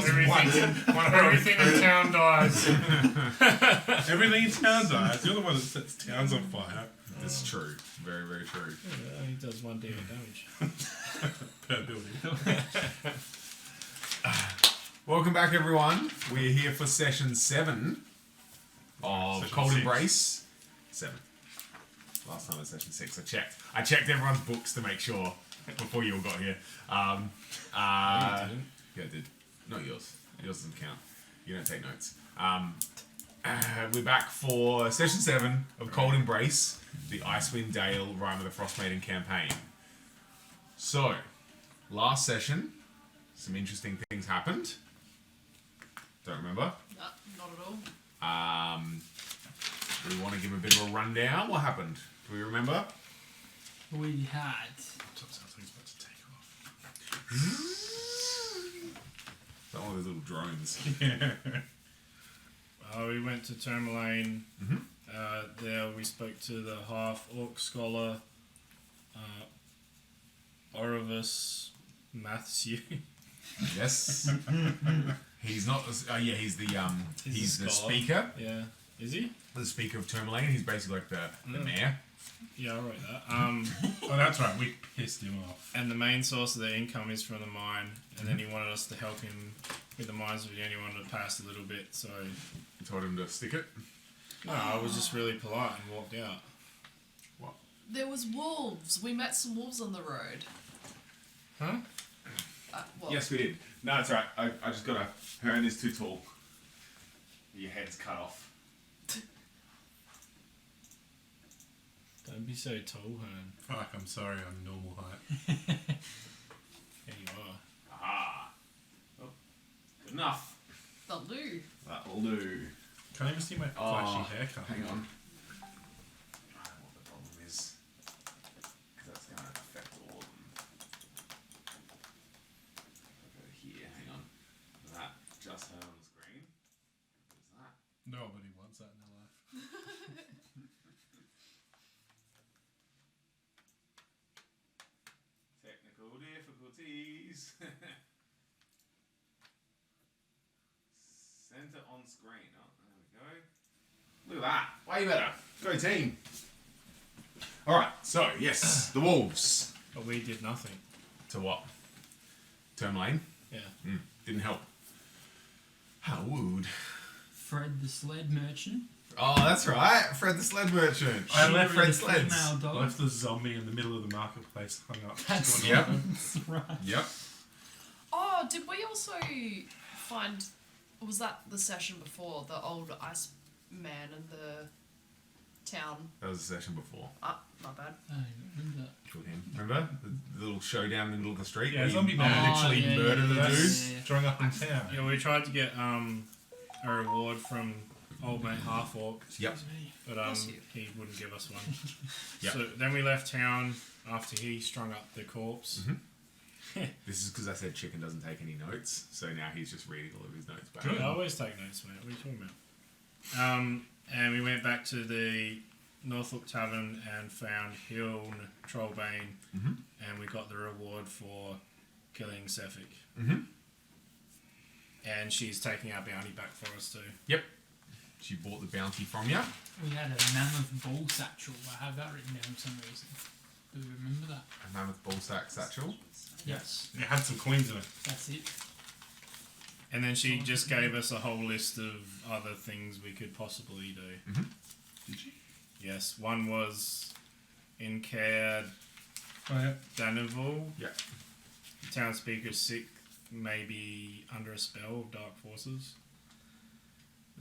Everything in town dies. Everything in town dies. You're the one that sets towns on fire. That's true. Very, very true. Yeah, he does 1 d damage. Per building. Welcome back, everyone. We're here for session 7 of Session Cold 6. Embrace. 7. Last time was session 6. I checked everyone's books to make sure before you all got here. No, you didn't. Yeah, I did. Not yours. Yours doesn't count. You don't take notes. We're back for session 7 of Cold Embrace, the Icewind Dale Rime of the Frostmaiden campaign. So, last session, some interesting things happened. Don't remember. No, not at all. We want to give a bit of a rundown. What happened? Do we remember? We had. Sounds like it's about to take off. Is that one of those little drones? We went to Tourmaline. Mm-hmm. There we spoke to the half-orc scholar, Orvis Matthew. Yes. He's not. He's the he's the scholar. speaker. Yeah. Is he? The speaker of Tourmaline. He's basically like the mayor. Yeah, I wrote that. Oh, that's right. We pissed him off. And the main source of their income is from the mine, and then he wanted us to help him with the mines, but he only wanted to pass a little bit, so... You told him to stick it. No, I was just really polite and walked out. What? There was wolves. We met some wolves on the road. Huh? Well, Yes, we did. No, it's right. I just got a... Hearn is too tall. Your head's cut off. Don't be so tall, Hearn. Fuck, I'm sorry, I'm normal height. Yeah, you are. Aha. Oh, good enough. the loo. That'll do. Can't even see my flashy haircut. Hang on. I don't know what the problem is. Because that's going to affect all of them. I'll go here. Hang on. That just heard on the screen. What's that? Nobody wants that in their life. Technical difficulties. Center on screen. Oh, there we go. Look at that. Way better. Go team. Alright, so, yes, the Wolves. But we did nothing. To what? Tourmaline? Yeah. Didn't help. How would? Fred the sled merchant. Oh, that's right. Fred the sled merchant. I She left were the Fred sleds. female I dog. left the zombie in the middle of the marketplace hung up. That's Yep. right. Yep. Oh, did we also find... Was that the session before? The old ice man and the town? That was the session before. Ah, my bad. I don't remember that. Killed him. Remember? The little showdown in the middle of the street? Yeah, where zombie you man. literally Oh, yeah, murdered yeah, the yeah. dude. Yeah. Throwing up in town. Yeah, we tried to get a reward from old mate Half-Orc, Yep. but Bless you. he wouldn't give us one. Yep. So then we left town after he strung up the corpse. This is because I said Chicken doesn't take any notes, so now he's just reading all of his notes back. I always take notes, mate. What are you talking about? And we went back to the Norfolk Tavern and found Hiln Trollbane, and we got the reward for killing Sefik. And she's taking our bounty back for us too. Yep. She bought the bounty from you. We had a mammoth ball satchel. I have that written down for some reason. Do you remember that? A mammoth ballsack satchel. Yes. It had some coins in it. That's it. And then she just gave us a whole list of other things we could possibly do. Did she? Yes, one was in Caird Oh, yeah. Danival. Yeah. The town speaker's sick, maybe under a spell of dark forces.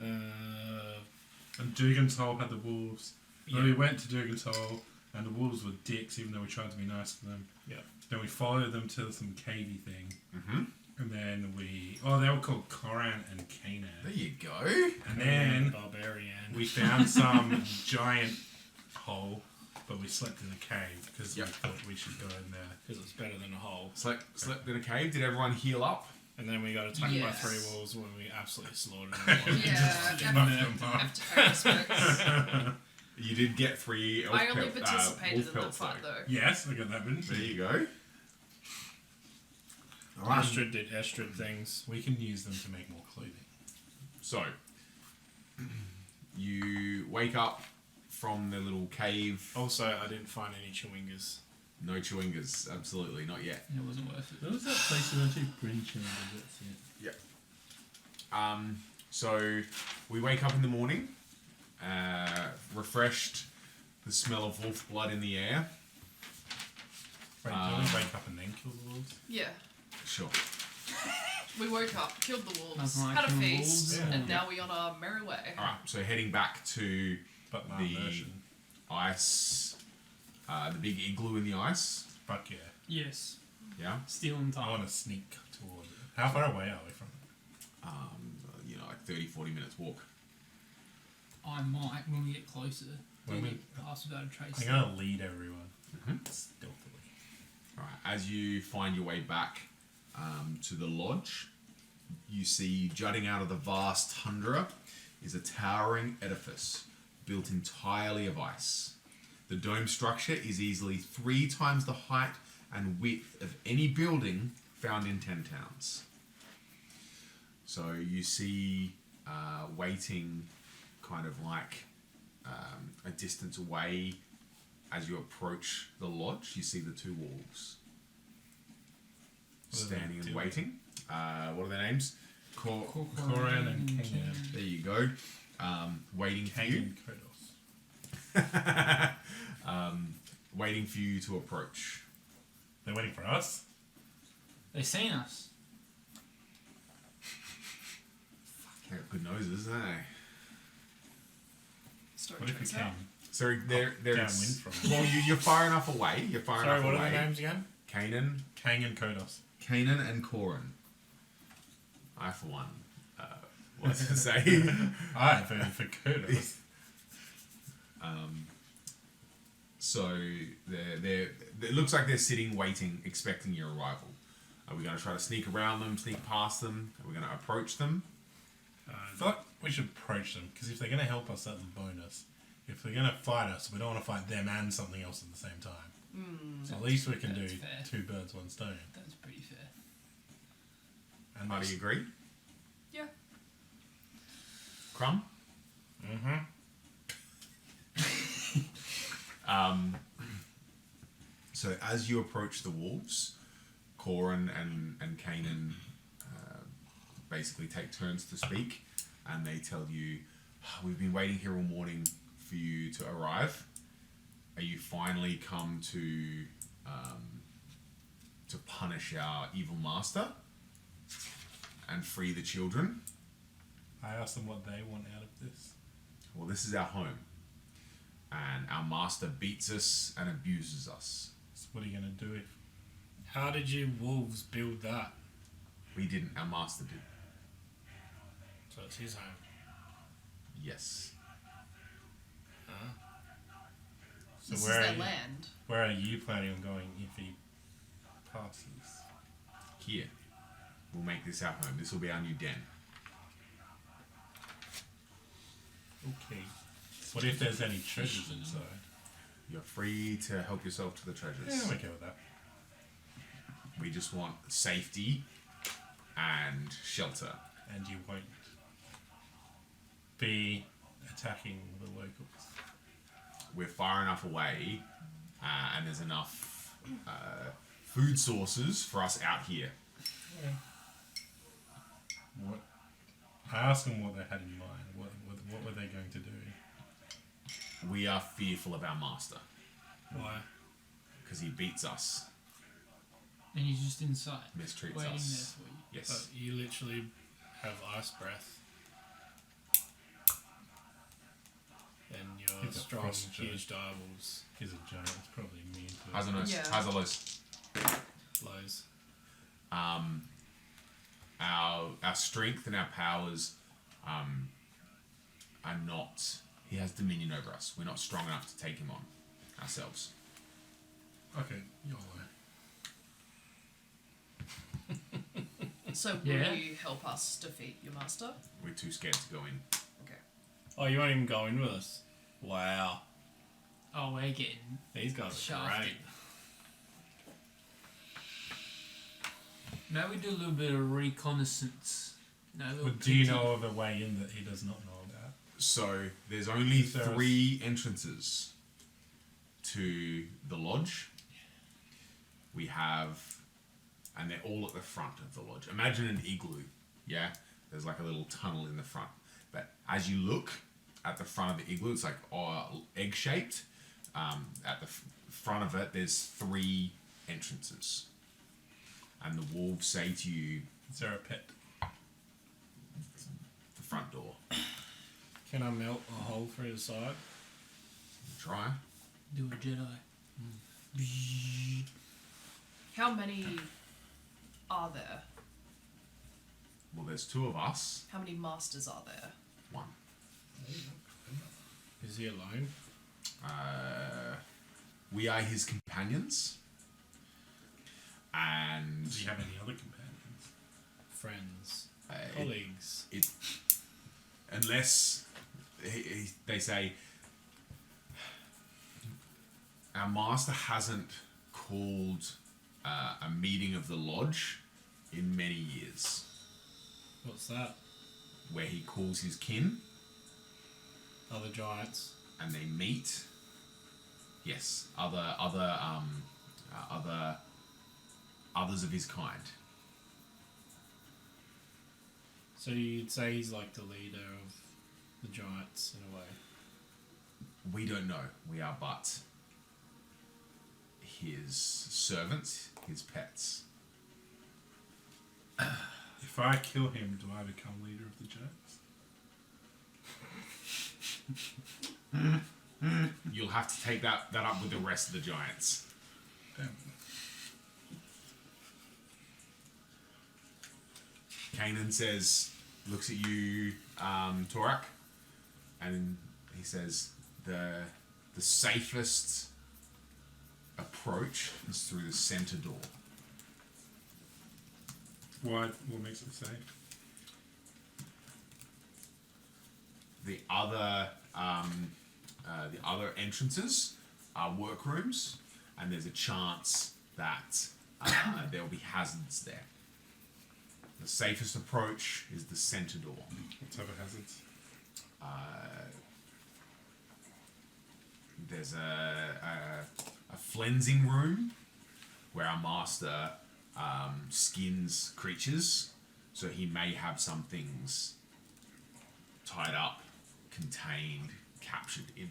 And Dugantoll had the wolves. Yeah. Then we went to Dugantoll, and the wolves were dicks, even though we tried to be nice to them. Yeah. Then we followed them to some cavey thing. Mm-hmm. And then we... Oh, they were called Koran and Canaan. There you go. And then Barbarian. we found some giant hole, but we slept in a cave because Yep. we thought we should go in there. Because it's better than a hole. Slept in a cave. Did everyone heal up? And then we got attacked by Yes. 3 wolves when we absolutely slaughtered them. Yeah, have to pay respects. You did get 3 elf I only pelt- participated wolf in that pelts, fight though. though. Yes, I got that written. There you go. Alright. Astrid did Astrid things. We can use them to make more clothing. So, you wake up from the little cave. Also, I didn't find any chewingas. No chewingas, absolutely, not yet. It wasn't worth it. There was that place where actually bring chewingas. That's it. So, we wake up in the morning, refreshed, the smell of wolf blood in the air. Wait, do we wake up and then kill the wolves? Yeah. Sure. We woke up, killed the wolves, Nothing like had a killing feast, wolves. and now we're on our merry way. Alright, so heading back to But my the version. ice, the big igloo in the ice. Fuck yeah. Yes. Yeah. Stealing I time. want to sneak towards it. How far away are we from it? Like 30, 40 minutes walk. I might when we get closer. When Do we- we pass without a trace? I'm going to lead everyone. Mhm. Stealthily. Alright, as you find your way back to the lodge, you see jutting out of the vast tundra is a towering edifice built entirely of ice. The dome structure is easily 3 times the height and width of any building found in 10 towns. So you see waiting kind of like a distance away. As you approach the lodge, you see the 2 wolves What are they standing and doing? waiting. What are their names? Koran and Kangan. There you go. Waiting for you. Kangan Kodos. Waiting for you to approach. They're waiting for us? They've seen us. They got good noses, don't they? Story What if we checks out. came? So they're downwind from well, you're far enough away. You're far Sorry, enough what away. are their names again? Kangan Kodos. Kanan and Koran. I, for one, was to say. I voted for Kodos. So they're it looks like they're sitting, waiting, expecting your arrival. Are we going to try to sneak around them, sneak past them? Are we going to approach them? I feel like we should approach them, because if they're going to help us, that's a bonus. If they're going to fight us, we don't want to fight them and something else at the same time. So at least we can do That's fair. 2 birds, 1 stone. That's pretty fair. And Do you agree? Yeah. Crumb? Mm-hmm. So as you approach the wolves, Corin and Kanan basically take turns to speak, and they tell you, "We've been waiting here all morning for you to arrive. Are you finally come to punish our evil master and free the children? I asked them what they want out of this. Well, this is our home, and our master beats us and abuses us. So what are you going to do if... How did you wolves build that? We didn't. Our master did. So it's his home. Yes." So This is where are their you, land. where are you planning on going if he passes? Here. We'll make this our home. This will be our new den. Okay. What if there's any treasures inside? You're free to help yourself to the treasures. Yeah, I'm okay with that. We just want safety and shelter. And you won't be attacking the locals. We're far enough away, and there's enough food sources for us out here. What? I asked them what they had in mind. What were they going to do? We are fearful of our master Why? because he beats us, And he's just inside, mistreats waiting us. there for you. Yes. But you literally have ice breath. And your He's a strong, frost giant. huge direwolves He's a giant. It's probably immune to How's it. it nice? Yeah. How's it loose? blows. Our strength and our powers are not. He has dominion over us. We're not strong enough to take him on ourselves. Okay, you're right. So Yeah. will you help us defeat your master? We're too scared to go in. Okay. Oh, you won't even go in with us? Wow. Oh, we're getting These guys are shafted. great. Now we do a little bit of reconnaissance. No, But do you know of a way in that he does not know about? So there's only Is there a- 3 entrances to the lodge. We have, and they're all at the front of the lodge. Imagine an igloo, yeah? There's like a little tunnel in the front. But as you look at the front of the igloo, it's like egg-shaped. At the front of it, there's 3 entrances. And the wolves say to you, Is there a pit? the front door. Can I melt a hole through the side? Try. Do a Jedi. How many are there? Well, there's 2 of us. How many masters are there? 1. Is he alone? We are his companions. And Does he have any other companions? Friends? it- Colleagues? unless they say our master hasn't called a meeting of the lodge in many years, What's that? where he calls his kin Other giants? and they meet. Yes, others of his kind. So you'd say he's like the leader of the giants in a way. We don't know. We are but his servants, his pets. If I kill him, do I become leader of the giants? You'll have to take that up with the rest of the giants. Damn. Kanan looks at you, Torak, and he says, the safest approach is through the center door. Why? What makes it safe? The other entrances are workrooms, and there's a chance that there will be hazards there. The safest approach is the center door. What type of hazards? There's a flensing room where our master skins creatures, so he may have some things tied up, contained, captured in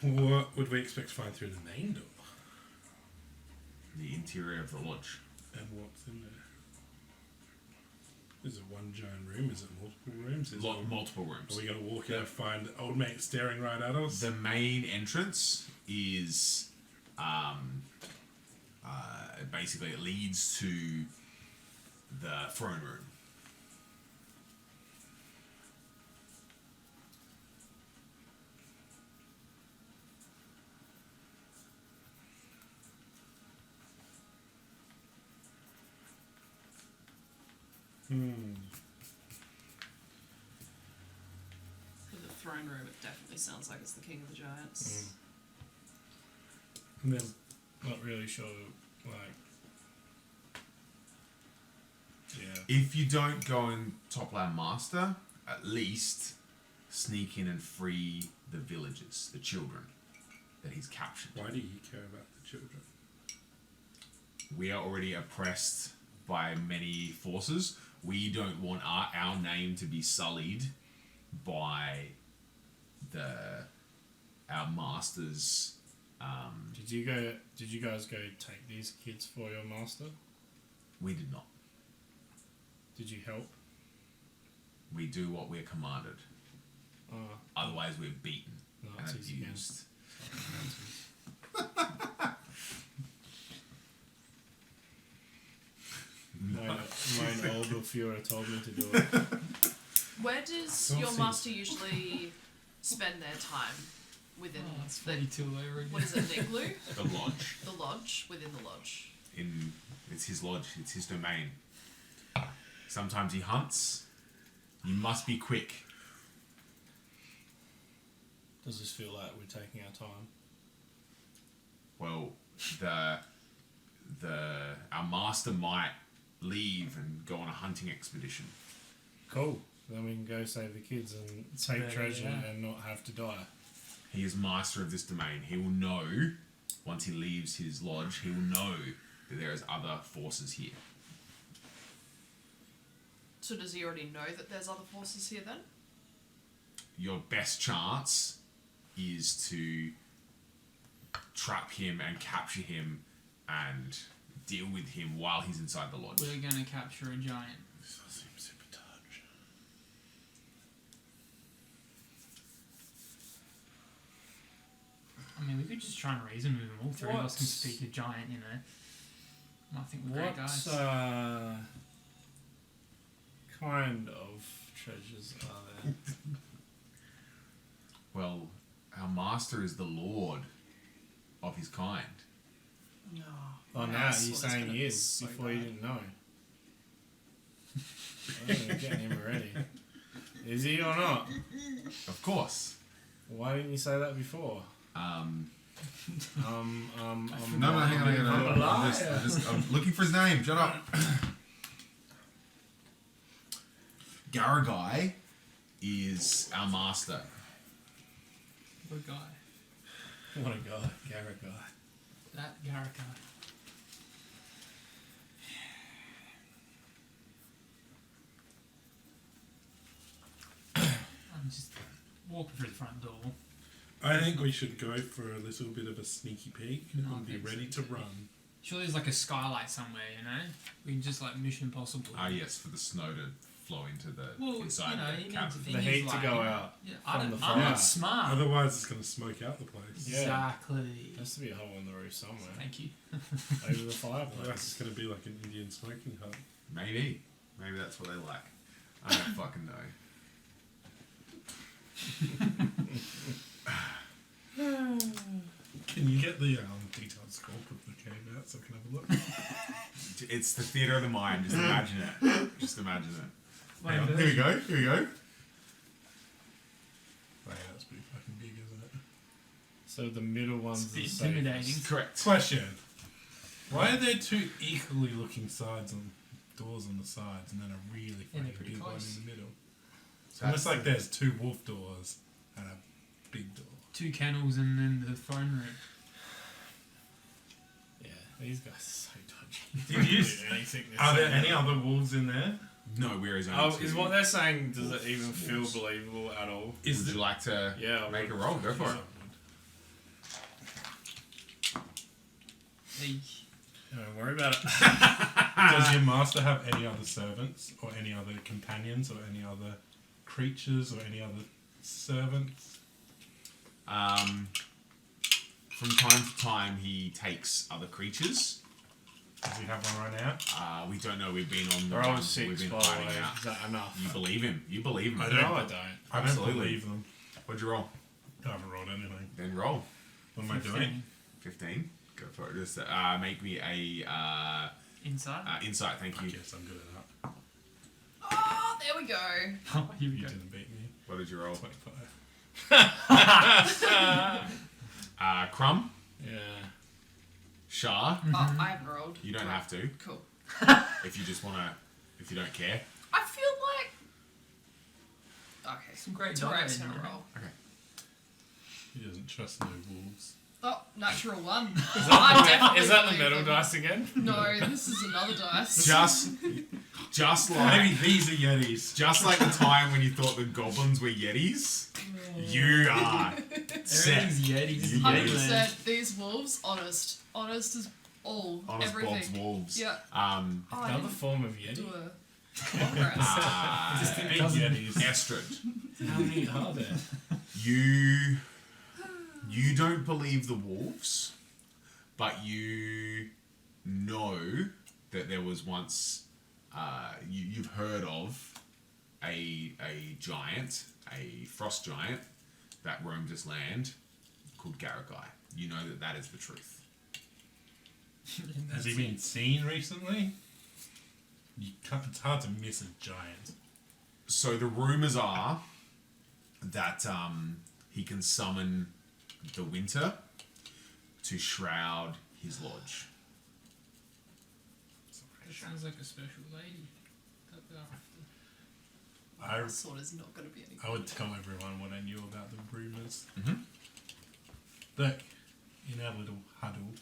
there. What would we expect to find through the main door? The interior of the lodge. And what's in there? Is it one giant room? Is it multiple rooms? Multiple rooms. Are we going to walk out and find old mate staring right at us? The main entrance is basically it leads to the throne room. For the throne room, it definitely sounds like it's the king of the giants. And there's Not really sure, like... Yeah. If you don't go and topple our master, at least sneak in and free the villagers, the children that he's captured. why do you care about the children? We are already oppressed by many forces. We don't want our name to be sullied by our master's. Did you guys go take these kids for your master? We did not. Did you help? We do what we're commanded. Otherwise, we're beaten and Nazis again. abused. Mine older Führer told me to do it. Where does your master usually spend their time within It's the... 42 over What is it, an igloo? The lodge. The lodge, within the lodge. It's his lodge. It's his domain. Sometimes he hunts. You must be quick. Does this feel like we're taking our time? Well, our master might leave and go on a hunting expedition. Cool. Then we can go save the kids and take Yeah, treasure yeah. and not have to die. He is master of this domain. He will know, once he leaves his lodge, he will know that there is other forces here. So does he already know that there's other forces here then? Your best chance is to trap him and capture him and deal with him while he's inside the lodge. We're going to capture a giant. This does seem super touch. I mean, we could just try and reason with them. All three of us can What's- speak a giant, you know. I think we're great What guys. kind of treasures are there? Well, our master is the lord of his kind. No. Oh, now you're saying he is before you didn't know. I'm getting him ready. Is he or not? Of course. Why didn't you say that before? No, hang on. I'm a liar. I'm looking for his name. Shut up. Garagai is our master. Good guy. What a guy, Garrett guy. That Garrett guy. I'm just walking through the front door. I think we should go for a little bit of a sneaky peek No, I and be think so ready to too. run. Surely there's like a skylight somewhere, you know? We can just like Mission Impossible. Ah, yes, for the snow to flow into the Well, inside you know, the you cabin. need The to heat to go out. Yeah, from the I'm fire. not smart. Otherwise, it's going to smoke out the place. Yeah. Exactly. There has to be a hole in the roof somewhere. Thank you. Over the Otherwise, fireplace. it's going to be like an Indian smoking hut. Maybe that's what they like. I don't fucking know. Can you get the detailed sculpt of the cave out so I can have a look? It's the theater of the mind. Just imagine it. Just imagine it. Hang on. Wait, Here we go. Here we go. Oh, yeah, that's pretty fucking big, isn't it? So the middle one's the It's safest. intimidating. Correct. Question. Why are there two equally looking sides on doors on the sides and then a really Yeah, they're fucking pretty big one close. in the middle? It's almost like there's two wolf doors and a big door. 2 kennels and then the throne room. Yeah, these guys are so dodgy. Did you- Do anything they Are there say. any other wolves in there? No, we're his only Oh, two. is what they're saying, does it even feel wolves. believable at all? Is Would you like to Yeah, I make a would. roll? Go for it. Hey, Don't worry about it. Does your master have any other servants or any other companions or any other creatures or any other servants? From time to time, he takes other creatures. Does he have one right now? We don't know. We've been on the They're run. all We've 6, been by the hiding way. out. Is that enough? You believe him. You believe him. I No, don't. I don't. I don't Absolutely. believe them. What'd you roll? I haven't rolled anything. Then roll. What am I doing? 15. Go for it. Just make me a inside. insight. Thank you. Yes, I'm good at that. Oh, there we go. Oh, here we You go. didn't beat me. What did you roll? 25. Crumb, Yeah. Shah. Oh, I haven't rolled. You don't have to Cool. if you just wanna. If you don't care. I feel like. Okay. Some great Tarek's dialogue, gonna man. roll. Okay. He doesn't trust no wolves. Oh, natural 1. Is I definitely Is that the believe metal them. dice again? No, this is another dice. Just Maybe like these are Yetis. just like the time when you thought the goblins were yetis, you are set. Everything's Yetis. You Yeti 100%. land. These wolves, honest. Honest is all. Honest everything. Bob's wolves. Yeah. Oh, I Another didn't form of do Yeti. a long rest. Big doesn't- Yetis. Estrid, How many are there? you don't believe the wolves, but you know that there was once you've heard of a giant, a frost giant that roamed this land called Garagai. You know that is the truth. Has he been seen recently? It's hard to miss a giant. So the rumors are that he can summon the winter to shroud his lodge. Sounds like a special lady that they're after. I Sword is not going to be any I would tell everyone what I knew about the rumours. Mhm. Look, in our little huddle,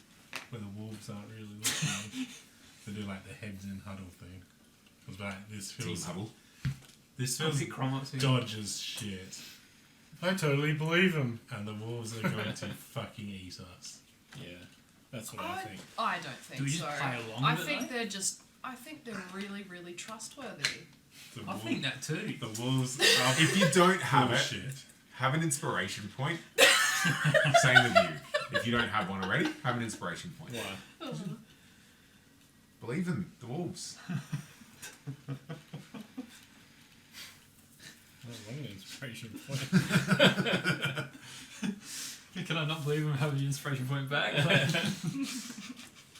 where the wolves aren't really looking, they do like the heads in huddle thing. I was like, this Team feels huddle. this I'll feels pick Crom up too. dodge as shit. I totally believe him. And the wolves are going to fucking eat us. Yeah, that's what I think. I don't think Do we just so. play along I with it, think though? they're just. I think they're really, really trustworthy. The I think that too. the wolves are If you don't have it, bullshit. have an inspiration point. Same with you. If you don't have one already, have an inspiration point. Why? Believe in the wolves. I don't want an inspiration point. Can I not believe him having the inspiration point back?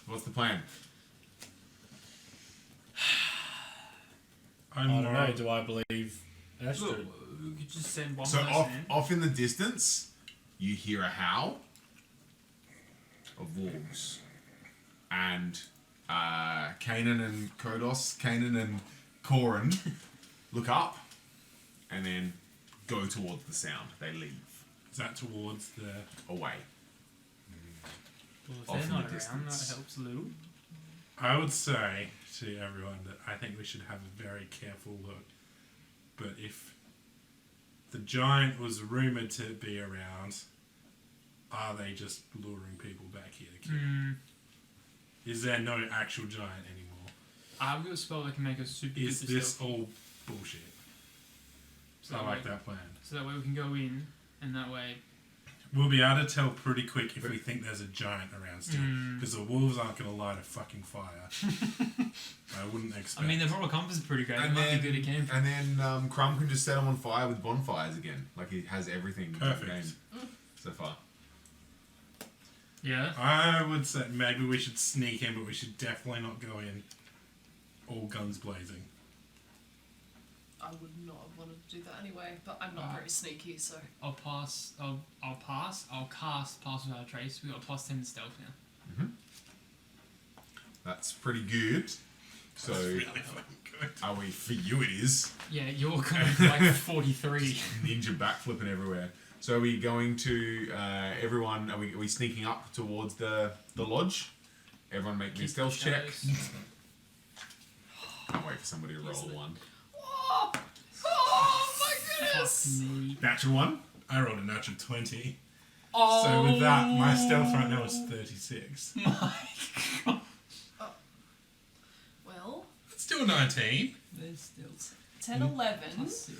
What's the plan? I don't know. Do I believe Look, Astrid? we could just send one So person in. off in the distance, you hear a howl of wolves, and Kanan and Kodos, Kanan and Korin look up, and then go towards the sound. They leave Is that towards the... away. Well, if off they're in not the around, that distance. helps a little. I would say to everyone that I think we should have a very careful look. But if the giant was rumoured to be around, are they just luring people back here to kill? Is there no actual giant anymore? I've got a spell that can make us super Is duper this stealthy. all bullshit? So I that like way- that plan. So that way we can go in, and that way... We'll be able to tell pretty quick if we think there's a giant around still. Because the wolves aren't going to light a fucking fire. I wouldn't expect. I mean, their moral compass is pretty great. They And might then, be good at camping. and then Crumb can just set them on fire with bonfires again. Like he has everything in Perfect. the game so far. Yeah? I would say maybe we should sneak in, but we should definitely not go in all guns blazing. I would not have wanted to do that anyway, but I'm not very sneaky, so. I'll pass. I'll cast Pass Without a Trace. We got a +10 to stealth now. That's pretty good. So, Really fucking good. are we? For you, it is. Yeah, you're coming for like 43. Ninja backflipping everywhere. So, are we going to everyone? Are we sneaking up towards the lodge? Everyone make me a Keep stealth the check. shadows. Can't wait for somebody to roll a one. Oh my goodness! Fuck me. Natural one. I rolled a natural 20. Oh. So with that, my stealth right now is 36. My God. Well, It's still 19. There's stealth. 10, 11, +0.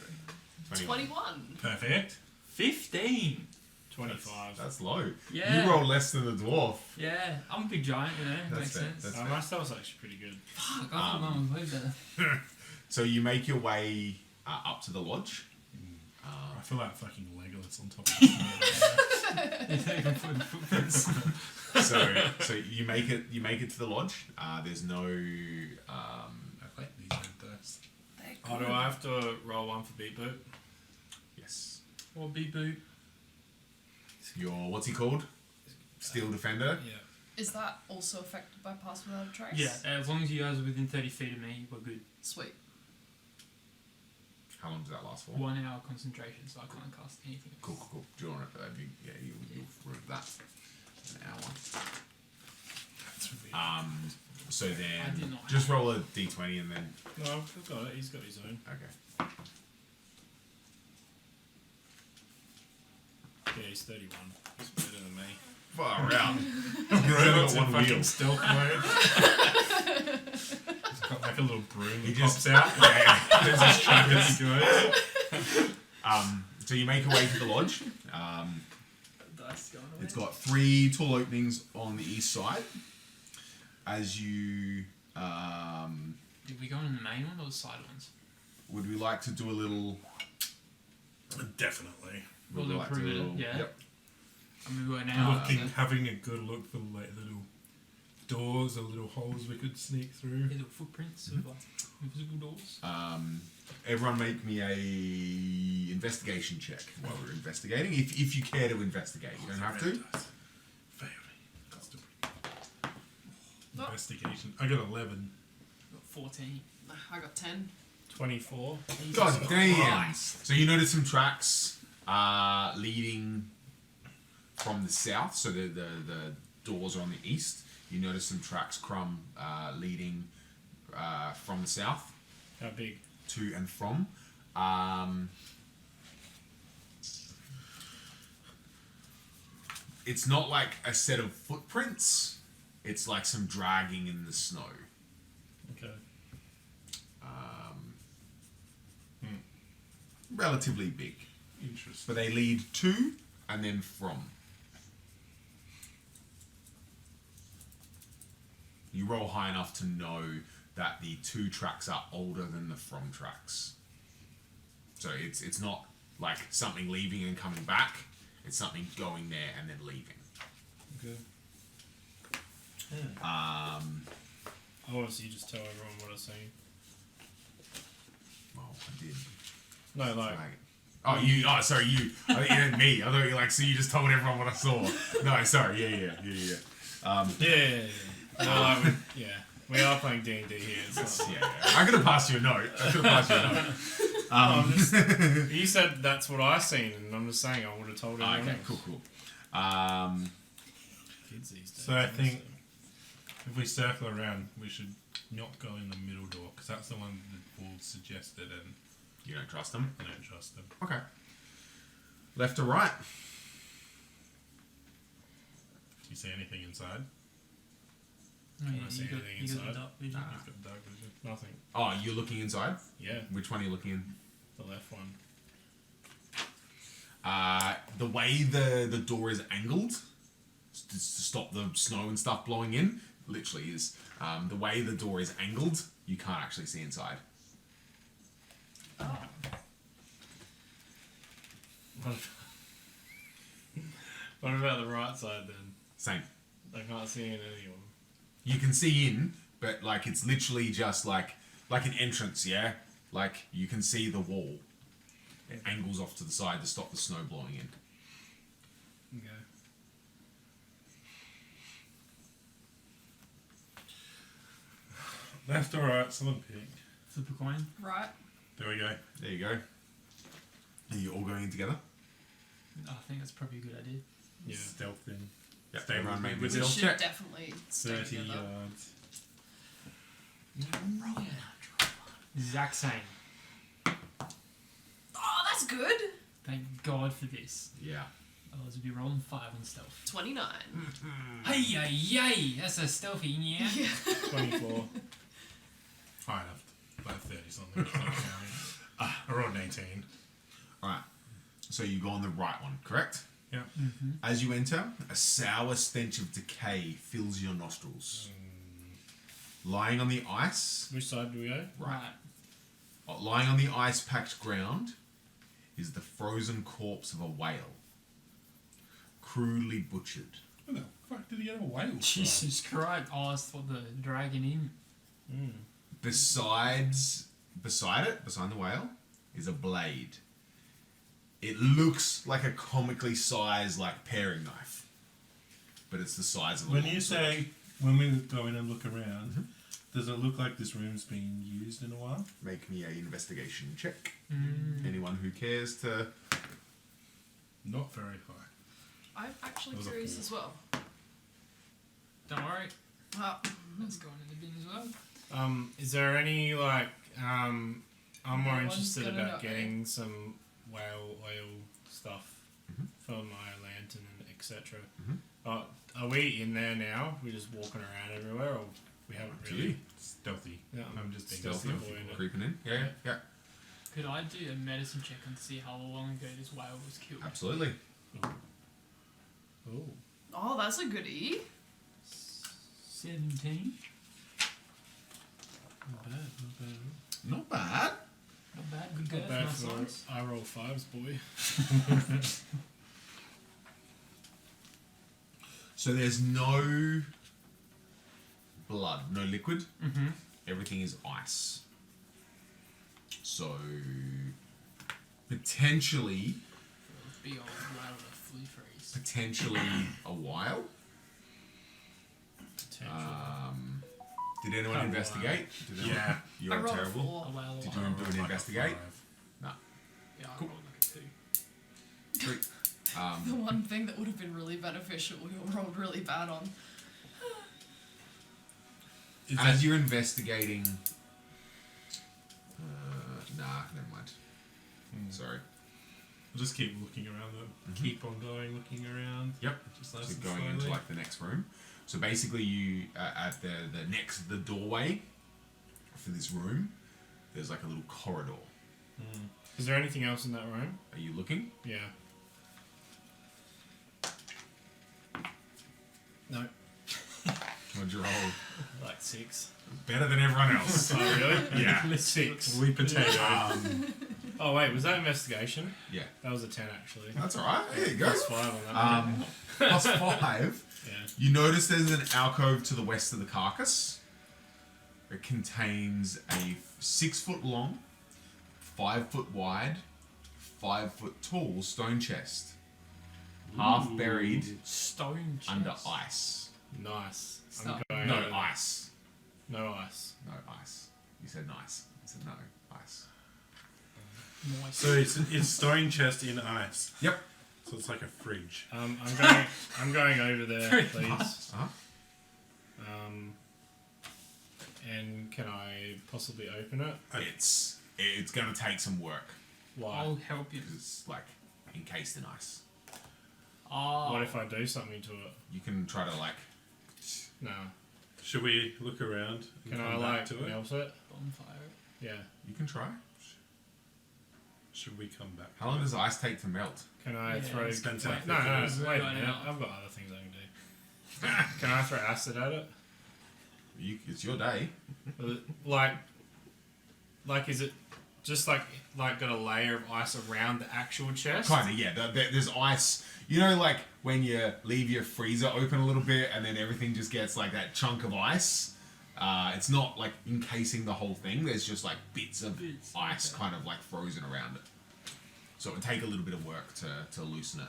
21. Perfect. 15. 25. That's low. Yeah. You roll less than the dwarf. Yeah, I'm a big giant, you know. That's Makes fair, sense. that's- My stealth's actually pretty good. Fuck, I thought mine was way better. So you make your way up to the lodge. I feel like fucking Legolas on top of this. They even put footprints. So you make it to the lodge. There's no I like these red dice. Oh, do I have to roll one for beat boot? yes. Or beep boop. Your what's he called? Steel defender. Yeah. Is that also affected by Pass Without a Trace? Yeah, as long as you guys are within 30 feet of me, we're good. Sweet. How long does that last for? 1 hour concentration, so I can't cast anything. Cool. Do you want to you'll remove that an hour. That's really So I did then not just roll a d20 and then No, I've got it. He's got his own. okay. Yeah, he's 31. He's better than me. Far out. Robots got in one fucking wheel. stealth mode. He's got like a little broom. He He just- pops out. There's his trackers. Good. So you make your way to the lodge. Dice going away. It's got 3 tall openings on the east side. As you Did we go in the main one or the side ones? would we like to do a little? Definitely. We'll would we do like to perimeter, little- yeah. Yep. I mean, we're now. Having a good look for like little doors or little holes we could sneak through. Little footprints of like invisible doors. Everyone make me a investigation check while we're investigating. If you care to investigate, you don't have to. Failed. That's the Oh. investigation. I got 11. 14. I got 10. 24. God damn. Christ. So you notice some tracks leading from the south. So the doors are on the east. You notice some tracks leading from the south. How big? To and from. It's not like a set of footprints. It's like some dragging in the snow. Okay. Relatively big. Interesting. But they lead to and then from. You roll high enough to know that the to tracks are older than the from tracks. So it's not like something leaving and coming back. It's something going there and then leaving. Okay. Um, Oh, so you just tell everyone what I've seen? well, I did. No, like... Oh, you. Oh, sorry, you. I thought you meant me. I thought you were like, so you just told everyone what I saw. No, sorry. Yeah. Yeah. No, like, we are playing D&D here. It's not, Yeah. I could have passed you a note. I'm just, you said that's what I seen, and I'm just saying I would have told everyone Okay, else. cool. Kids these days. So I think if we circle around, we should not go in the middle door because that's the one that Paul suggested, and You don't trust them? I don't trust them. Okay. Left or right? Do you see anything inside? Oh, I see anything you got inside? the dark vision. You've got dark vision. Nothing. Oh, you're looking inside? Yeah, Which one are you looking in? the left one. The way the door is angled to stop the snow and stuff blowing in, literally is. The way the door is angled, you can't actually see inside. Oh. What about the right side then? Same. I can't see in any of them. You can see in, but like it's literally just like an entrance, yeah? Like you can see the wall. It angles off to the side to stop the snow blowing in. Okay. Left or right? Someone pick. Flip a coin. Right. There we go. There you go. Are you all going in together? I think that's probably a good idea. Yeah. Stealth in. Yeah, Stay everyone with make me me with We stealth should check. definitely stay 30 together. yards. Exact same. Oh, that's good. Thank God for this. Yeah. Otherwise, we'd be rolling 5 on stealth. 29. Hey, yay! That's a stealthy, yeah. 24. High enough. Like 30 something. It's not counting. I rolled an 18. Alright. So you go on the right one, correct? Yeah. As you enter, a sour stench of decay fills your nostrils. Lying on the ice, Which side do we go? Right. lying on the ice-packed ground, is the frozen corpse of a whale, crudely butchered. Where the fuck did he get a whale from? Jesus Christ. Oh, that's what the dragon in. Beside the whale, is a blade. It looks like a comically sized, like, paring knife, but it's the size of a When long you sword. say, when we go in and look around, does it look like this room's been used in a while? Make me an investigation check. Mm. Anyone who cares to... Not very high. I'm actually That was a curious 4. as well. Don't worry. Well, That's going in the bin as well. Is there any, like, I'm more No one's interested gonna about know. getting some whale oil stuff for my lantern and etc. Are we in there now? We're just walking around everywhere, or we haven't To really? you. Stealthy. Yeah, I'm just being Stealthy. stealthy boy in it. Creeping in. Yeah. Could I do a medicine check and see how long ago this whale was killed? Absolutely. Ooh. oh, that's a goodie. 17. Not bad, not bad. Not bad. Not bad. Good Not guess. bad Nice for size. I roll 5s, boy. So there's no blood, no liquid. Mm-hmm. Everything is ice. So potentially Big old whale with a flea freeze. a while. Potential. Did anyone Oh, investigate? Did anyone? Yeah. You I are rolled a terrible. 4. Oh, well, Did well, you do an Like a investigate? 5. No. yeah, I Cool. rolled like a 2. Sweet. The one thing that would have been really beneficial, we all rolled really bad on. Is As that- you're investigating, nah, never mind. Sorry. We'll just keep looking around them. Keep on going, looking around. Yep. Just nice So and going slowly. into like the next room. So basically, you at the doorway for this room, there's like a little corridor. Is there anything else in that room? Are you looking? Yeah. No. What'd you roll? Like 6. Better than everyone else. Oh, really? Yeah. 6. Sweet potato. Oh, wait, was that investigation? Yeah. That was a 10, actually. That's alright. There you go. Plus 5 on that. Plus 5. Yeah. You notice there's an alcove to the west of the carcass. It contains a 6 foot long, 5 foot wide, 5 foot tall stone chest. Half buried Stone chest. under ice. Nice. I'm Stop. going No over there. ice. No ice. No ice. You said nice. I said no ice. Moist. So it's stone chest in ice. Yep. So it's like a fridge. I'm going over there, Very please. Uh-huh. And can I possibly open it? It's gonna take some work Why? I'll help you. because it's like encased in ice. Oh. What if I do something to it? You can try to like. No. Should we look around and Can come I back like to it? melt it? Bonfire. Yeah. You can try. Should we come back? How long does ice take to melt? Can I Yeah, throw? it's been Wait, like no, 50 no, years. wait a Right minute. now. I've got other things I can do. Can I throw acid at it? It's your day. Like, is it just like got a layer of ice around the actual chest? Kinda, yeah. There's ice. You know, like when you leave your freezer open a little bit and then everything just gets like that chunk of ice. It's not like encasing the whole thing. There's just like bits of ice okay. kind of like frozen around it. So it would take a little bit of work to loosen it.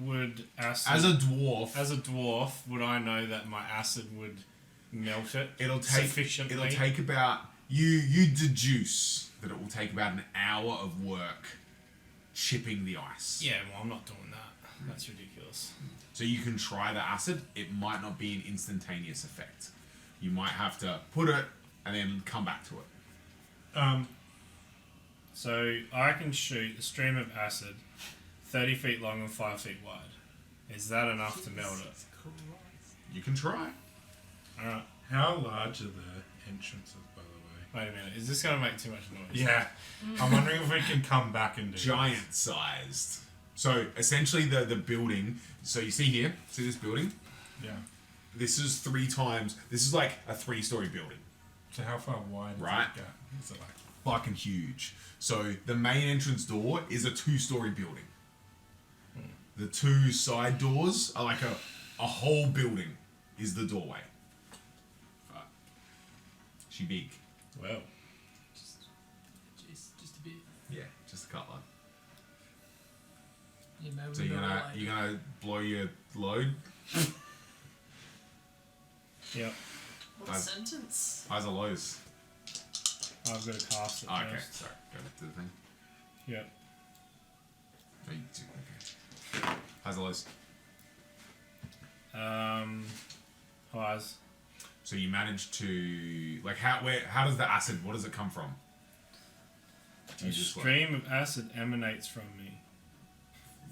Would acid As a dwarf, would I know that my acid would melt it? it'll take sufficiently. It'll take about you deduce that it will take about an hour of work chipping the ice. Yeah, well, I'm not doing that. That's ridiculous. So you can try the acid. It might not be an instantaneous effect. You might have to put it and then come back to it. So I can shoot a stream of acid 30 feet long and 5 feet wide. Is that enough to melt it? You can try. Alright. How large are the entrances, by the way? Wait a minute. Is this going to make too much noise? Yeah. I'm wondering if we can come back and do Giant sized. So essentially the building, so you see here, see this building? this. Yeah. This is 3 times, this is like a 3-story building. So how far wide is Right. it go? Is it like Fucking huge. So the main entrance door is a 2-story building. The 2 side doors are like a whole building is the doorway. Right. She big. Well, Just a bit. Yeah, just a couple. Yeah, maybe So we you're go gonna like- you're gonna blow your load. yep. What a I've- sentence. Highs or lows? I've got to cast it Oh, okay, first. sorry. Go back to the thing. Yep. Oh, you do, okay. Highs or lows? Highs. So you managed to like how does the acid? What does it come from? Do A you just like, stream of acid emanates from me.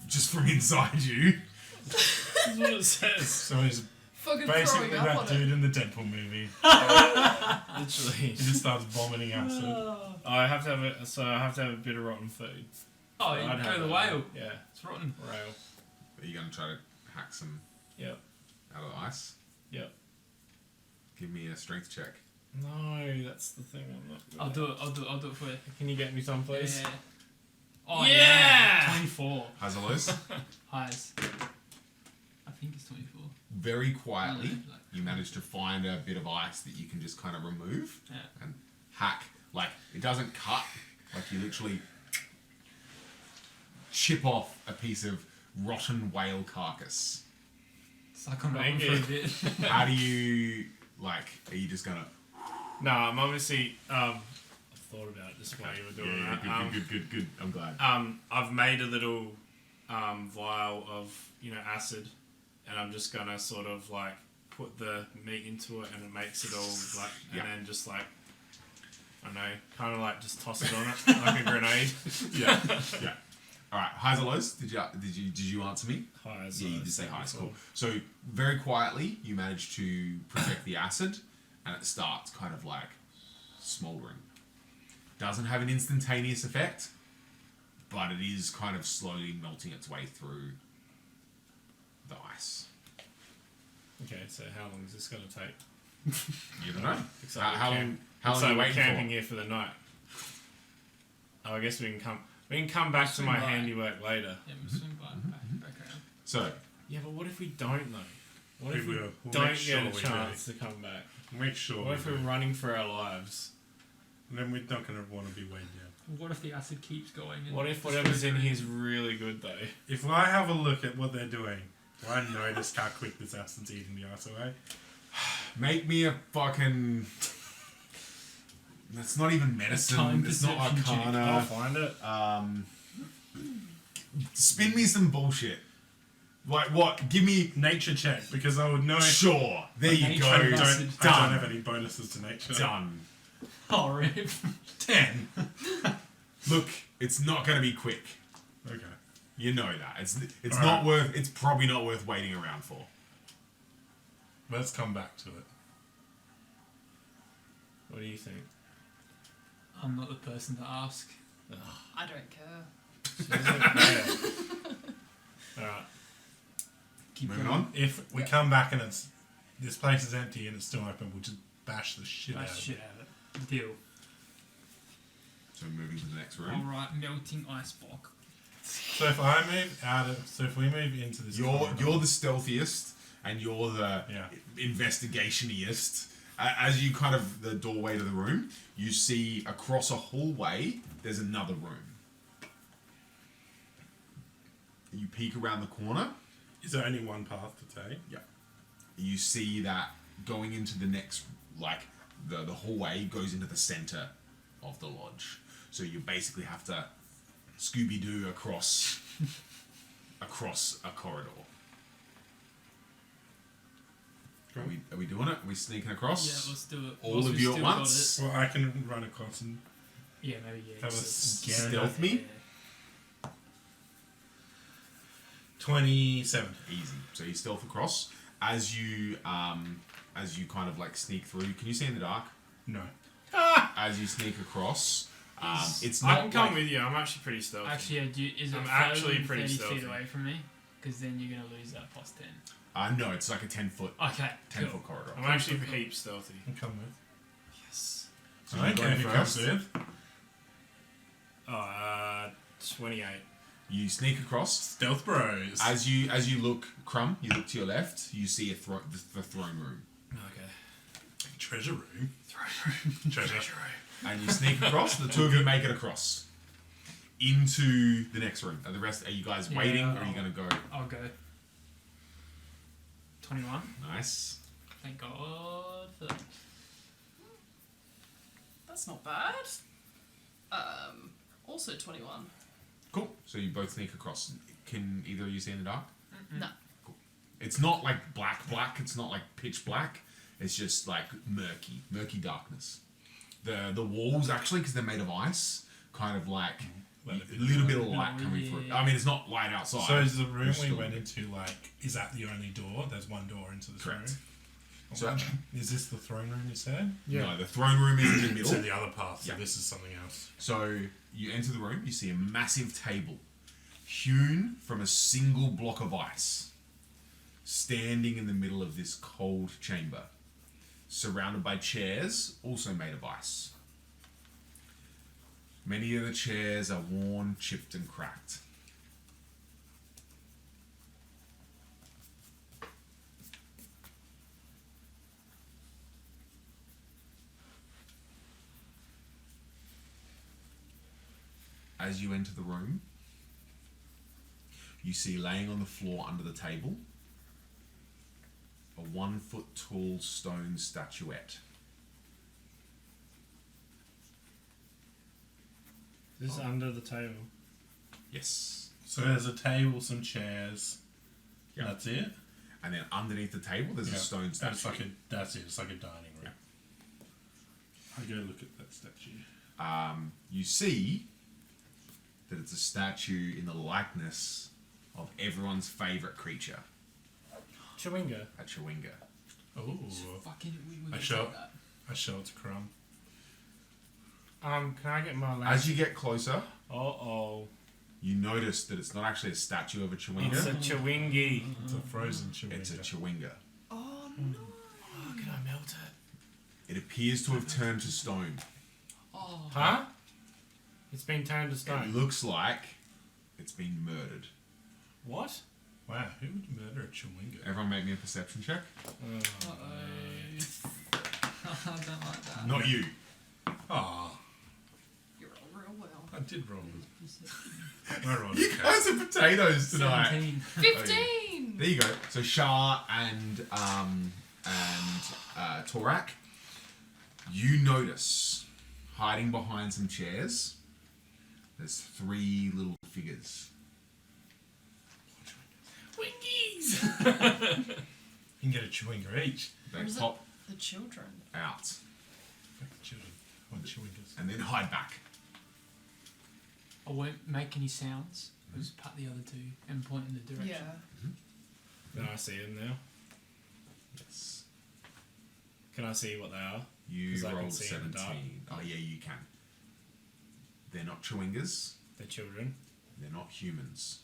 just from inside you? That's what it says. so he's Fucking basically throwing up that on dude it. in the Deadpool movie. Literally. He just starts vomiting acid. I have to have a bit of rotten food. Oh, I'd you have go to the that. whale. Yeah. It's rotten. Rail. Are you gonna try to hack some Yep. out of the ice? Yep. Give me a strength check. No, that's the thing. I'm not good I'll at. do it. I'll do it for you. Can you get me some, please? Yeah. Oh Yeah! 24 Highs or lows? highs. I think it's 24. Very quietly, Yeah, like- you manage to find a bit of ice that you can just kind of remove Yeah. and hack. Like it doesn't cut. Like you literally chip off a piece of rotten whale carcass. It's like I'm Thank running for you. a bit. How do you Like, are you just gonna? No, I'm obviously. I thought about it just while you were doing that. Good. I'm glad. I've made a little vial of acid, and I'm just gonna sort of like put the meat into it, and it makes it all like, and then just like I don't know, kind of like just toss it on it like a grenade. Yeah. All right. Highs or lows? Did you answer me? Highs. Yeah, you did say highs. Cool. So very quietly, you manage to project the acid, and it starts kind of like smoldering. Doesn't have an instantaneous effect, but it is kind of slowly melting its way through the ice. Okay, so how long is this gonna take? You don't know. How long are you we're waiting camping for? here for the night. Oh, I guess we can come. We can come back to my handiwork later. Yeah, we'll swing by back around. So, Yeah, but what if we don't though? What if We we will. We'll don't make sure get a we chance to come back? Make sure. What if we're running for our lives? Then we're not going to want to be weighed down. What if the acid keeps going? And What if whatever's in here is really good though? If I have a look at what they're doing, will I notice how quick this acid's eating the ice away? make me a fucking. That's not even medicine. It's not perception check. I'll arcana. find it. Spin me some bullshit. Like what? Give me. Nature check, because I would know. Sure. There you Nature go. I acid. don't Done. have any bonuses to nature. Done. Oh, rip. 10. Look, it's not going to be quick. Okay. You know that. It's All not right. worth. It's probably not worth waiting around for. Let's come back to it. What do you think? I'm not the person to ask. I don't care. She doesn't care. Alright. Keep Moving going. on. If we come back and this place is empty and it's still open, we'll just bash the shit out Bash of shit it. out of it. Deal. So moving to the next room. Alright, melting ice block. So if we move into this corridor- You're the stealthiest, and you're the Yeah. investigationiest. As you kind of the doorway to the room, you see across a hallway. There's another room. You peek around the corner. Is there only one path to take? Yeah. You see that going into the next, like the hallway goes into the center of the lodge. So you basically have to Scooby-Doo across a corridor. Are we doing it? Are we sneaking across? Yeah, let's do it. All Whilst of we you at still got once? it. Well, I can run across and Yeah, maybe, yeah. Have a so- stealth me? 27. Easy. So you stealth across as you kind of like sneak through. Can you see in the dark? No. As you sneak across, it's I not can come like, with you. I'm actually pretty stealthy. Actually, is it I'm further actually than pretty 30 stealthy. feet away from me? Because then you're going to lose that plus 10. no, it's like a 10-foot Okay, cool. corridor. I'm actually heaps stealthy. I'll come with. Yes. So I you're don't care going who comes first. with. 28. You sneak across. Stealth bros. As you look, Crumb, you look to your left. You see the throne room, Okay. Treasure room. Treasure room. and you sneak across. The two of you make it across into the next room. Are you guys waiting, or are you going to go? I'll go. 21. Nice. Thank God for that. That's not bad. Also 21. Cool. So you both sneak across. Can either of you see in the dark? No. It's not like black. It's not like pitch black. It's just like murky darkness. The walls actually, because they're made of ice, kind of like a little bit of light coming through. I mean, it's not light outside. So is the room It's we still- went into is that the only door? There's one door into this Correct. room. So Is this the throne room you said? no, the throne room is in the middle. So the other path. So Yeah. this is something else. So you enter the room. You see a massive table, hewn from a single block of ice, standing in the middle of this cold chamber, surrounded by chairs also made of ice. Many of the chairs are worn, chipped, and cracked. As you enter the room, you see laying on the floor under the table a 1 foot tall stone statuette. This is under the table. Yes. So there's a table, some chairs. Yeah. That's it. And then underneath the table, there's a stone statue. That's it. It's like a dining room. I go look at that statue. You see that it's a statue in the likeness of everyone's favourite creature, Chewinga. a Chewinga. Oh. Fucking, we I could show- say that. I show it to Crumb. Can I get my last? As you get closer, Oh. you notice that it's not actually a statue of a Chewinga. It's a Chewingy. It's a frozen chewinga. It's a Chewinga. Oh no. Oh, can I melt it? It appears to have turned to stone. Oh. Huh? It's been turned to It stone. looks like it's been murdered. What? Wow, who would murder a chewinga? Everyone make me a perception check. Uh-oh. I don't like that. Not you. Ah, You're all real well. I did roll. I rolled You okay. guys are potatoes tonight. 17. 15! There you go. So Shah and Torak, you notice hiding behind some chairs. There's 3 little figures. Wingies! You can get a chewinga each. They Or is it pop the children? out Fucking children. I want chewingas. and then hide back. I won't make any sounds. I'll just pat the other two and point in the direction. Yeah. No, I see them now. Yes. Can I see what they are? You 'Cause I can rolled see in the 17. dark. Oh yeah, you can. They're not chewingas. They're children. They're not humans.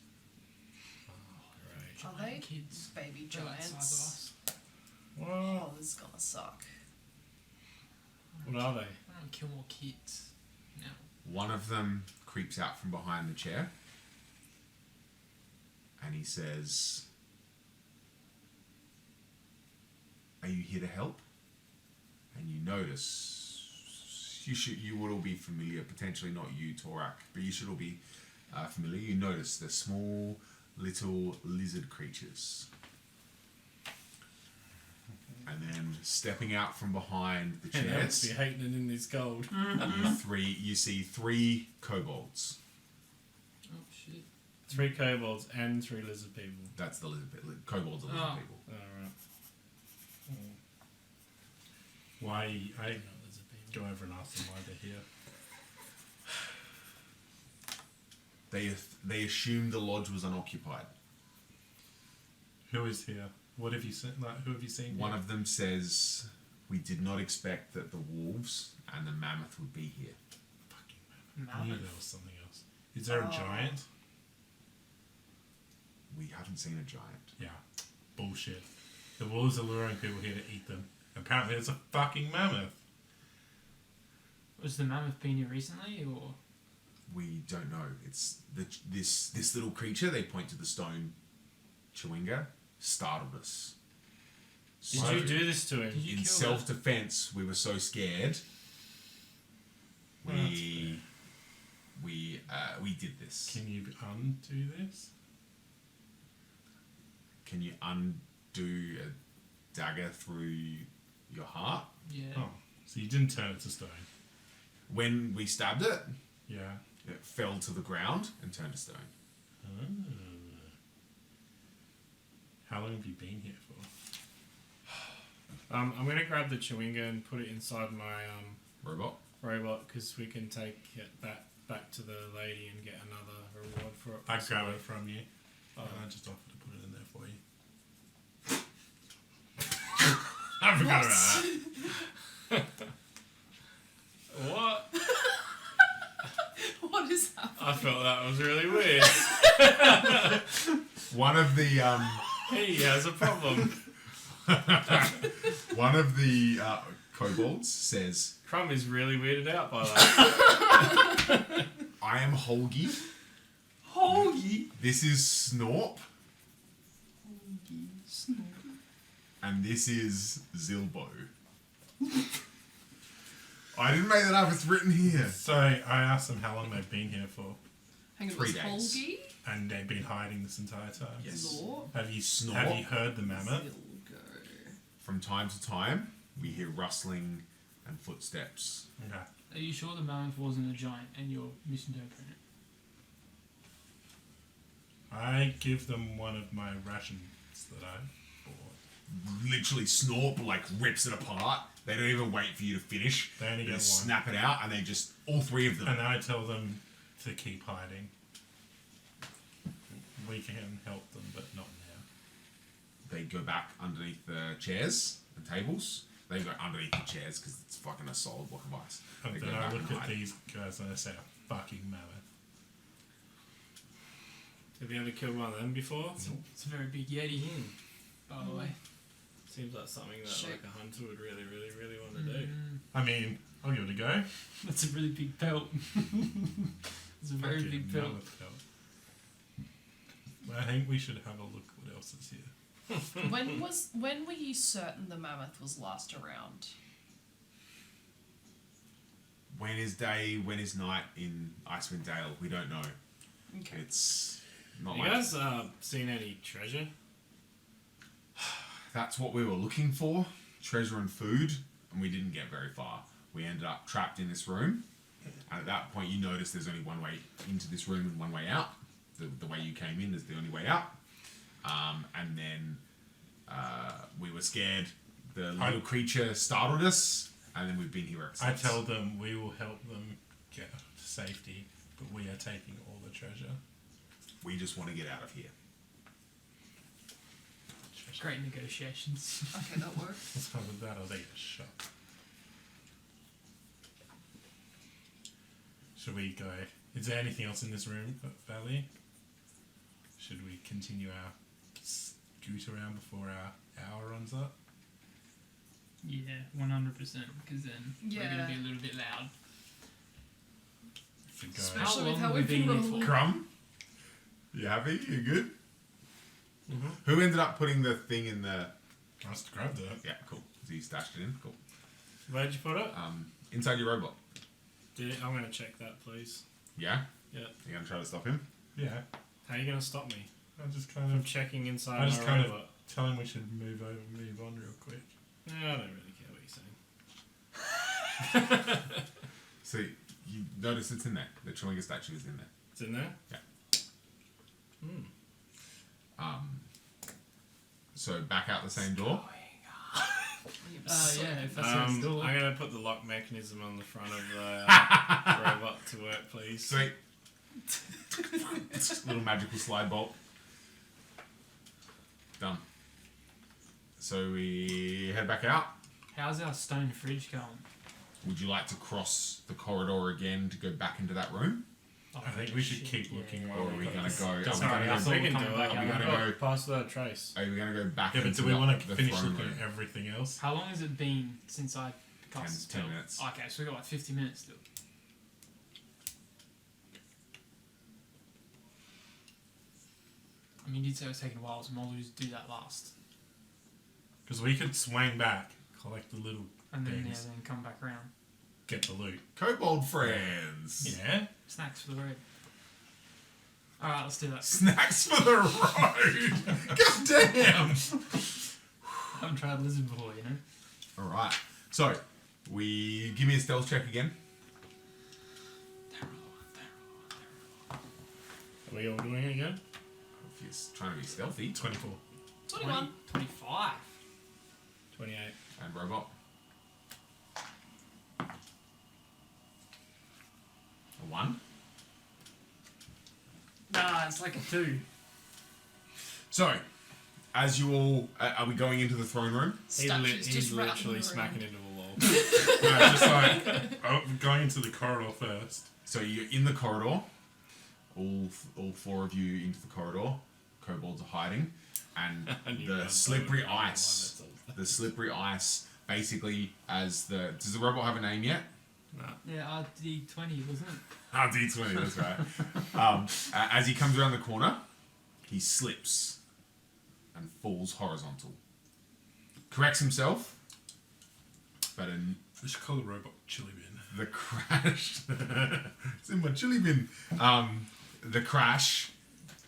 Great. Are they Kids. baby They're that size of giants? us. What? Oh, this is gonna suck. What are they? I don't kill more kids. No. One of them creeps out from behind the chair and he says, "Are you here to help?" And you notice you would all be familiar, potentially not you, Torak, but you should all be familiar. You notice they're small little lizard creatures. And then stepping out from behind the It helps chairs, be hating it in this gold. you see 3 kobolds. Oh shit. 3 kobolds and 3 lizard people. That's the lizard people. Kobolds are lizard Oh. people. Alright. Why? I Not lizard people. go over and ask them why they're here. They assumed the lodge was unoccupied. Who is here? What have you seen? Like, who have you seen? One here? of them says, "We did not expect that the wolves and the mammoth would be here." Fucking man. I knew Mammoth. there was something else. Is there a giant? We haven't seen a giant. Yeah. Bullshit. The wolves are luring people here to eat them. Apparently, it's a fucking mammoth. Was the mammoth been here recently or? We don't know. It's this little creature. They point to the stone chewinga. Startled us. Did So, you do this to him? Did you in kill self-defense, we were so scared. We did this. Can you undo this? Can you undo a dagger through your heart? Yeah. Oh, so you didn't turn it to stone. When we stabbed it, Yeah. it fell to the ground and turned to stone. Oh. How long have you been here for? I'm gonna grab the chewinga and put it inside my Robot? robot because we can take that back to the lady and get another reward for it. I grab it from you. Oh. And I just offered to put it in there for you. I forgot about that. What? What is that? I felt that was really weird. One of the He has a problem. kobolds says, Crumb is really weirded out by that. "I am Holgi. Holy! This is Snorp, and this is Zilbo." I didn't make that up. It's written here. So I asked them how long they've been here for, Hang on, 3 was days. Holgi? and they've been hiding this entire time. Yes. Lore? Have you Snort. have you heard the mammoth? Zilgo. from time to time, we hear rustling and footsteps. Okay. Are you sure the mammoth wasn't a giant and you're misinterpreting it? I give them one of my rations that I bought. Literally Snorp like rips it apart. They don't even wait for you to finish. They only get one. snap it out, and they just all three of them. And I tell them to keep hiding. We can help them, but not now. They go back underneath the chairs and tables. They go underneath the chairs because it's fucking a solid block of ice. And They then go I back look and at hide. these guys and I say, a fucking mammoth. Have you ever killed one of them before? It's a very big yeti, by the way. Seems like something that Shit. like a hunter would really, really, really want to do. I mean, I'll give it a go. That's a really big pelt. It's a very Fucking big pelt. mammoth pelt. But I think we should have a look what else is here. When were you certain the mammoth was last around? When is day, when is night in Icewind Dale? We don't know. Okay. It's not You like guys seen any treasure? that's what we were looking for, treasure and food, and we didn't get very far. We ended up trapped in this room, and at that point you notice there's only one way into this room and one way out. The way you came in is the only way out. And then we were scared. The little creature startled us, and then we've been here ever since. I tell them we will help them get to safety, but we are taking all the treasure. We just want to get out of here. Great negotiations. Okay, that works. Let's have that or they get shot. Should we go? Is there anything else in this room, Valley? Should we continue our scoot around before our hour runs up? Yeah, 100%. Because then we're Yeah. going to be a little bit loud. Should go. Especially with long how have we've we been been here rolling. Crumb, you happy? You good? Mm-hmm. Who ended up putting the thing in the? I must have grabbed it. Yeah, cool. So you stashed it in. Cool. Where'd you put it? Inside your robot. I'm gonna check that, please. Yeah. Yeah. You gonna try to stop him? Yeah. How are you gonna stop me I just kind from of checking inside I just my kind of- robot? tell him we should move on real quick. No, I don't really care what you're saying. So you notice it's in there. The Chewinga statue is in there. It's in there. Yeah. So back out the same door. Yeah, if that's how it's I'm door. gonna put the lock mechanism on the front of the robot to work, please. Sweet. Little magical slide bolt. Done. So we head back out. How's our stone fridge going? Would you like to cross the corridor again to go back into that room? Oh, I think we should shit, keep yeah. looking Or are we gonna go? Are we Sorry, gonna I go? thought we we can were do coming it. back Are out. we gonna Oh, go? pass without a trace. Are we gonna go back Yeah, but into do we want to the finish throne looking room? at everything else? How long has it been since I cast 10 spell? minutes. Okay, so we got like 50 minutes still. I mean, you did say it was taking a while, so might as well just do that last. Because we could swing back, collect the little And then, things, then come back around. get the loot. Kobold friends. Yeah. Snacks for the road. Alright, let's do that. Snacks for the road. God damn. I haven't tried lizard before, you know? All right. So we give me a stealth check again. Are we all doing it again? If he's trying to be stealthy. 24. 21. 25. 28. And robot. A 1. Nah, it's like a 2. So, as you all, are we going into the throne room? Statues He's just rattling literally around. smacking into a wall. No, just like going into the corridor first. So you're in the corridor. All 4 of you into the corridor. Kobolds are hiding, and And you the run slippery forward, one ice. that's all. The slippery ice. Basically, as the does the robot have a name yet? Yeah, RD20, wasn't it? Ah, D20, that's right. As he comes around the corner, he slips and falls horizontal. Corrects himself, but We should call the robot Chili Bin. the crash... it's in my chili bin. The crash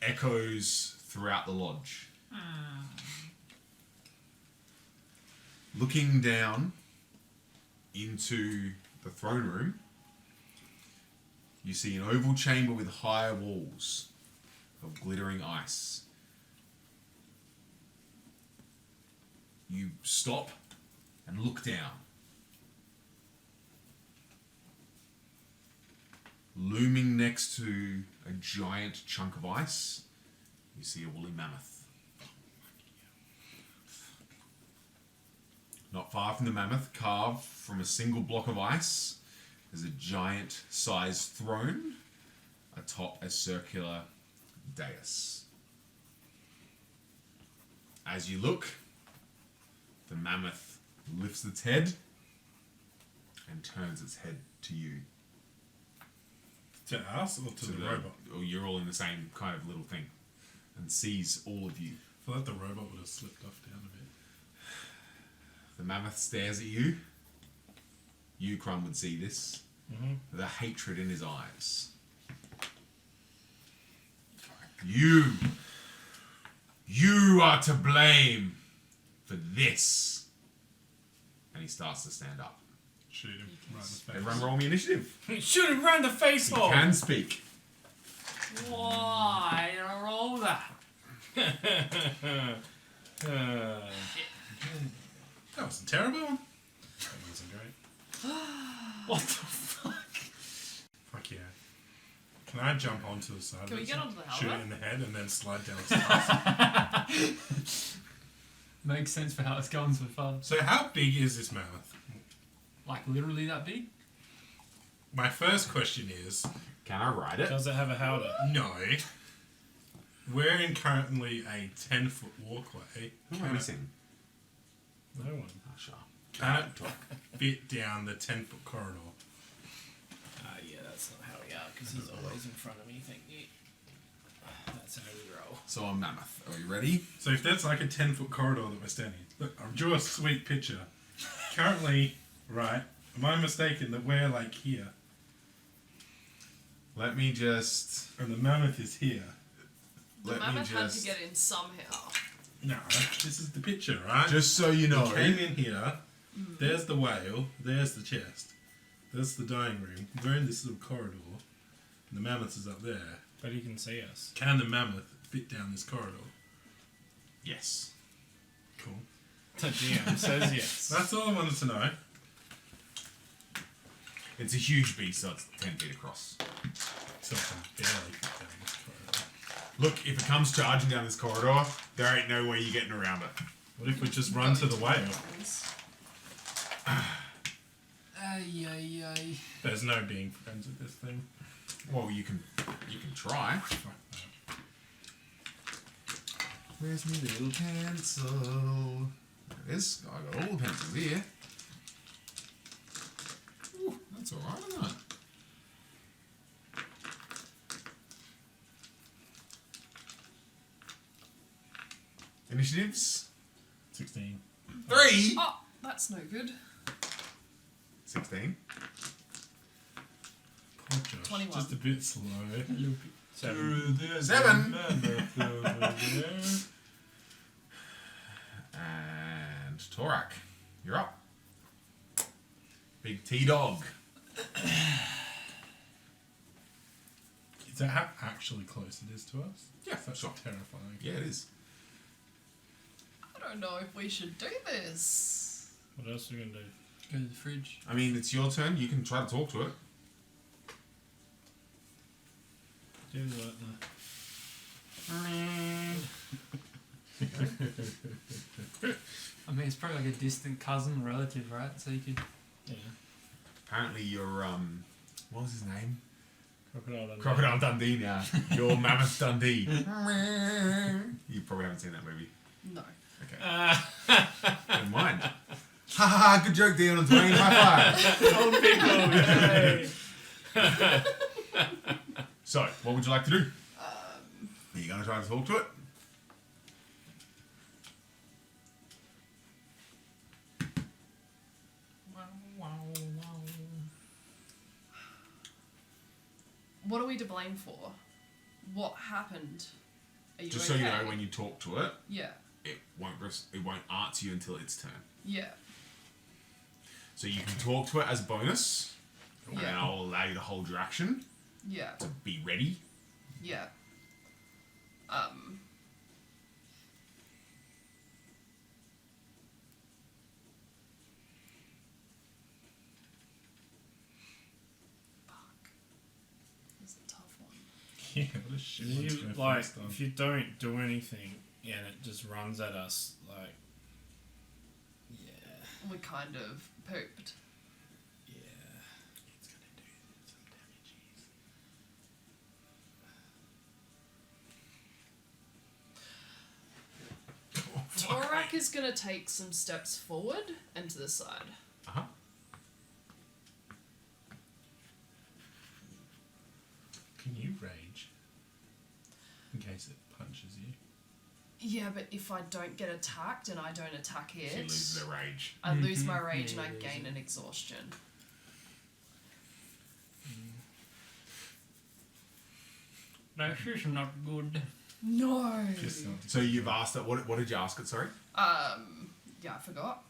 echoes throughout the lodge. Looking down into the throne room, you see an oval chamber with high walls of glittering ice. You stop and look down. Looming next to a giant chunk of ice, you see a woolly mammoth. Not far from the mammoth, carved from a single block of ice, is a giant-sized throne atop a circular dais. As you look, the mammoth lifts its head and turns its head to you. To us or to the robot? Or you're all in the same kind of little thing, and sees all of you. I feel like the robot would have slipped off down a bit. The mammoth stares at you. You, Crumb, would see this. The hatred in his eyes. You are to blame for this. And he starts to stand up. Shoot him right in the face. Everyone roll me initiative. Shoot him round the face He hole. can speak. Why did I roll that? That wasn't terrible. That wasn't great. What the fuck? Fuck yeah. Can I jump onto the side? Can we of it, get onto the shoot helmet? it in the head and then slide down the stairs? Makes sense for how it's going so far. So how big is this mammoth? Like literally that big? My first question is, Can I ride it? Does it have a howdah? no. We're in currently a 10-foot walkway. Who am I missing? No one. Oh, sure. Can it fit down the 10-foot corridor? Yeah, that's not how we are, because he's always in front of me, thank you. That's how we roll. So I'm mammoth. Are you ready? So if that's like a 10-foot corridor that we're standing in, look, I drew a sweet picture. Currently, right, am I mistaken that we're like here Let me just. and the mammoth is here? The Let me mammoth had to just. get in somehow. No, this is the picture, right? Just so you know. We came in here, there's the whale, there's the chest, there's the dining room, we're in this little corridor, and the mammoth is up there. But he can see us. Can the mammoth fit down this corridor? Yes. Cool. The GM says yes. That's all I wanted to know. It's a huge beast, so it's 10 feet across. So I can barely fit down this corridor. Look, if it comes charging down this corridor, there ain't no way you're getting around it. What if we just run to the whale? Ay, ay, ay. There's no being friends with this thing. Well, you can try. Fuck that. Where's my little pencil? There it is. I got all the pencils here. Ooh, that's alright, isn't it? Initiatives? 16. 3! Oh, that's no good. 16. Poor Josh. 21. Just a bit slow. 7. 7. And And Torak, you're up. Big T-Dog. is that how actually close it is to us? Yeah, That's sure. terrifying. Yeah, it is. I don't know if we should do this. What else are we going to do? Go to the fridge. I mean, it's your turn. You can try to talk to it. Do like I mean, it's probably like a distant cousin or relative, right? So you could. yeah. Apparently, you're what was his name? Crocodile Dundee. Crocodile Dundee now. You're Mammoth Dundee. You probably haven't seen that movie. No. Okay. Never mind. Ha ha ha! Good joke, Dion and Dwayne. High five. Old people, yay. So, what would you like to do? Are you going to try to talk to it? What are we to blame for? What happened? Are you Just okay? so you know, when you talk to it, Yeah. it won't answer you until its turn. Yeah. So you can talk to it as bonus, and Yeah. I'll allow you to hold your action Yeah. to be ready. Yeah. Fuck. This is a tough one. Yeah, what a shit one to go Like, first on. if you don't do anything and it just runs at us, like, yeah, We kind of pooped. yeah. It's gonna do some damages. Torak is gonna take some steps forward and to the side. Uh-huh. Can you rage? In case it punches you. Yeah, but if I don't get attacked and I don't attack She it, loses her rage. I lose my Mhm. rage Yeah, and I you gain lose an exhaustion. This is not good. No. Just not. So you've asked it. What did you ask it? Sorry. Yeah, I forgot.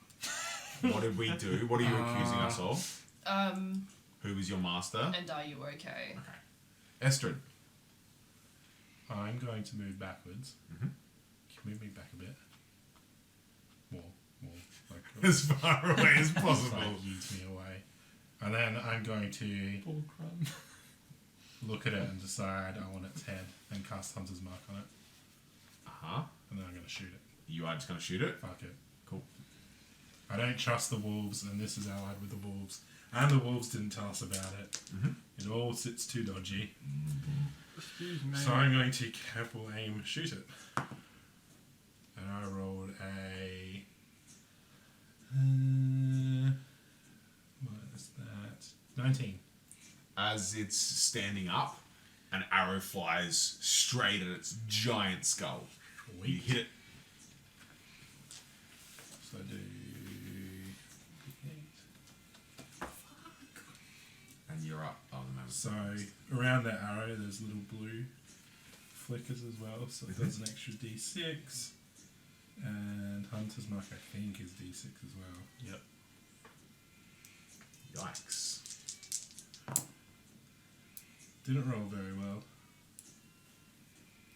What did we do? What are you accusing us of? Um, Who was your master? and are you okay? Okay. Estrid. I'm going to move backwards. Mhm. Can you move me back a bit? More. Like, As far away as just possible. like yeet me away. And then I'm going to Poor crumb. look at it and decide I want its head and cast Hunter's Mark on it. Uh-huh. And then I'm going to shoot it. You are just going to shoot it? Fuck it. Cool. I don't trust the wolves, and this is allied with the wolves. And the wolves didn't tell us about it. Mhm. It all sits too dodgy. Excuse me. So I'm going to careful aim shoot it. And I rolled a... minus that... 19. As it's standing up, an arrow flies straight at its giant skull. You Sweet. hit it. So I do... 8. And you're up. Oh, the mammoth. So around that arrow there's little blue flickers as well, so it does an extra d6. And Hunter's Mark I think is d6 as well. Yep. Yikes. Didn't roll very well.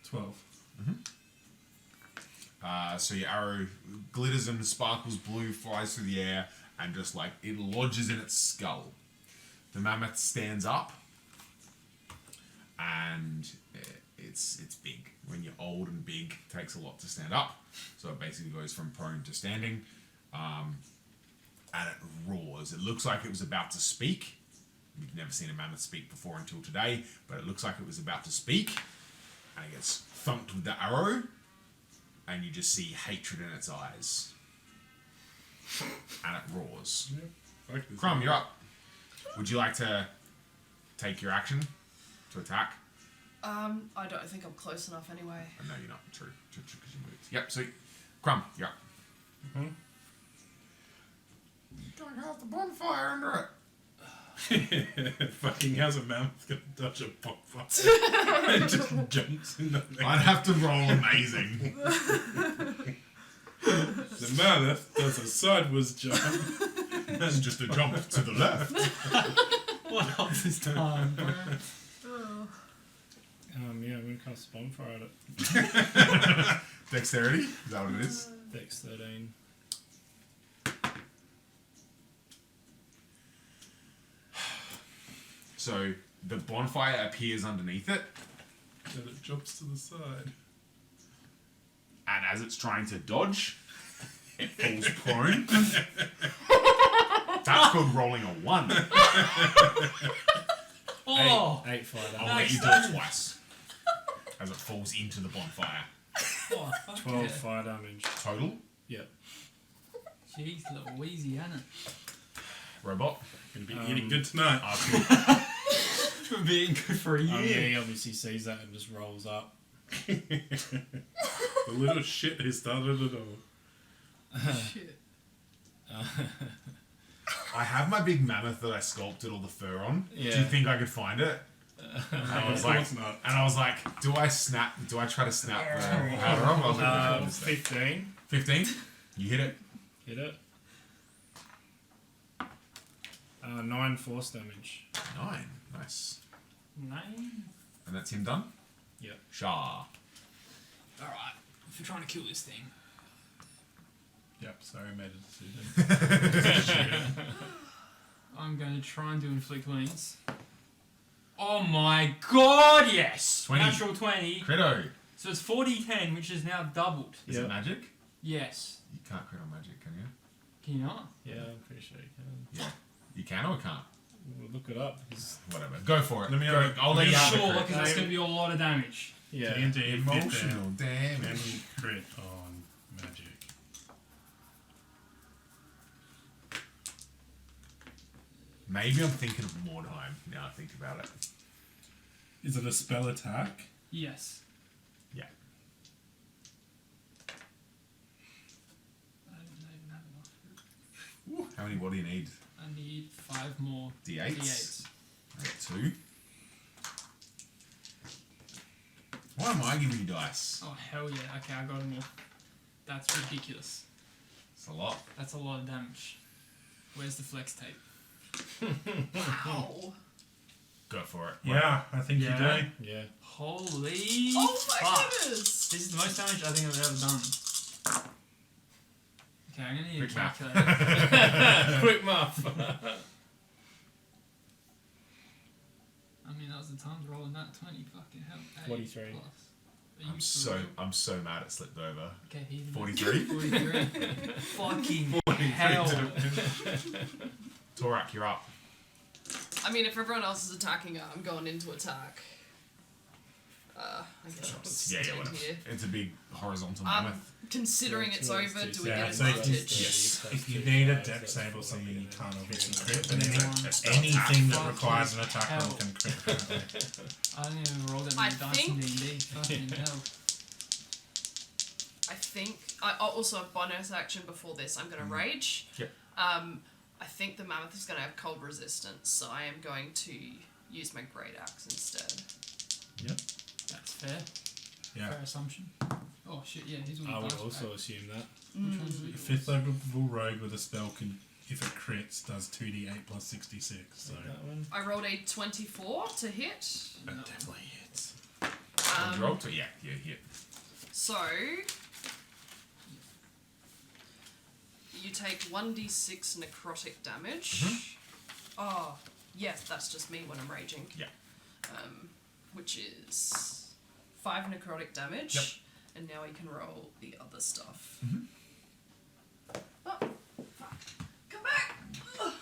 12. So your arrow glitters and sparkles blue, flies through the air, and just like it lodges in its skull. The mammoth stands up, and it's big. When you're old and big, it takes a lot to stand up. So it basically goes from prone to standing, and it roars. It looks like it was about to speak. We've never seen a mammoth speak before until today, but it looks like it was about to speak, and it gets thumped with the arrow, and you just see hatred in its eyes. And it roars. Yep. Fuck this Crumb, one. you're up. Would you like to take your action to attack? I don't think I'm close enough anyway. Oh, no, you're not. True, because you moved. Yep, sweet. Crumb, you're up. Mhm. Don't have the bonfire under it. Fucking how's a mammoth gonna dodge a bonfire? It just jumps in the thing. I'd have to roll amazing. The mammoth does a sideways jump. That's just a jump to the left. What else this time, bro? Yeah, I'm gonna cast a bonfire at it. Dexterity? Is that what it is? Dex 13. So the bonfire appears underneath it, And it jumps to the side. and as it's trying to dodge, it falls prone. That's called rolling a 1. Oh! 8 fire I'll damage. let you do it twice. As it falls into the bonfire. Oh, fuck 12 yeah. fire damage. Total, Yep. Jeez, little wheezy, ain't it? robot. Gonna be eating good tonight. For being good for a year. He obviously sees that and just rolls up. The little shit who started it all. Shit. I have my big mammoth that I sculpted all the fur on. Do Yeah. you think I could find it? And I was like, not. do I try to snap the powder off? I was like, no, 15. 15. You hit it. Hit it. 9 force damage. 9. Nice. 9. And that's him done? Yep. Shah. Alright, if you're trying to kill this thing. Yep, sorry, I made a decision. I'm going to try and do inflict wounds. Oh my god, yes! 20. Natural 20. Critto. So it's 40-10, which is now doubled. Is Yep. it magic? Yes. You can't crit on magic, can you? Can you not? Yeah, I'm pretty sure you can. Yeah. You can or can't? We'll look it up. 'Cause- Whatever. Go for it. Let me Go. have a- I'll let you have Sure, the because crit. that's going to be a lot of damage. Yeah. D&D Emotional damage. damage. Any crit on magic. Maybe I'm thinking of Mordheim now I think about it. Is it a spell attack? Yes. Yeah. I don't even have enough. How many? What do you need? I need 5 more D8s? D8s. I got 2. Why am I giving you dice? Oh, hell yeah. Okay, I got them all. That's ridiculous. It's a lot. That's a lot of damage. Where's the flex tape? Wow. Go for it. Yeah, I think Yeah. you do. Yeah. Holy Oh my fuck. goodness! This is the most damage I think I've ever done. Okay, I'm gonna need Quick a math. calculator. Quick math. I mean, that was the times rolling that 20. Fucking hell. 8 43. plus. Are you I'm so mad it slipped over. Okay, he's 43? 43. Fucking hell. Torak, you're up. I mean, if everyone else is attacking her, I'm going into attack. I guess I'll just Yeah, stand whatever. here. It's a big horizontal mammoth. Considering it's over, do we Yeah, get so if you- advantage? Yes. If you need a dex save or something, you can't obviously crit, but A spell anything that attack. requires an attack roll Hell. can crit. apparently. I didn't even roll that I many dice in think- D&D. Fucking hell. I think I also a bonus action before this. I'm going to rage. Yep. I think the mammoth is going to have cold resistance, so I am going to use my great axe instead. That's fair. Yeah. Fair assumption. Oh shit, yeah, he's I on would the dice also pack. assume that. Which one's the A 5th level rogue with a spell can, if it crits, does 2d8 plus 66. So That one. I rolled a 24 to hit. that definitely hits. Roll to yeah, hit. So you take 1d6 necrotic damage. Oh, yes, that's just me when I'm raging. Yeah. Which is 5 necrotic damage. Yep. And now we can roll the other stuff. Mhm. Oh, fuck. Come back! Ugh.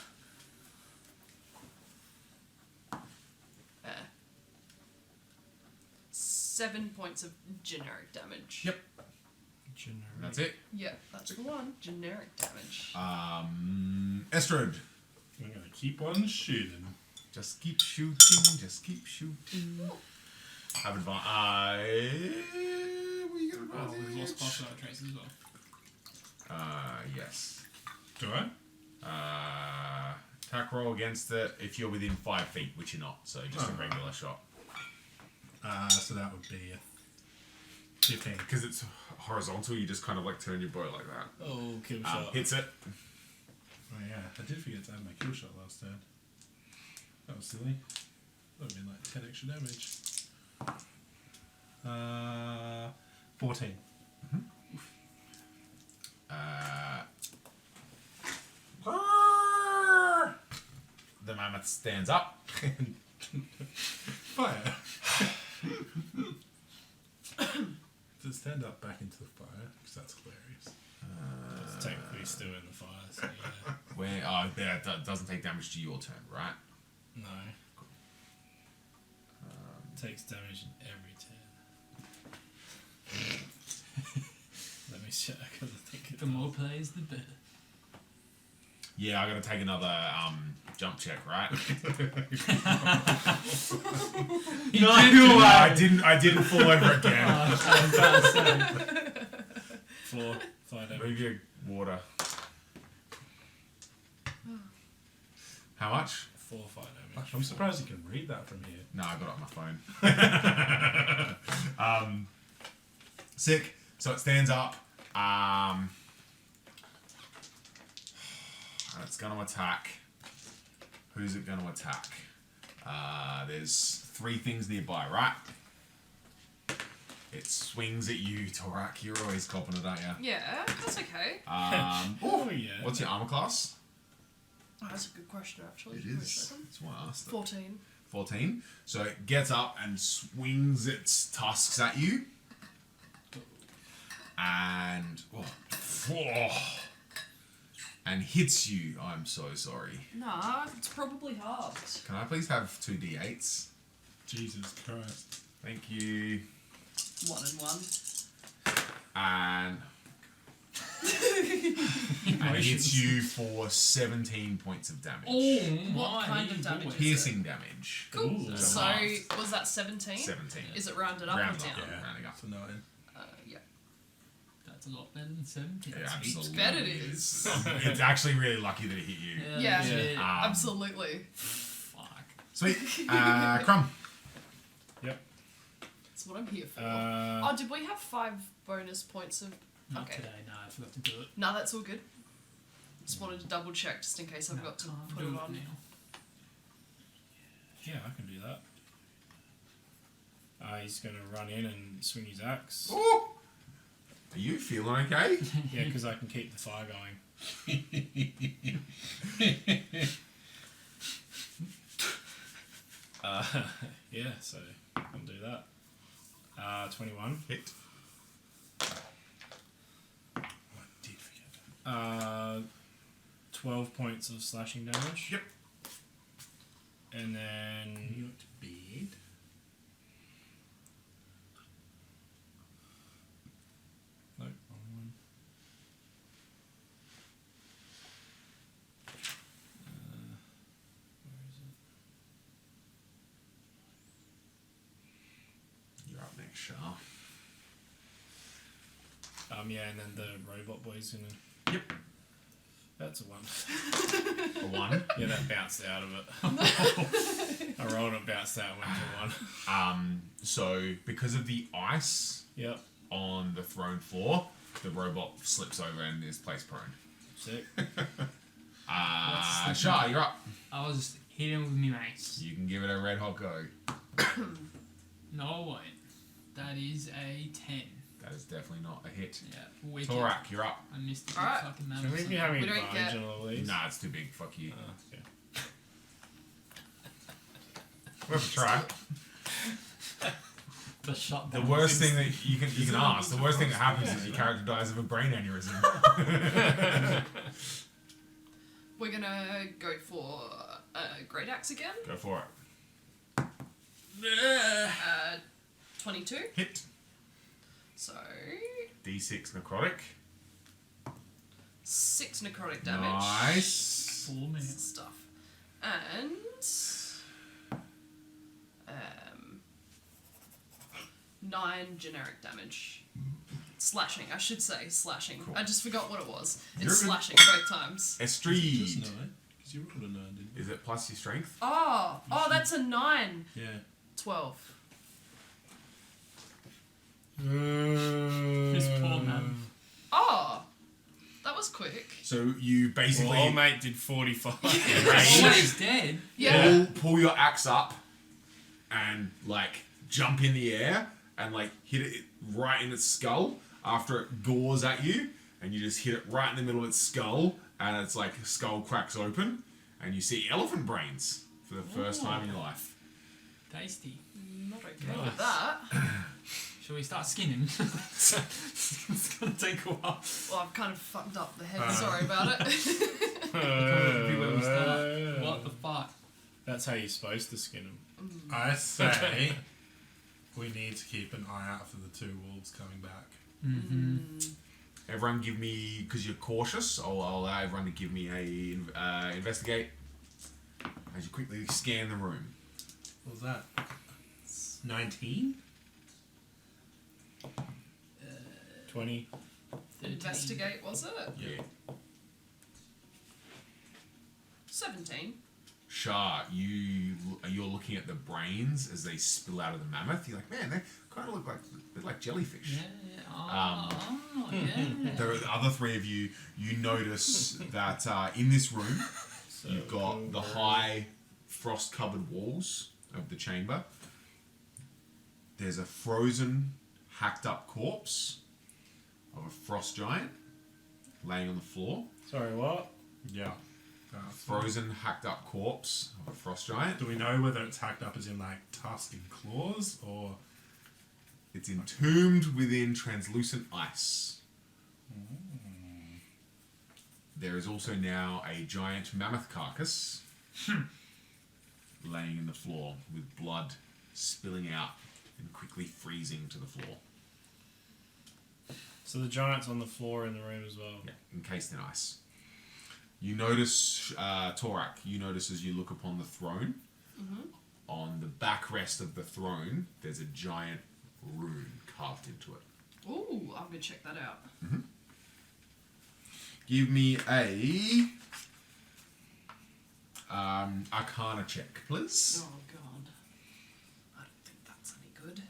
7 points of generic damage. Yep. Generic. That's it. Yeah, that's the one. Generic damage. Estrode. I'm going to keep on shooting. Just keep shooting. Just keep shooting. Have advantage. We get Oh, we've lost advantage. partial trace as well. Do Yes. I? Attack roll against it if you're within 5 feet, which you're not. So just a regular shot. So that would be a 15. Because it's horizontal, you just kind of like turn your bow like that. Oh, kill shot. Hits it. Oh yeah, I did forget to add my kill shot last turn. That was silly. That would have been like 10 extra damage. 14. The mammoth stands up. Fire! To stand up back into the fire, because that's hilarious. It's technically still in the fire, so yeah. Where that doesn't take damage to your turn, right? No. Takes damage in every turn. Let me check, because I think it The more plays, the better. Yeah, I gotta take another jump check, right? No, I didn't fall over again. Floor, fire damage. Move your water. How much? 4 fire damage. I'm surprised you can read that from here. No, I got it on my phone. Sick. So it stands up. And it's going to attack. Who's it going to attack? There's 3 things nearby, right? It swings at you, Torak. You're always copping it, aren't you? Yeah, that's okay. Oh, yeah. What's your armor class? Oh, that's a good question, actually. It Give me a is. second. That's why I asked it. 14. 14. So it gets up and swings its tusks at you. And... and hits you. I'm so sorry. Nah, it's probably halved. Can I please have 2 d8s? Jesus Christ. Thank you. 1 and 1. And it hits you for 17 points of damage. Oh What my kind of damage is it? Piercing damage. Cool. Ooh. So, half. was that 17? 17. Is it rounded up Rounded or up, down? Yeah. Rounding up. So 9. Yeah. That's a lot better than 17. Yeah, absolutely. bet it is. It's actually really lucky that it hit you. Yeah. shit. Absolutely. Fuck. Sweet. Crumb. That's what I'm here for. Uh, Oh, did we have 5 bonus points of... Not Okay. today, no, I forgot to do it. No, that's all good. Just wanted to double check just in case I've got to Can't put do it on. now. yeah, I can do that. He's going to run in and swing his axe. Ooh. Are you feeling okay? Yeah, because I can keep the fire going. Yeah, so I'll do that. 21. Hit. I did forget 12 points of slashing damage. Yep. And then Not bad. no, wrong one. Where is it? You're up next, Shah. Yeah, and then the robot boy's gonna. Yep. That's a 1. A 1. Yeah, that bounced out of it. I rolled it, bounced out, went to 1. So because of the ice Yep. on the throne floor, the robot slips over and is placed prone. Sick. Shah, you're up. I was hitting with me mace. You can give it a red hot go. No, I won't. That is a 10. That is definitely not a hit. Yeah, wicked. Torak, you're up. I missed it. Alright. Fucking man. Can we be having We don't advantage get- on all these? Nah, it's too big. Fuck you. Oh, okay. We'll have to try. The shot. The worst thing that you can ask, the worst thing that happens is your character dies of a brain aneurysm. We're gonna go for a great axe again. Go for it. 22. Hit. So D6 necrotic. 6 necrotic damage. Nice. 4 minutes. Stuff. And 9 generic damage. Slashing, I should say slashing. Cool. I just forgot what it was. You're It's good. slashing both times. Just Estrid. 9. Because you rolled a 9, didn't you? Is it plus your strength? Oh, that's a 9. Yeah. 12. This poor man. Oh, that was quick. So you basically Well, old mate did 45. Oh, he's dead. Yeah. pull your axe up and like jump in the air and like hit it right in its skull after it gores at you, and you just hit it right in the middle of its skull, and its like skull cracks open and you see elephant brains for the first time in your life. Tasty. Not okay with that. Shall we start skinning? It's gonna take a while. Well, I've kind of fucked up the head. Sorry about it. Where we start. What the fuck? That's how you're supposed to skin them. I say we need to keep an eye out for the 2 wolves coming back. Mm-hmm. Everyone give me, because you're cautious, I'll allow everyone to give me a investigate as you quickly scan the room. What was that? 19? 20. 13. Investigate, was it? Yeah. 17. Shah, you're looking at the brains as they spill out of the mammoth. You're like, man, they kind of look like a bit like jellyfish. Yeah, yeah. The other 3 of you notice that in this room You've got the high frost-covered walls of the chamber. There's a frozen, hacked-up corpse of a frost giant laying on the floor. Sorry, what? Yeah. Frozen, hacked-up corpse of a frost giant. Do we know whether it's hacked up as in like tusk and claws, or It's entombed within translucent ice. There is also now a giant mammoth carcass laying in the floor with blood spilling out and quickly freezing to the floor. So the giant's on the floor in the room as well. Yeah, encased in ice. You notice, Torak, you notice as you look upon the throne, on the backrest of the throne, there's a giant rune carved into it. Ooh, I'm gonna check that out. Give me a Arcana check, please. Oh god. I don't think that's any good.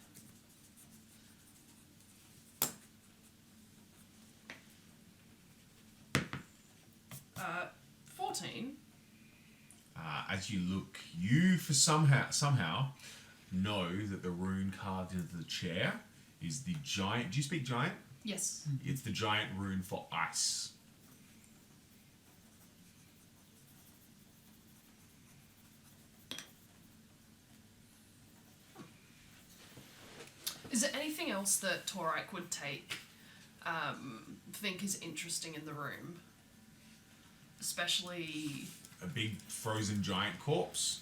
14. As you look, you for somehow know that the rune carved into the chair is the giant. Do you speak giant? Yes. It's the giant rune for ice. Is there anything else that Torak would think is interesting in the room? Especially... A big frozen giant corpse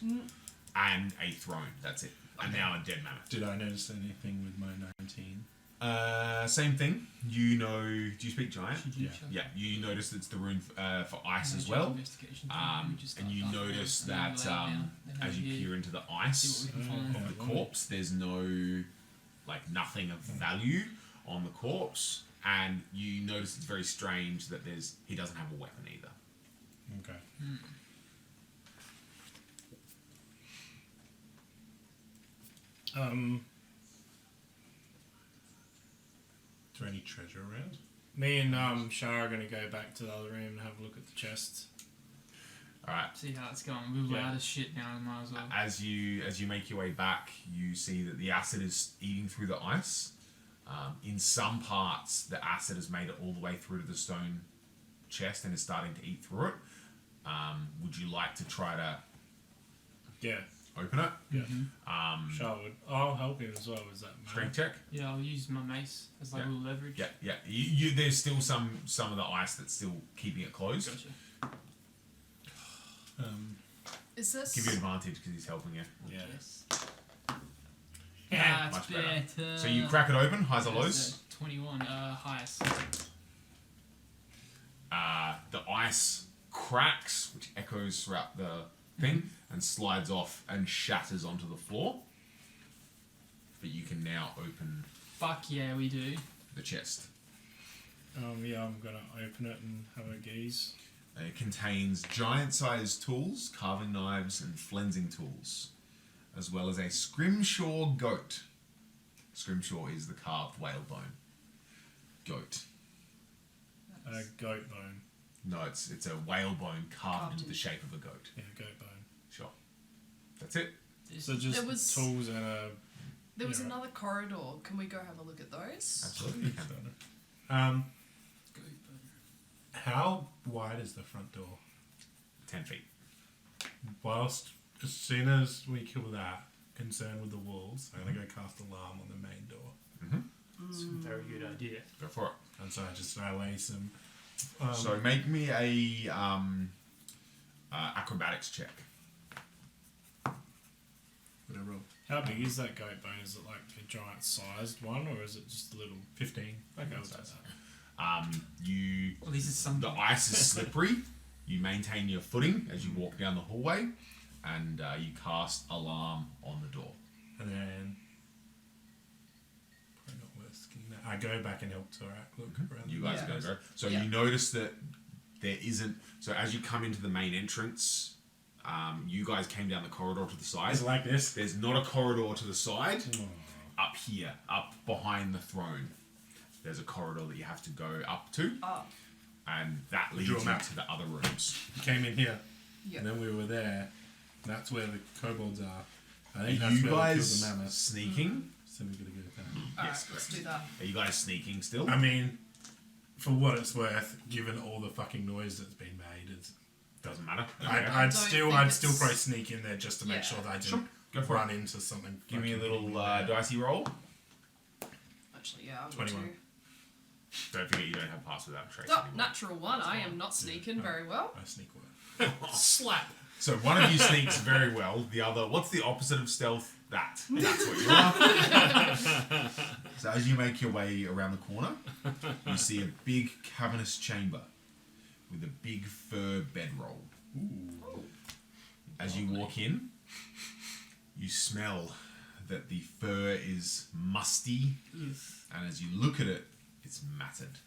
and a throne. That's it. And now a dead mammoth. did I notice anything with my 19? Same thing. You know. Do you speak giant? Yeah. Yeah. You notice it's the rune for ice as well. And you notice that as you peer into the ice of the corpse, there's no nothing of value on the corpse, and you notice it's very strange that he doesn't have a weapon either. Okay. Is there any treasure around? Me and Shah are going to go back to the other room and have a look at the chest. All right. See how it's going. We're loud as shit now, might as well. As you make your way back, you see that the acid is eating through the ice. In some parts, the acid has made it all the way through to the stone chest and is starting to eat through it. Would you like to try to Yeah. open it? Yeah. Shah would. I'll help him as well. Is that Strength check? Yeah, I'll use my mace as like a little leverage. Yeah, yeah. You there's still some of the ice that's still keeping it closed. Gotcha. Is this... Give you advantage because he's helping you. Yeah. Yes. Yeah, That's much better. better. So you crack it open, highs or That's lows. 21, highest. The ice cracks, which echoes throughout the thing, and slides off and shatters onto the floor. But you can now open Fuck yeah, we do. the chest. Yeah, I'm going to open it and have a gaze. It contains giant-sized tools, carving knives, and flensing tools, as well as a scrimshaw goat. Scrimshaw is the carved whale bone. Goat. A goat bone. No, it's a whale bone carved into the shape of a goat. Yeah, goat bone. Sure. That's it. So just There was- tools and a... There was Yeah. another corridor. Can we go have a look at those? Absolutely. You can. How wide is the front door? 10 feet. Whilst, as soon as we kill that, concerned with the walls, I'm going to go cast alarm on the main door. It's a very good idea. Go for it. And so I lay some... So make me a acrobatics check. What I roll? How big is that goat bone? Is it like a giant sized one or is it just a little... 15. Okay, I'll take that. You Well, this is some... the ice is slippery. You maintain your footing as you walk down the hallway, and you cast alarm on the door. And then... Probably not worth getting that. I go back and help Torak look around. You guys Yeah. are go. So Yeah. you notice that there isn't. So as you come into the main entrance, you guys came down the corridor to the side. It's like this. There's not a corridor to the side. Up here, up behind the throne, there's a corridor that you have to go up to, Ah. and that leads Draw you a map. to the other rooms. You came in here. Yeah. And then we were there. And that's where the kobolds are. I think Are that's you where we guys killed the mammoth. sneaking? So we're gonna go with that. Alright, Yes, let's correct. do that. Are you guys sneaking still? I mean, for what it's worth, given all the fucking noise that's been made, it's, Doesn't matter. I'd still think probably it's- sneak in there just to make Yeah. sure that I Sure. didn't Go for run into something. Give me a fucking little weird. dicey roll. Actually, yeah, I'll go 21. too. Don't forget you don't have pass without trace. Oh, anymore. natural one. I am not sneaking very well. I sneak one. Slap. So one of you sneaks very well. The other, what's the opposite of stealth? That's what you are. So as you make your way around the corner, you see a big cavernous chamber with a big fur bedroll. As you walk in, you smell that the fur is musty, and as you look at it, it's matted.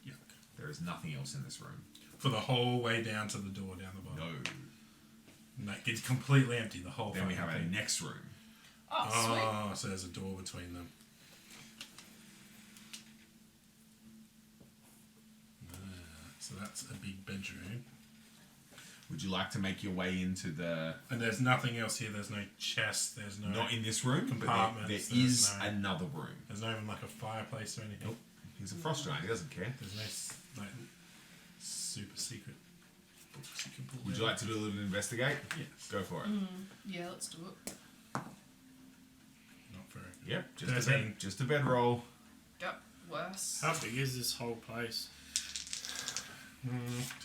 Yuck. There is nothing else in this room. For the whole way down to the door down the bottom. No. Like, it's completely empty, the whole Then we fucking have a thing. next room. Oh, Oh, so there's a door between them. So that's a big bedroom. Would you like to make your way into the... And there's nothing else here. There's no chest. There's no... Not in this room, but Compartments, there is there's no- another room. There's not even like a fireplace or anything. Nope. He's a frost giant. He doesn't care. There's no like super secret books you can pull Would you out. like to do a little investigate? Yes. Go for it. yeah, let's do it. Not very. Yep. Just a 13. bed. Just a bedroll. Yep, worse. How big is this whole place?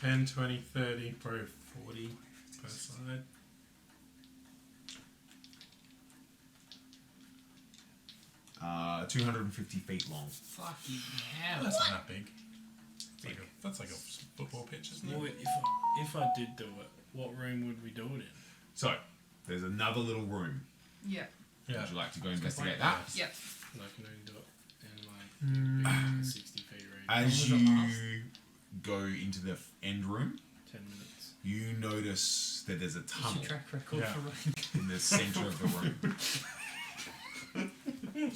10, 20, 30, probably 40 per side. Uh, 250 feet long. Fucking hell. That's not that big. That's like a football pitch, isn't it? Well, if I did do it, what room would we do it in? So, there's another little room. Yeah. Yeah. Would you like to go investigate that? Yep. And I can only do it in like 60 feet range. As What was you go into the end room, 10 minutes. you notice that there's a What's tunnel your track record Yeah. for running? in the center of the room. The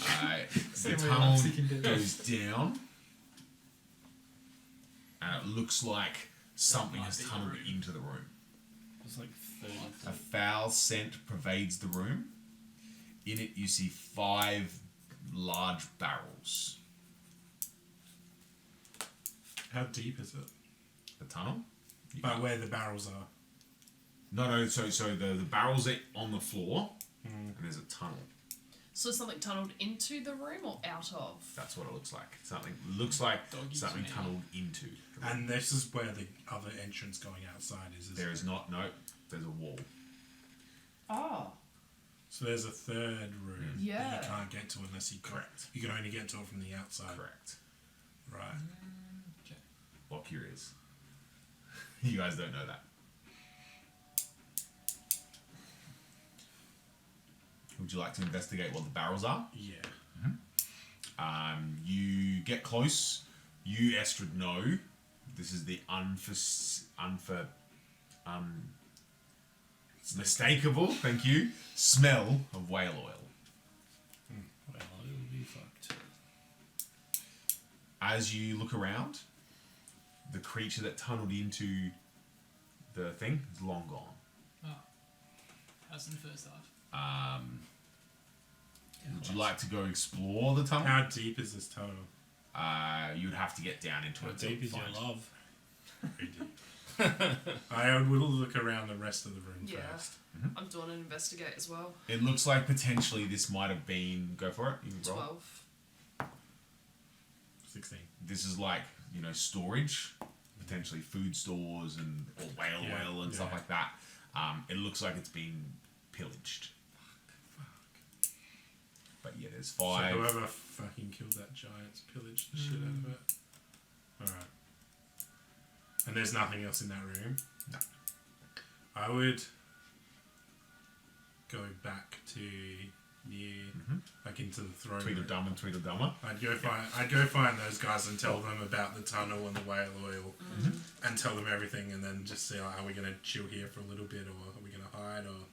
See how many tunnel laps you can do. goes down, and it looks like something has tunneled into the room. It's like 30 A feet. foul scent pervades the room. In it, you see 5 large barrels. How deep is it? The tunnel? But where the barrels are. No, so the barrels are on the floor, and there's a tunnel. So something tunneled into the room or out of? That's what it looks like. Something looks like Doggy something smell. tunneled into. the room. And this is where the other entrance going outside is. There is not. No, there's a wall. Oh. So there's a third room that Yeah. you can't get to unless you Correct. You can only get to it from the outside. Correct. Right. Lock your ears. You guys don't know that. Would you like to investigate what the barrels are? Yeah. You get close. You, Estrid, know this is the mistakable, thank you, smell of whale oil. Well, it'll be fucked. As you look around, the creature that tunneled into the thing is long gone. Oh. That's in the first half. Would you like to go explore the tunnel? How deep is this tunnel? You'd have to get down into How it. to deep is your find- love? Very deep. I will look around the rest of the room Yeah. first. I'm doing an investigate as well. It looks like potentially this might have been. Go for it. You can roll. 12. 16. This is like, storage, potentially food stores and or whale Yeah, oil and stuff yeah. like that. It looks like it's been pillaged. But yeah, there's 5. So whoever fucking killed that giant's pillaged the shit out of it. Alright. And there's nothing else in that room? No. I would go back to near, like into the throne room. Tweedledum and Tweedledummer. I'd go find those guys and tell them about the tunnel and the whale oil, and tell them everything, and then just see, like, are we gonna chill here for a little bit, or are we gonna hide, or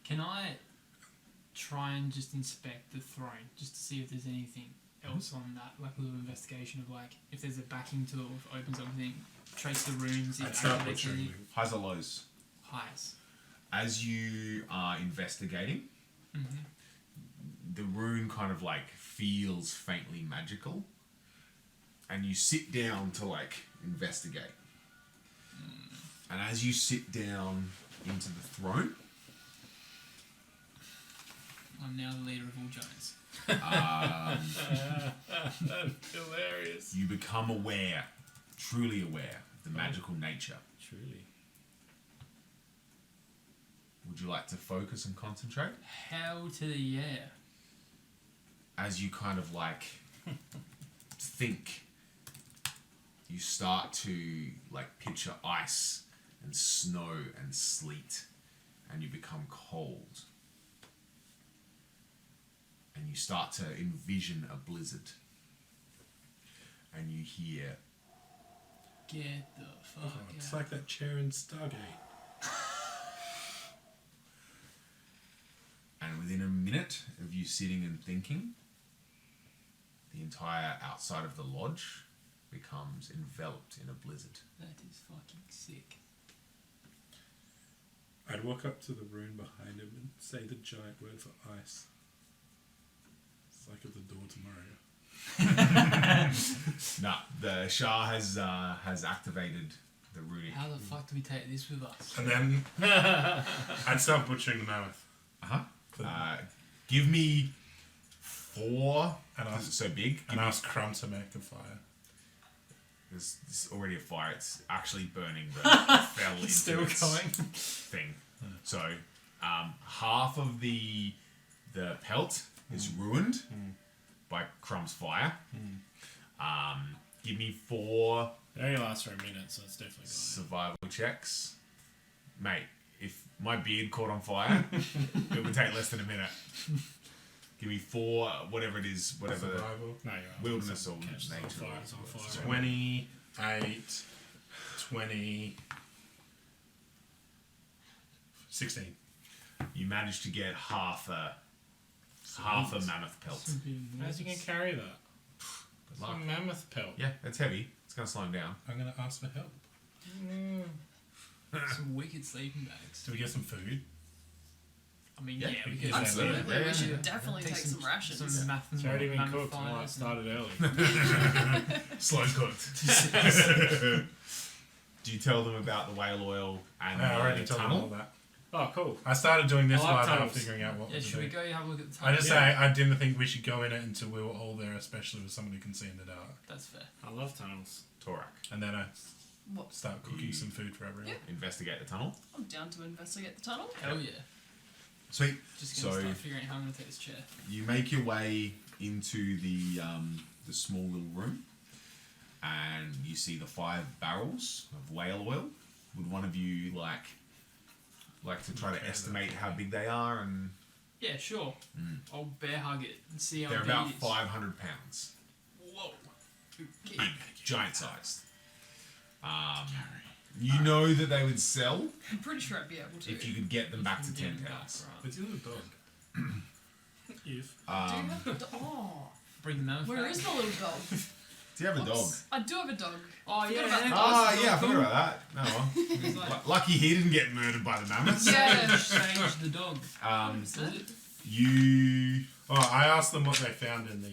Can I try and just inspect the throne just to see if there's anything else on that, like a little investigation of like if there's a backing tool, if it opens everything, trace the runes, I'd it start activates butchering any them. Highs or lows? highs. As you are investigating, the rune kind of like feels faintly magical, and you sit down to like investigate. And as you sit down into the throne, I'm now the leader of all giants. Hilarious. you become aware, truly aware of the magical nature. Truly. Would you like to focus and concentrate? Hell to the yeah. As you kind of like think, you start to like picture ice and snow and sleet, and you become cold. And you start to envision a blizzard. And you hear, Get the fuck Oh, it's out. like that chair in Stargate. and within a minute of you sitting and thinking, the entire outside of the lodge becomes enveloped in a blizzard. That is fucking sick. I'd walk up to the rune behind him and say the giant word for ice. It's like at the door to Mario. Nah, the Shah has activated the runic. How the fuck do we take this with us? And then I'd start butchering the mammoth. Give me 4. And Because it's so big. And ask Crumb to make a fire. There's already a fire. It's actually burning the fell into Still its going. thing. So half of the pelt is ruined by Crumb's fire. Give me 4 It only lasts for a minute, so it's definitely gone. survival checks. Mate, if my beard caught on fire, it would take less than a minute. Give me 4, whatever it is, whatever. Survival. No, you're right. Wilderness or Catches on nature. fire, it's on fire. 28, 20, 16. You managed to get half a mammoth pelt. How's he gonna carry that? It's Luck. a mammoth pelt. Yeah, it's heavy. It's gonna slow him down. I'm going to ask for help. Some wicked sleeping bags. Do we get some food? I mean, Yeah, yeah, we yeah, could Absolutely, yeah, we yeah, should yeah. definitely take some rations. Some math It's already been cooked. Well, I started early. Slow cooked. Do you tell them about the whale oil and I already the told them all tunnel? that. Oh, cool. I started doing this I like while they were tunnels. figuring out what Yeah, to should do. we go have a look at the I tunnel? just say I didn't think we should go in it until we were all there, especially with someone who can see in the dark. That's fair. I love tunnels. Torak. And then I What? start cooking You- some food for everyone. Yeah. Investigate the tunnel. I'm down to investigate the tunnel. Hell yeah. Sweet. Just gonna So start figuring out how I'm gonna take this chair. you make your way into the small little room, and you see the 5 barrels of whale oil. Would one of you like to try to estimate how big they are? And Yeah, sure. I'll bear hug it and see how they're big about it is. 500 pounds. Whoa. Big, giant sized. You know that they would sell I'm pretty sure I'd be able to. if you could get them back to 10 Right. pounds. It's in the dog. If. Do you have a Bring the mammoth where back. is the little dog? Do you have a dog? Whoops. I do have a dog. Oh Forgot yeah. about that. Ah, yeah, I forgot about that. No, He's like, lucky he didn't get murdered by the mammoths. Yeah. change the dog. Is it? You Oh, I asked them what they found in the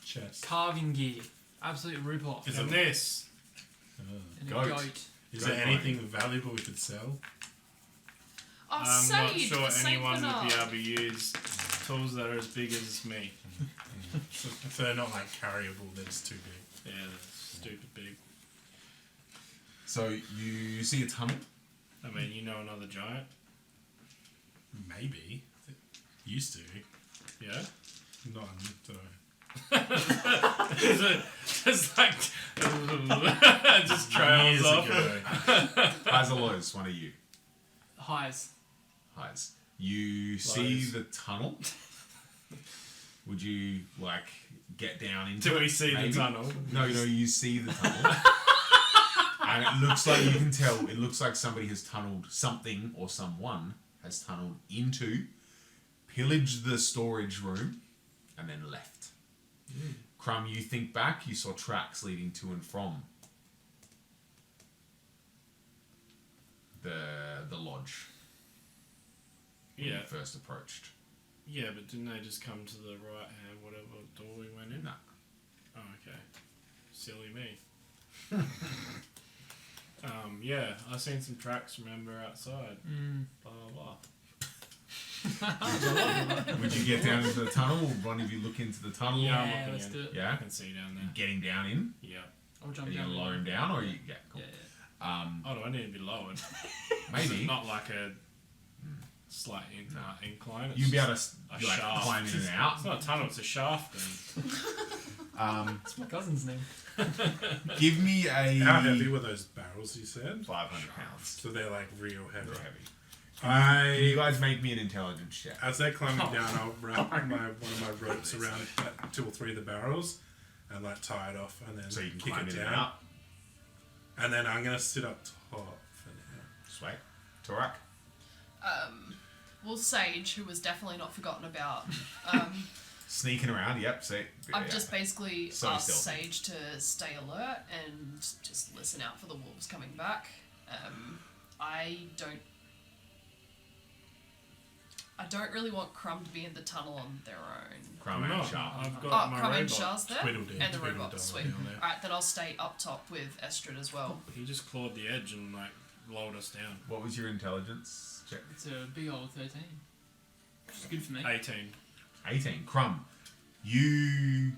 chest. Carving gear. Absolute rip-off. Is And it- this. And Goat. a goat. Is Go there for anything valuable we could sell? Oh, I'm Sage, not sure the Saint anyone would be Bernard. able to use tools that are as big as me. If they're not like carryable, then it's too big. Yeah, they're stupid big. so you see a tunnel. I mean, you know another giant. Maybe. Used to. Yeah? Not so. Is it just like just trails Years off? ago. Highs or lows? One of you. Highs. Highs. You see Lows. the tunnel. Would you like get down into Do it? we see maybe? the tunnel? No, you see the tunnel. And it looks like you can tell. It looks like somebody has tunneled something or someone has tunneled into, pillaged the storage room, and then left. Crumb, you think back, you saw tracks leading to and from the lodge when Yeah. you first approached. Yeah, but didn't they just come to the right hand, whatever door we went in? No. Oh, okay. Silly me. Yeah, I seen some tracks, remember, outside. Blah, blah, blah. Would you get down into the tunnel? Or one of you look into the tunnel? Yeah, I'm Yeah, looking let's in. do it. Yeah? I can see down there. Getting down in? Yeah. I'll Are jump you down. going to lower him down or are you... Yeah, cool. Yeah. Oh, do I need to be lowered? Maybe. Not like a slight incline. It's You'd be able to just a like, shaft. climb in and out. It's not a tunnel, it's a shaft then. That's my cousin's name. Give me a... How heavy were those barrels you said? 500 pounds. So they're like real heavy. Real heavy. Can you I, guys make me an intelligence check? as they're climbing down, I'll wrap one of my ropes around like 2 or 3 of the barrels and like tie it off and then So you can kick climb it in down. and out. And then I'm gonna sit up top for now. Sweet. Torak? Well, Sage, who was definitely not forgotten about, Sneaking around, yep. See, I've just basically So asked stealthy. Sage to stay alert and just listen out for the wolves coming back. I don't really want Crumb to be in the tunnel on their own. Crumb I'm and not. Sharp. I've Oh, got my Crumb and robot. Char's there? Tweedledee, And the Tweedledee robot, down sweet. there. Alright, then I'll stay up top with Estrid as well. He just clawed the edge and like lowered us down. What was your intelligence check? It's a big old 13. Which is good for me. 18. 18. Crumb, you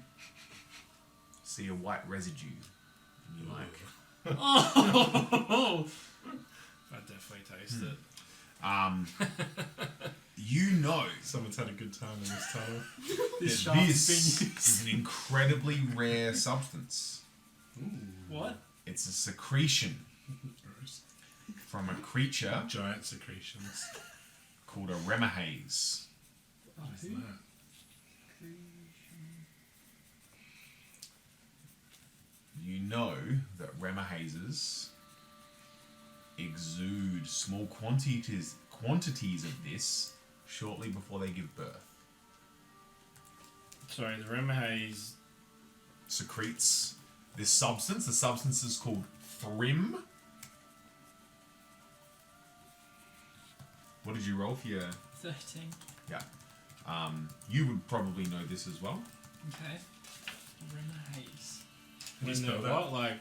see a white residue. And you're like, Oh! I definitely taste it. you know Someone's had a good time in this tunnel. This that shaft has this been used. is an incredibly rare substance. What? It's a secretion Gross. from a creature Giant secretions. called a remahaze. What is that? You know that remahazes exude small quantities of this shortly before they give birth. Sorry, the Remahaze. Secretes this substance. The substance is called thrim. What did you roll for your... 13. Yeah. You would probably know this as well. Okay. Remahaze. Can you When spell they're that? what? Like,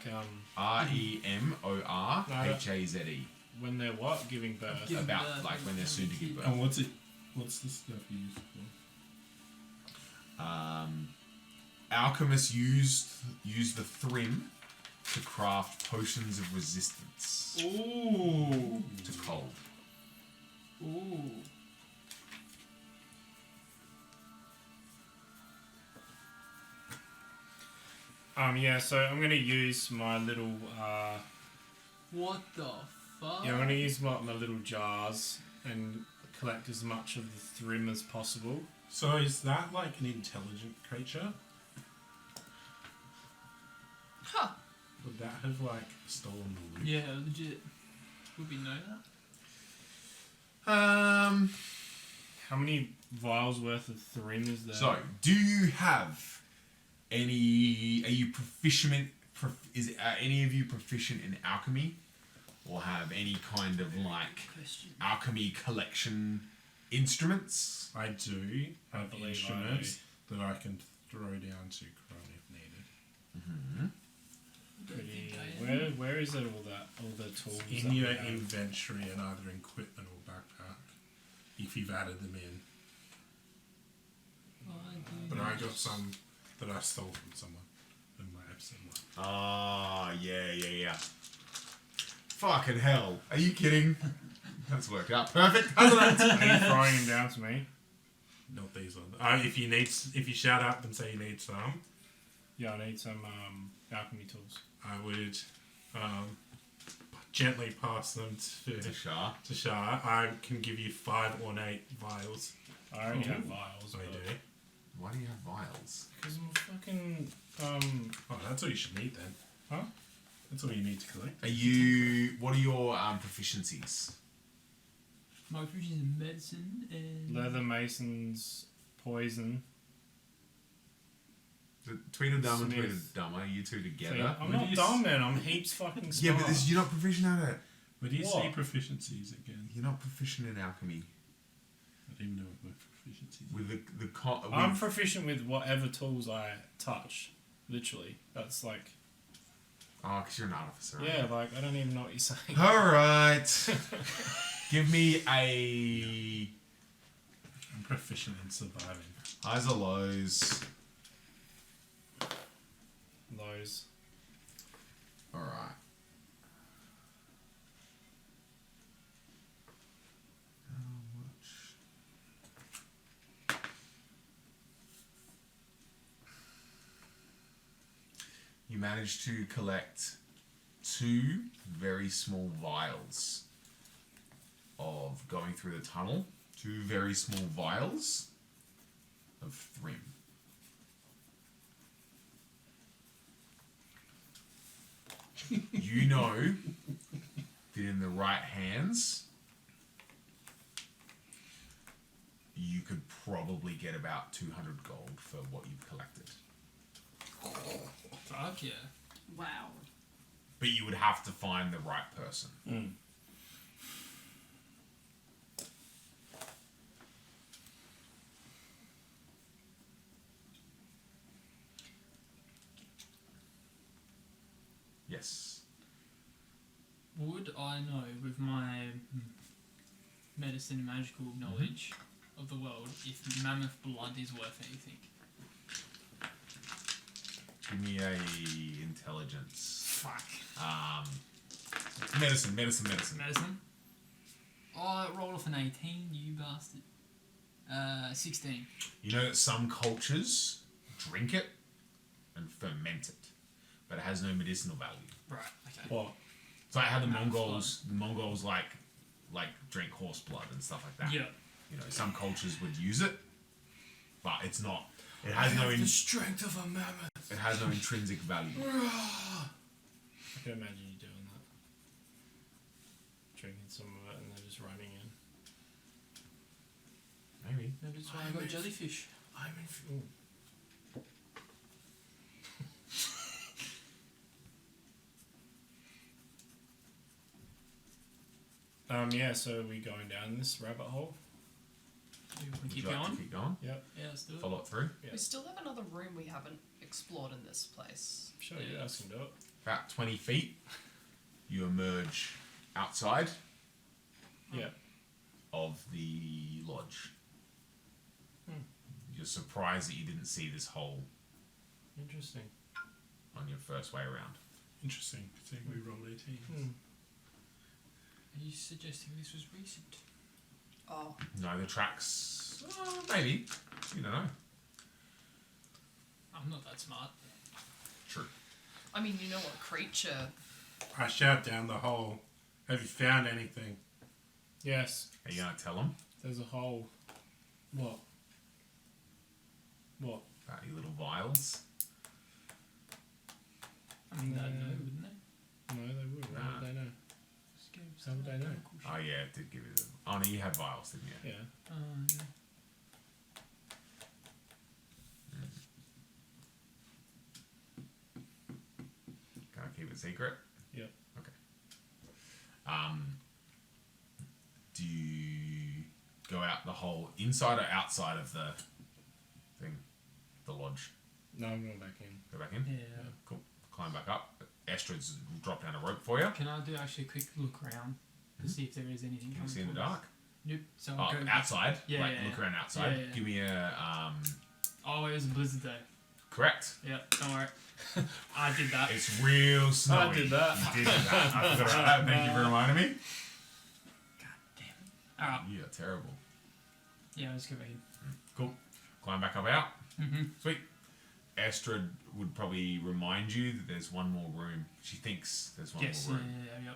REMORHAZE. when they're what? Giving birth. Give- About birth. like when they're soon to give birth. And what's it? What's the stuff used for? Alchemists used the thrim to craft potions of resistance Ooh. to cold. Ooh. Yeah, so I'm gonna use my little, What the fuck? I'm gonna use my little jars and collect as much of the thrim as possible. So is that like an intelligent creature? Huh. Would that have like stolen the loot? Yeah, legit. Would we know that? How many vials worth of thrim is there? So, do you have any? Are you proficient? Is any of you proficient in alchemy, or have any kind of like Question. alchemy collection instruments? I do have believe I instruments that I can throw down to Kron if needed. Don't Pretty, think I am. where is it? All the tools. In that your we have? inventory and either equipment or backpack, if you've added them in. I do But know. I got some that I stole from someone in my episode one. Ah, yeah. Fucking hell! Are you kidding? That's worked out perfect, hasn't it? Are you throwing them down to me? Not these ones. If you shout out and say you need some, Yeah, I need some alchemy tools. I would gently pass them To Shah. to Shah. I can give you 5 ornate vials. I already have vials. I but- do. Why do you have vials? Because I'm fucking Oh, that's all you should need then. huh? That's all you need to collect. Are you? What are your proficiencies? My proficiency in medicine and Leather masons, poison. Tweedledum and Smith. Tweedledummer, you two See, together. I'm Where not do you dumb, man. I'm heaps fucking smart. Yeah, but you're not proficient at it. Where do you What? see proficiencies again? You're not proficient in alchemy. I don't even know what proficiencies are. With I'm proficient with whatever tools I touch. Literally. That's like... Oh, because you're an artificer. Yeah, Right? like, I don't even know what you're saying. Alright. Give me a... I'm proficient in surviving. Highs or lows? Those. Alright. How much? You managed to collect 2 very small vials of going through the tunnel. 2 very small vials of Thrym. You know that in the right hands, you could probably get about 200 gold for what you've collected. Fuck yeah. Wow. But you would have to find the right person. Yes. Would I know with my medicine and magical knowledge of the world if mammoth blood is worth anything? Give me a intelligence. Fuck. Medicine. Medicine? Oh, it rolled off an 18, you bastard. 16. You know that some cultures drink it and ferment it, but it has no medicinal value. Right, okay. What? It's like how the Mammoth Mongols like drink horse blood and stuff like that. Yeah. You know, some cultures would use it, but it's not. It has no. the strength of a mammoth. It has no intrinsic value. I can imagine you doing that. Drinking some of it and then just running in. Maybe. Maybe that's why I got jellyfish. I'm in... Ooh. Yeah, so are we going down this rabbit hole? We can Would keep you like to going? keep going. Yep. Yeah, let's do it. Follow it through. Yeah. We still have another room we haven't explored in this place. Sure, you guys can do it. About 20 feet, you emerge outside Yeah. of the lodge. Hmm. You're surprised that you didn't see this hole Interesting. on your first way around. Interesting. Seeing we rolled 18. Are you suggesting this was recent? Oh, No, the tracks. Maybe. You don't know. I'm not that smart. True. I mean, you know what creature? I shout down the hole. Have you found anything? Yes. Are you going to tell them There's a hole. What? What? about your little vials? I mean, they'd know, wouldn't they? No, they would. How Nah. would they know? Just give How would they know? Oh, yeah, it did give you them. Oh, no, you had vials, didn't you? Yeah. Yeah. Can I keep it secret? Yep. Okay. Do you go out the hole inside or outside of the thing? The lodge? No, I'm going back in. Go back in? Yeah. Cool. Climb back up. Estrid's dropped down a rope for you. Can I do actually a quick look around to see if there is anything Can coming you see in the towards us? dark? Nope. So Oh, I'll go outside? Yeah, Like, yeah, look yeah. around outside. Yeah, yeah. Give me a, Oh, it was a blizzard day. correct. Yeah, don't worry. I did that. It's real snowy. I did that. You did that. I forgot about that. Thank you for reminding me. God damn it. Alright. You are terrible. Yeah, let's go back in. Cool. Climb back up out. Mm-hmm. Sweet. Estrid would probably remind you that there's one more room. She thinks there's one Yes, more yeah, room.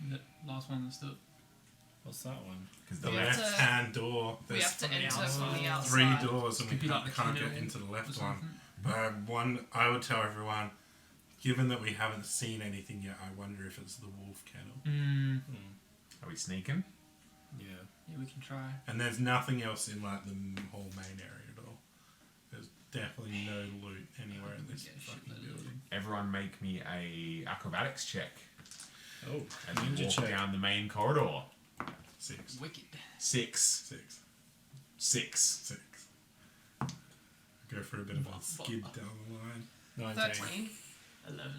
yep. The last one that's stood. What's that one? Because The the We have left. to- left-hand door. We There's have to from the enter outside. from the outside. 3 doors and Could we be like the can't kennel get into the or left one. something. But one, I would tell everyone, given that we haven't seen anything yet, I wonder if it's the wolf kennel. Mm. Are we sneaking? Yeah. Yeah, we can try. And there's nothing else in like the whole main area at all. There's definitely no loot anywhere in this Yeah, fucking shit, building. Everyone make me a acrobatics check Oh, as you ninja walk check. down the main corridor. 6. Wicked. 6. 6. 6. 6. Go for a bit of a skid down the line. 19. 13. 11.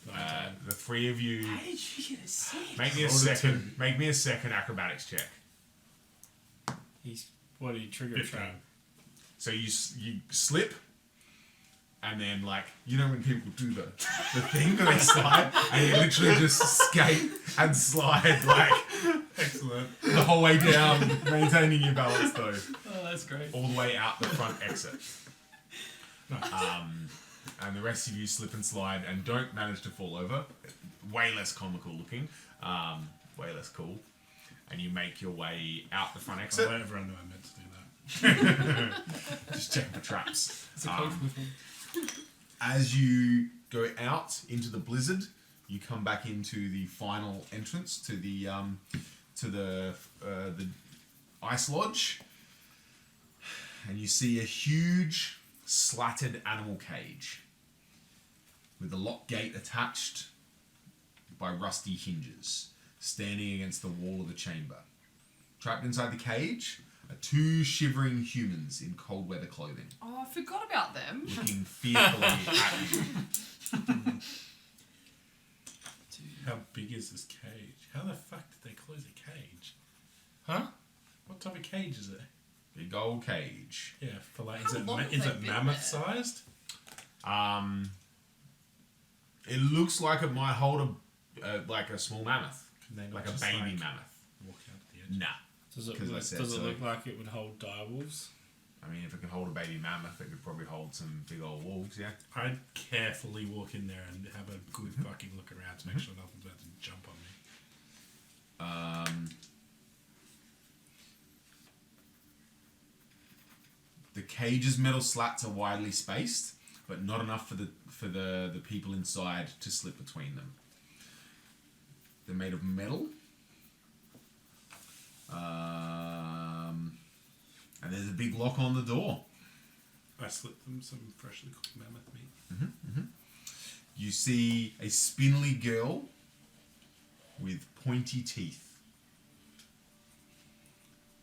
19. The three of you How did you get a 6? make me a Rolled a second. 2. Make me a second acrobatics check. What did he trigger a 15. trap? So you slip, and then like you know when people do the thing where they slide, and you literally just skate and slide like Excellent. the whole way down, maintaining your balance though, Oh, that's great. all the way out the front exit. Nice. And the rest of you slip and slide and don't manage to fall over. Way less comical looking, way less cool. And you make your way out the front I'll exit. let everyone know I meant to do that. Just checking for traps. It's a code with one. As you go out into the blizzard, you come back into the final entrance to the ice lodge, and you see a huge slatted animal cage with a lock gate attached by rusty hinges, standing against the wall of the chamber. Trapped inside the cage are two shivering humans in cold weather clothing, Oh, I forgot about them. looking fearfully at you. How big is this cage? How the fuck did they close a cage? Huh? What type of cage is it? Big old cage. Yeah, for like, How is long have it they been mammoth there? sized? It looks like it might hold a small mammoth, Can they not like a just, baby like, mammoth. walk out to the edge? Nah. Does it, 'Cause I look, said does it so. look like it would hold direwolves? I mean, if it can hold a baby mammoth, it could probably hold some big old wolves, yeah. I'd carefully walk in there and have a good fucking look around to make sure nothing's about to jump on me. The cage's metal slats are widely spaced, but not enough for the people inside to slip between them. They're made of metal. And there's a big lock on the door. I slipped them some freshly cooked mammoth meat. You see a spindly girl with pointy teeth.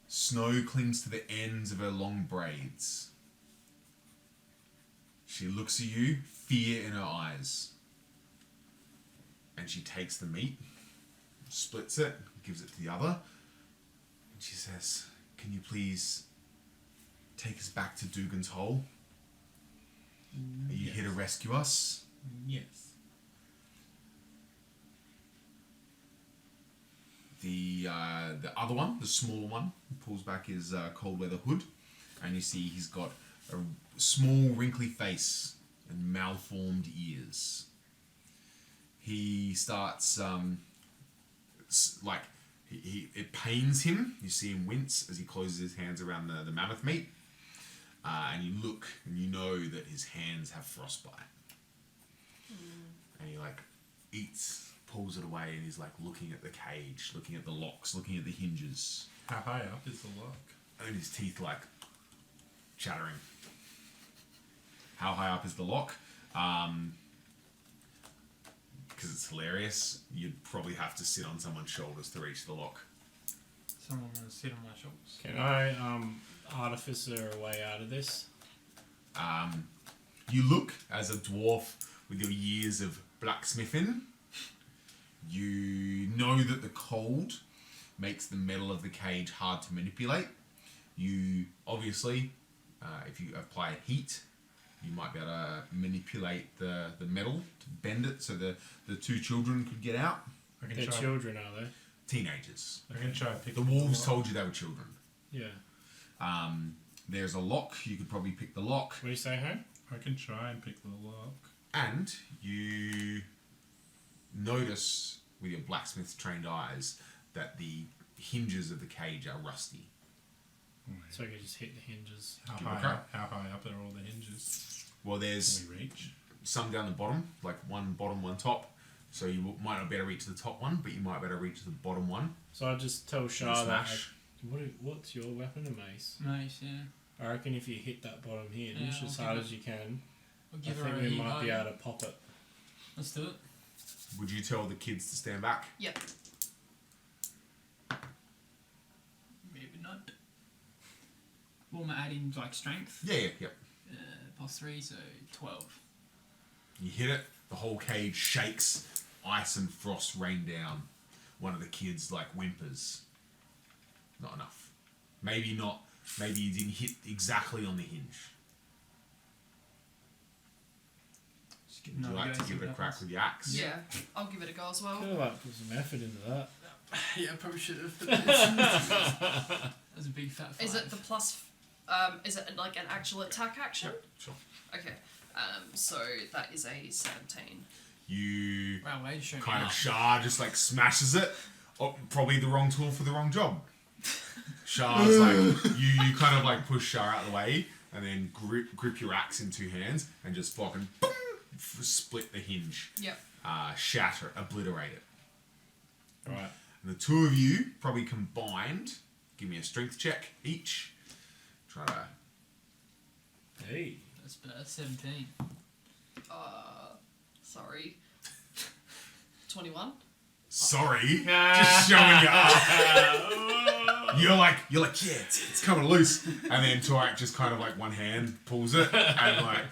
Snow clings to the ends of her long braids. She looks at you, fear in her eyes. And she takes the meat, splits it, gives it to the other. And she says, "Can you please take us back to Dugan's Hole? Are you here to rescue us?" Yes. The other one, the smaller one, pulls back his cold weather hood, and you see he's got a small wrinkly face and malformed ears. He starts it pains him. You see him wince as he closes his hands around the mammoth meat, and you look and you know that his hands have frostbite. And he eats, pulls it away, and he's looking at the cage, looking at the locks, looking at the hinges, How high up is the lock? and his teeth chattering. How high up is the lock? Because it's hilarious. You'd probably have to sit on someone's shoulders to reach the lock. Someone want to sit on my shoulders. Can I artificer a way out of this? You look as a dwarf with your years of blacksmithing. You know that the cold makes the metal of the cage hard to manipulate. You obviously, if you apply heat, you might be able to manipulate the metal to bend it so the two children could get out. I can They're try. children, are they? Teenagers. I can try and pick The wolves lock. told you they were children. Yeah. There's a lock. You could probably pick the lock. What do you say, home? I can try and pick the lock. And you notice with your blacksmith's trained eyes that the hinges of the cage are rusty. So I can just hit the hinges. How Give it a high, crack. how high up are all the hinges? Well, there's Can we reach? some down the bottom, one bottom, one top. So you might not be able to reach the top one, but you might be able to reach the bottom one. So I just tell And Shah that. smash. What's your weapon, a mace? Nice, yeah. I reckon if you hit that bottom hinge Yeah, as I'll hard give as you can, I'll I give her think a we heat might be hug. able to pop it. Let's do it. Would you tell the kids to stand back? Yep. Maybe not. What am I adding, like strength? Yeah, yep. +3, so 12. You hit it, the whole cage shakes, ice and frost rain down. One of the kids like whimpers. Not enough. Maybe not. Maybe you didn't hit exactly on the hinge. Just give Would you another like go, to see give it a what crack happens. with your axe? Yeah. I'll give it a go as I well. feel like put some effort into that. Yeah, probably should have. That was a big fat 5. Is it the plus? Is it like an actual attack action? Sure. Okay. So that is a 17. You Wow, way to show me kind of up. Shah just like smashes it. Oh, probably the wrong tool for the wrong job. Shah's like you kind of like push Shah out of the way and then grip your axe in 2 hands and just fucking boom, split the hinge, Yep. shatter, obliterate it. Right. And the 2 of you probably combined. Give me a strength check each. Try to. Hey. That's better. 17. Sorry. 21. Sorry, just showing you up. You're like, yeah, it's coming loose, and then Torak just kind of like one hand pulls it, and like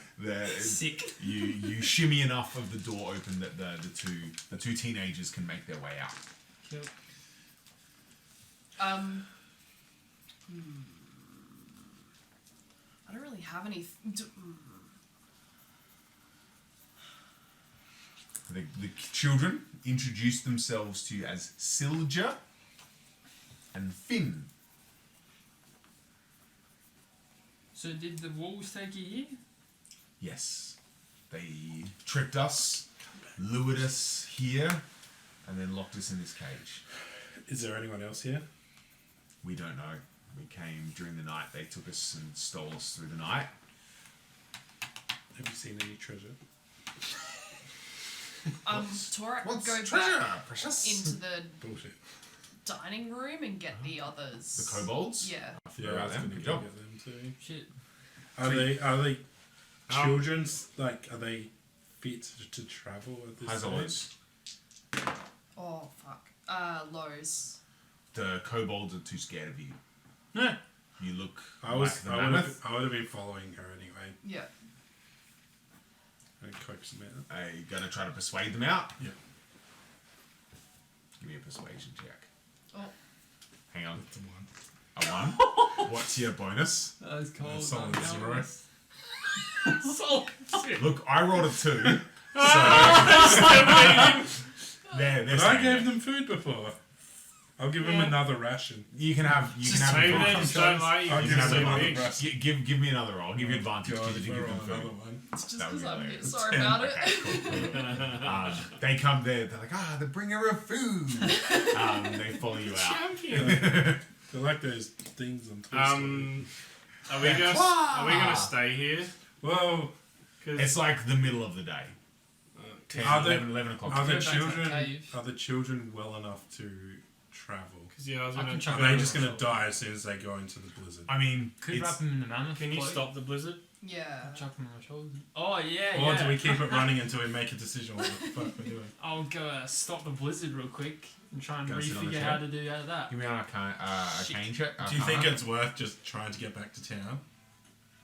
Sick. you shimmy enough of the door open that the two teenagers can make their way out. Cool. I don't really have any. The children introduce themselves to you as Silja and Finn. So did the wolves take you here? Yes, they tricked us, lured us here, and then locked us in this cage. Is there anyone else here? We don't know. We came during the night. They took us and stole us through the night. Have you seen any treasure? Torak would What's go treasure, back precious? into the Bullshit. dining room and get the others. The kobolds? Yeah. I forgot Yeah, I about was them. going to Good go job. get them too. Shit. Are they children's, like, are they fit to travel at this Highs or lows? Oh fuck. Lows. The kobolds are too scared of you. No. You look I like would the mammoth. have been following her anyway. Yeah. And coax them out. Are you going to try to persuade them out? Yeah. Give me a persuasion check. Oh. Hang on. That's the one. A 1. What's your bonus? That was cold. Solid I'm 0. jealous. Look, I rolled a 2. So they're But I saying gave it. them food before. I'll give them another ration. You can have. You can have Maybe they advantage. just don't like you. I'll You give just them so another big. ration. Give me another roll. I'll give you advantage God, because you if I give them roll another food. one. It's just That would because be I'm hilarious. sorry about it. Okay, cool. They come there. They're like, the bringer of food. They follow you out. Champion. They're like those things on Toy Story. Are we gonna stay here? Well, Cause It's like the middle of the day. 10, Are they- 11 o'clock. are the Go back to the children cave. well enough to travel? yeah, I was I gonna. can Are chuck they them just in going the to die as soon as they go into the blizzard? I mean, Could it's, wrap them in the mammoth. Can you cloak. stop the blizzard? Yeah. Chuck them on my shoulders. Oh yeah, Or yeah. do we keep it running until we make a decision on what the fuck we're doing? I'll go stop the blizzard real quick and try and Go sit on the refigure chair. how to do that. give me an arcane check. Do you think it's worth just trying to get back to town?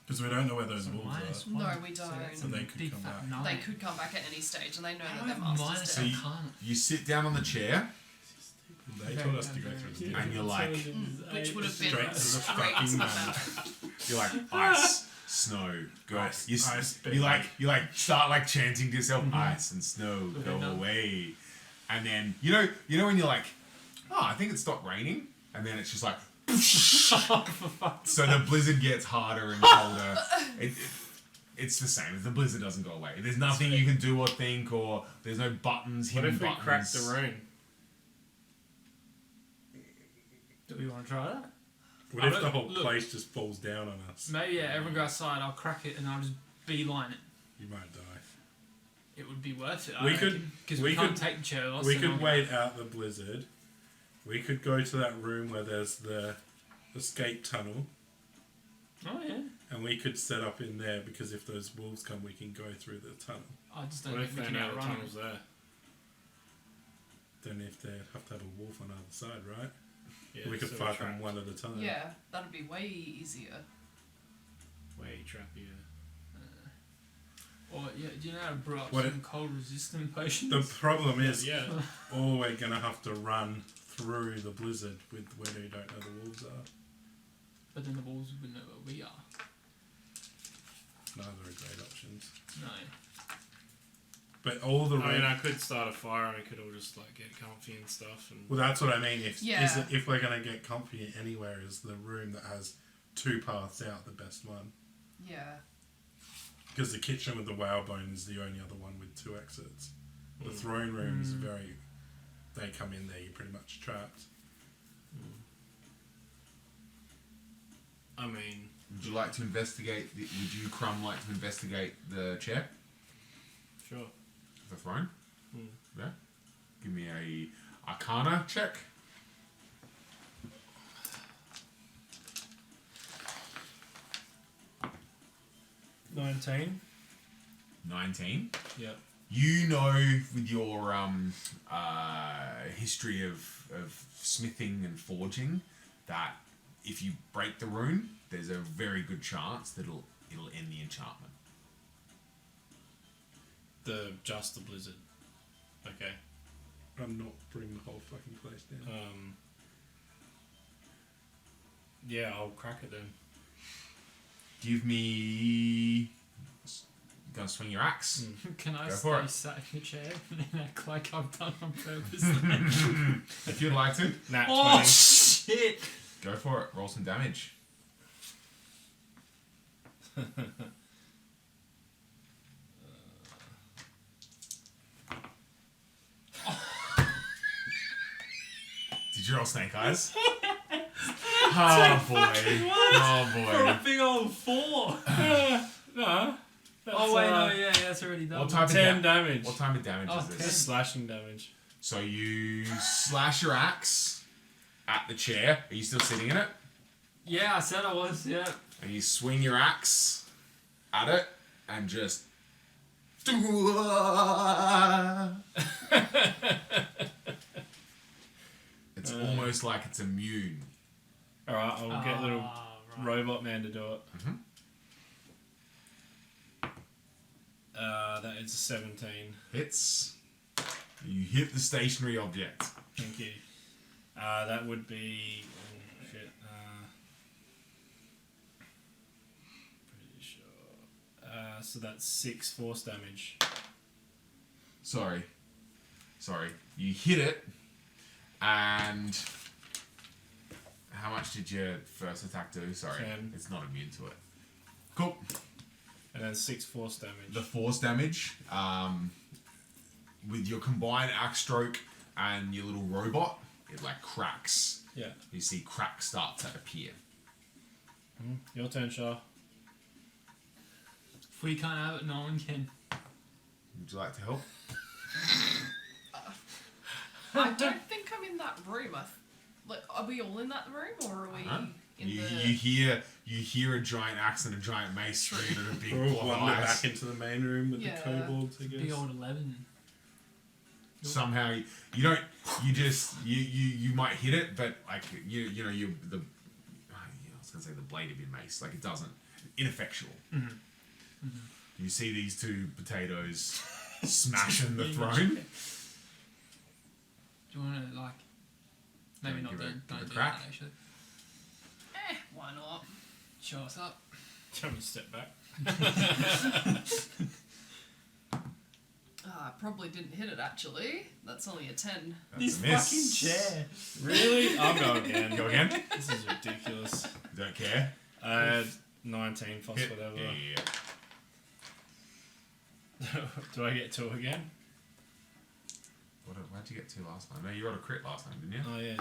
Because we don't know where those wolves Minus are. No, one. we don't. that's So a they could big come fat back. nine. They could come back at any stage, and they know How that their do I have master's minus dead. a arcana? You sit down on the chair They told us to go through the and you're like, Which would have been Straight to the straight fucking to the mammoth. mammoth. you're like ice, snow, go. Ice, You, ice, you like start like chanting to yourself, ice and snow, go Okay, no. away. And then you know when you're like, I think it stopped raining, and then it's just like. So the blizzard gets harder and colder. It's the same. The blizzard doesn't go away. There's nothing you can do or think, or there's no buttons, What hidden if we buttons. crack the room? Do we want to try that? What Oh, if the look, whole look. place just falls down on us? Maybe everyone go outside. I'll crack it and I'll just beeline it. You might die. It would be worth it. We could- because we we can't could- take the chair loss. We and could I'll- wait out the blizzard. We could go to that room where there's the escape tunnel. Oh yeah. And we could set up in there because if those wolves come, we can go through the tunnel. I just don't What if think we they can know the outrun them. tunnel's there? Then if they have to have a wolf on either side, right? Yeah, we could so fight we're them one at a time. Yeah, that'd be way easier. way trappier. Or yeah, do you know how to brew up What some cold resistant potions? The problem is, Yeah. all we're gonna have to run through the blizzard with when we don't know the wolves are. But then the wolves wouldn't know where we are. Neither are great options. No. But all the I mean, red. I could start a fire and we could all just like get comfy and stuff. And Well, that's what I mean. Yeah. If we're gonna get comfy anywhere, is the room that has two paths out the best one? Yeah. Because the kitchen with the whalebone is the only other one with two exits. The throne room is very. They come in there, you're pretty much trapped. I mean, Would you like to investigate? Would you, Crumb, like to investigate the chair, sure. the throne? Hmm. Yeah. Give me a Arcana check. 19. 19. Yep. You know, with your history of smithing and forging, that if you break the rune, there's a very good chance that it'll end the enchantment. Just the blizzard. Okay. I'm not putting the whole fucking place down. Yeah, I'll crack it then. Give me. Gonna swing your axe. Can I Go for stay it. sat in the chair and act like I've done on purpose? If you'd like to, Nat Oh 20. shit! go for it. Roll some damage. Did you roll snake eyes? Oh boy. Oh For a boy. big old 4! No. That's, Oh wait, no, yeah, that's already done. What type of 10 damage. What type of damage Oh, is 10. this? Slashing damage. So you slash your axe at the chair. Are you still sitting in it? Yeah, I said I was, yeah. And you swing your axe at it and just. It's almost like it's immune. Alright, I'll get little Right. robot man to do it. Mhm. That is a 17. Hits. You hit the stationary object. Thank you. That would be. Oh, shit. Pretty sure. So that's 6 force damage. Sorry. You hit it, and how much did your first attack do? Sorry, 10. it's not immune to it. Cool. And then 6 force damage. The force damage, with your combined axe stroke and your little robot, it like cracks. Yeah. You see cracks start to appear. Your turn, Shah. If we can't have it, no one can. Would you like to help? I don't think I'm in that room. Like, are we all in that room, or are we in You, the? you hear a giant axe and a giant mace straight at a big We'll block of wander eyes. back into the main room with Yeah. the kobolds, I Big guess. old 11. Somehow you don't. You just you might hit it, but like you know you the. I was gonna say the blade of your mace, like it doesn't ineffectual. You see these two potatoes smashing the throne. Do you want to, like, maybe Don't not give do, it- give don't it a do crack? that actually. Why not? Show us up. Tell me to step back. I probably didn't hit it actually. That's only a 10. That's a miss. chair. Really? I'll go again. Go again. This is ridiculous. Don't care. 19 plus Hit. whatever. Yeah. Do I get 2 again? Why'd you get 2 last time? No, you rolled a crit last time, didn't you? Oh yeah.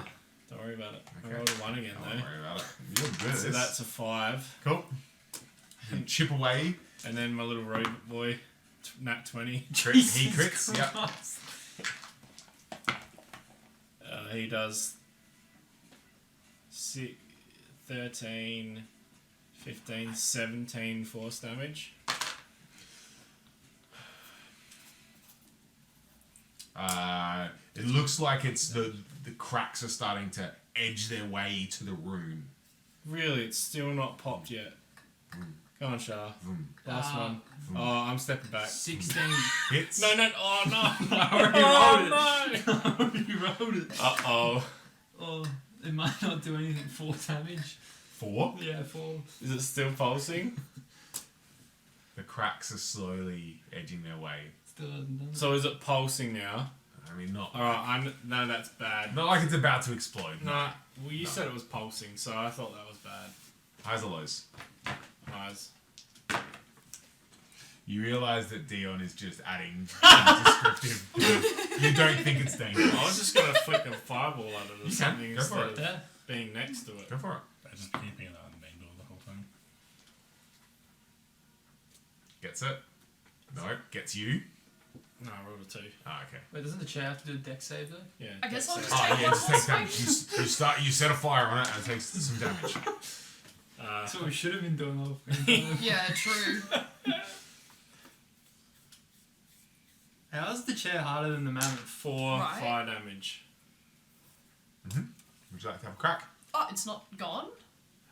Don't worry about it. Okay. I rolled a 1 again Don't though. worry about it. You're good at So this. that's a 5. Cool. You chip away. And then my little robot boy, nat 20. He crits. Yep. Christ. He does 6, 13, 15, 17 force damage. It looks like it's the cracks are starting to edge their way to the room. Really, it's still not popped yet. Go on, Shah. Last one. Vroom. Oh, I'm stepping back. 16. Hits. No, oh no! I already rolled it. Uh-oh. Oh, it might not do anything. 4 damage. 4. Yeah, 4. Is it still pulsing? The cracks are slowly edging their way. Still hasn't done it. So is it pulsing now? I mean, not Alright, no, that's bad. not like it's about to explode. No, well, you said it was pulsing, so I thought that was bad. Highs or lows? Highs. You realise that Dion is just adding descriptive. You don't think it's dangerous. I was just gonna flick a fireball at it or You something can. Go for instead it. of Yeah. being next to it. Go for it. I just keeping it on the main door the whole time. Gets it. No. Gets you. No, I rolled a 2. Ah, okay. Wait, doesn't the chair have to do a deck save though? Yeah. I guess I'll that's just it. Oh take yeah, one just take more damage. You set a fire on it and it takes some damage. That's what we should have been doing all the Yeah, true. How is the chair harder than the mammoth? 4 Right. fire damage. Would you like to have a crack? Oh, it's not gone?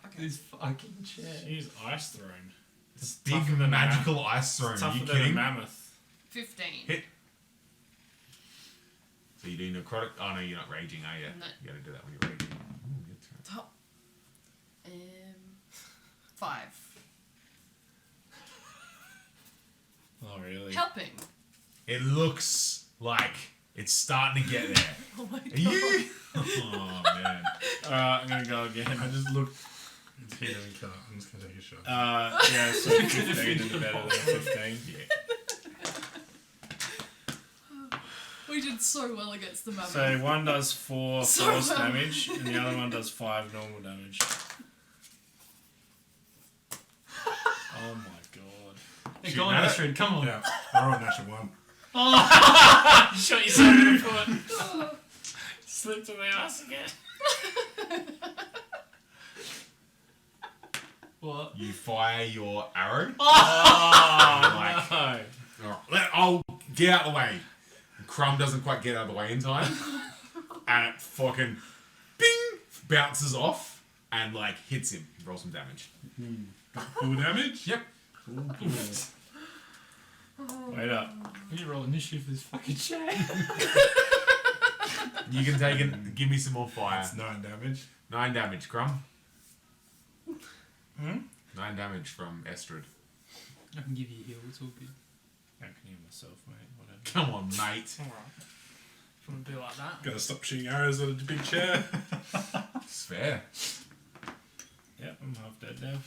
Okay. This fucking chair. She's ice thrown. It's tougher big than a magical ice throne. It's Are tougher you than a kidding? mammoth. 15. Hit. So you do necrotic? Oh no, you're not raging, are you? No. You gotta do that when you're raging. Ooh, good turn. Top. 5. Oh, really? Helping. It looks like it's starting to get there. Oh my god. Are you? Oh man. Alright, I'm gonna go again. I just looked. It's here we go. I'm just gonna take a shot. Yeah, so 15 is better than a 15. Yeah. We did so well against the mammoth. So one does 4 So force well. damage, and the other one does 5 normal damage. Oh my god. Hey, Shoot go on, at it. Astrid, come on. Yeah, I rolled an natural 1. You shot yourself in the foot. Slipped on the ass again. What? You fire your arrow. Oh, Like- no. I'll get out of the way. Crumb doesn't quite get out of the way in time, and it fucking bing bounces off and like hits him. Roll some damage. Full damage? Yep. Wait up. We need to roll initiative for this fucking chair. You can take it. Give me some more fire. That's 9 damage. 9 damage, Crumb. Hmm? 9 damage from Estrid. I can give you a heal, it's all good. I can hear myself, mate. Whatever. Come on, mate. Alright. If you want to do it like that. Gotta stop shooting arrows at a big chair. It's fair. Yep, I'm half dead now.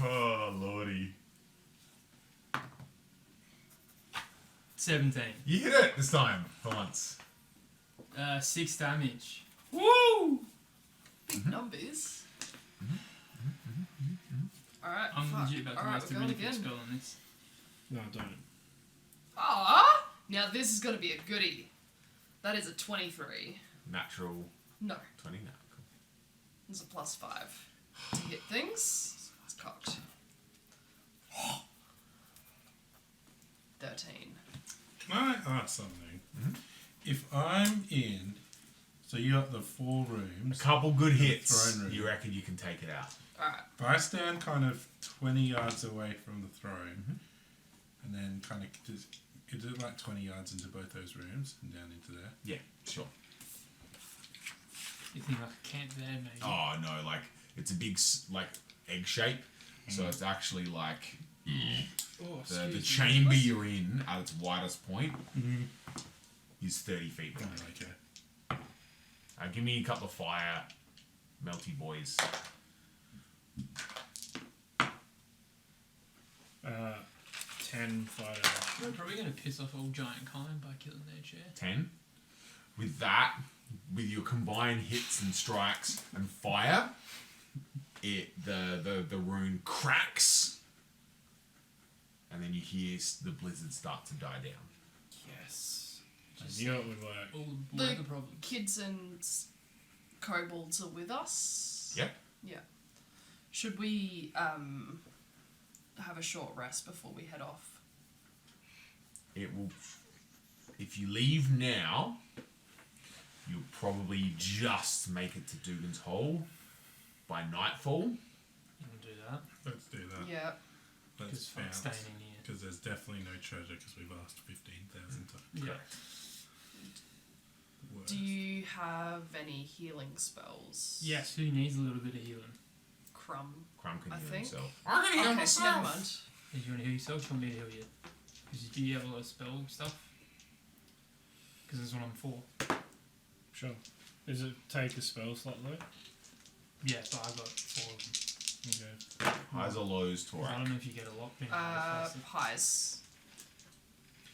Oh lordy. 17. You hit it this time for once. 6 damage. Woo! Big numbers. Alright, I'm fuck. legit about to Alright, waste a we're going really good again. spell on this. No, don't. Ah! Now this is going to be a goodie. That is a 23. Natural No, 20 now. Cool. it's a +5 to hit things. It's cocked. 13. Can I ask something? If I'm in, so you got the 4 A rooms. couple good hits. Throne room. You reckon you can take it out? Alright. If I stand kind of 20 yards away from the throne, and then kind of just, is it like 20 yards into both those rooms and down into there? Yeah, sure. You think like a camp there, maybe? Oh no, like it's a big like egg shape, so it's actually like Oh, the chamber you're in at its widest point is 30 feet Oh, wide. okay. Give me a couple of fire melty boys. 10 fire damage. We're probably going to piss off all giant kind by killing their chair. 10. With that, with your combined hits and strikes and fire, the rune cracks, and then you hear the blizzard start to die down. Yes. I knew it would work. All The the problem. kids and kobolds are with us. Yep. Yeah. Should we have a short rest before we head off? It will. If you leave now, you'll probably just make it to Dugan's Hole by nightfall. You can do that. Let's do that. Yeah. Let's Because I'm bounce. staying in here. Because there's definitely no treasure because we've asked 15,000 times. Yeah. Worse. Do you have any healing spells? Yes, who needs a little bit of healing? Crumb. Crumb can I heal think. himself. Okay, never mind. Do you want to heal yourself or do you want me to heal you? Because do you have a lot of spell stuff? Because that's what I'm for. Sure. Does it take a spell slot though? Yeah, but I've got 4 of them. Okay. Highs or lows, 'Cause I Torak? don't know if you get a lot. Highs.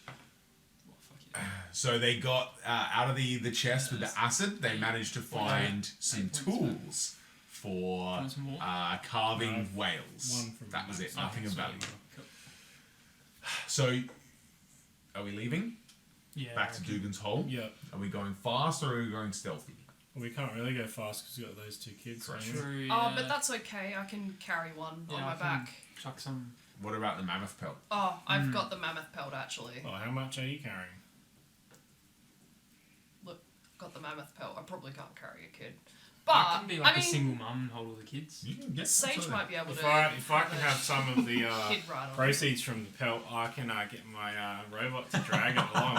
Well, fuck yeah. So they got out of the chest with the acid. They managed to find some Eight points back. tools for Want some more? carving No, whales. one from That was it. Max. Nothing of sweet. value. Cool. So, are we leaving? Yeah. Back to Dugan's Hole? Yep. Are we going fast or are we going stealthy? Well, we can't really go fast because we've got those 2 kids. Correct. don't we? True, Oh, but that's okay. I can carry one on my I can back. Chuck some. What about the mammoth pelt? Oh, I've got the mammoth pelt actually. Oh, how much are you carrying? Look, got the mammoth pelt. I probably can't carry a kid. I But, can be like I a mean, single mum and hold all the kids. You can get Sage might be able If to. I can have some of the kid ride on. proceeds from the pelt, I can get my robot to drag it along.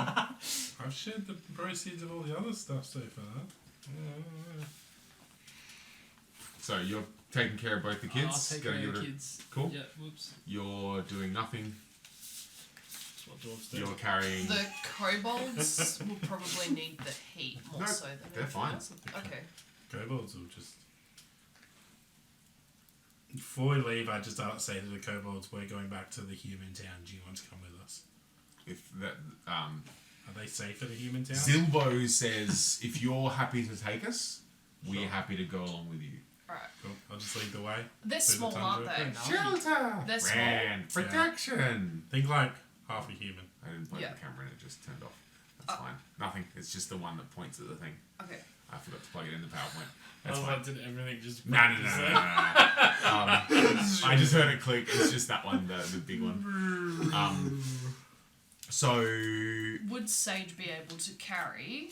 I've shared the proceeds of all the other stuff so far. So you're taking care of both the kids? I'll take Gotta care of give the it a- kids. Cool. Yeah, whoops. You're doing nothing. That's what dwarves do. You're carrying. The kobolds will probably need the heat more No, so than they're anything fine. else. Okay. Kobolds will just. Before we leave, I just say to the kobolds, we're going back to the human town. Do you want to come with us? If that Are they safe at the human town? Zilbo says, if you're happy to take us, we're happy to go along with you. Alright. Cool. I'll just lead the way. They're Through the small, aren't tundra. they? Shelter! They're small. Brand protection! Think like half a human. I didn't point Yeah. the camera and it just turned off. That's fine. Nothing. It's just the one that points at the thing. Okay. I forgot to plug it in the PowerPoint. I That's was fine. like, did everything just No. I just heard it click. It's just that one, the big one. So Would Sage be able to carry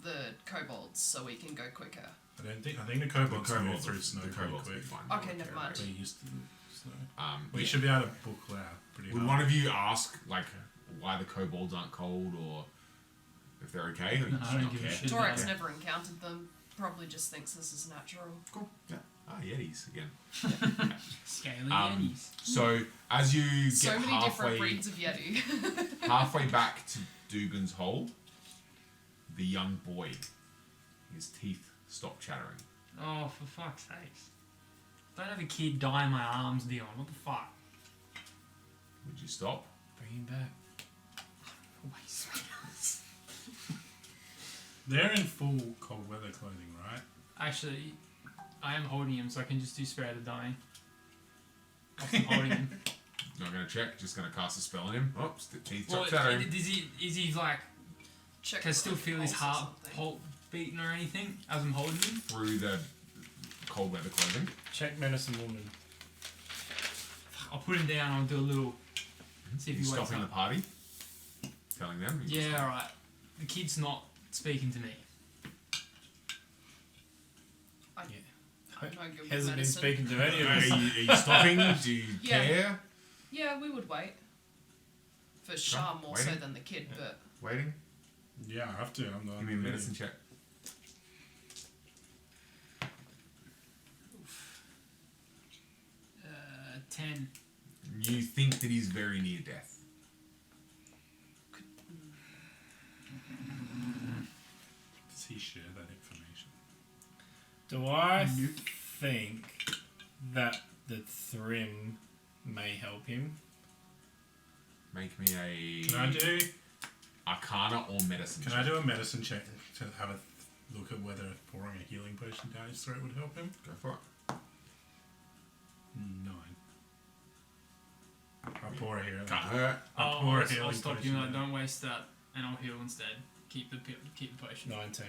the kobolds so we can go quicker? I think the kobolds move through snow the pretty kobolds will be quick. fine. Okay, never mind. They're used to snow. We Yeah. should be able to book out pretty Would hard. one of you ask like why the kobolds aren't cold or if they're okay? Or you No, just I don't not give a care? shit. Torak's Okay. never encountered them. Probably just thinks this is natural. Cool. Yeah. Yetis again. Scaly Um, yetis. So as you get So many different halfway breeds of Yeti. halfway back to Dugan's Hole, the young boy, his teeth stop chattering. Oh, for fuck's sakes. Don't have a kid die in my arms, Dion. What the fuck? Would you stop? Bring him back. Waste. They're in full cold weather clothing, right? Actually, I am holding him, so I can just do spare the dying. I'm holding him. Not gonna check. Just gonna cast a spell on him. Oops, the teeth Well, stop chattering. is he like, Check can I still for feel his pulse or heart something. beating or anything as I'm holding him? Through the cold weather clothing. Check medicine woman. I'll put him down, I'll do a little, see if You he wakes stopping the up. party? Telling them? You Yeah, just- alright. The kid's not speaking to me. I'm no good with Hasn't been medicine. speaking to any of Are us. you stopping? Do you Yeah. care? Yeah, we would wait. For Shah more so waiting. than the kid, but Waiting? Yeah, I have to. I'm not. Give me a medicine check. 10. You think that he's very near death. Does he share that information? Do I think that the Thrim may help him? Make me a Can I do? Arcana or medicine Can check. I do a medicine check to have a look at whether pouring a healing potion down his throat would help him? Go for it. 9. I'll pour a healing. Can't hurt. I'll pour a I'll healing stop potion you, like, down. don't waste that, and I'll heal instead. Keep the potion. 19.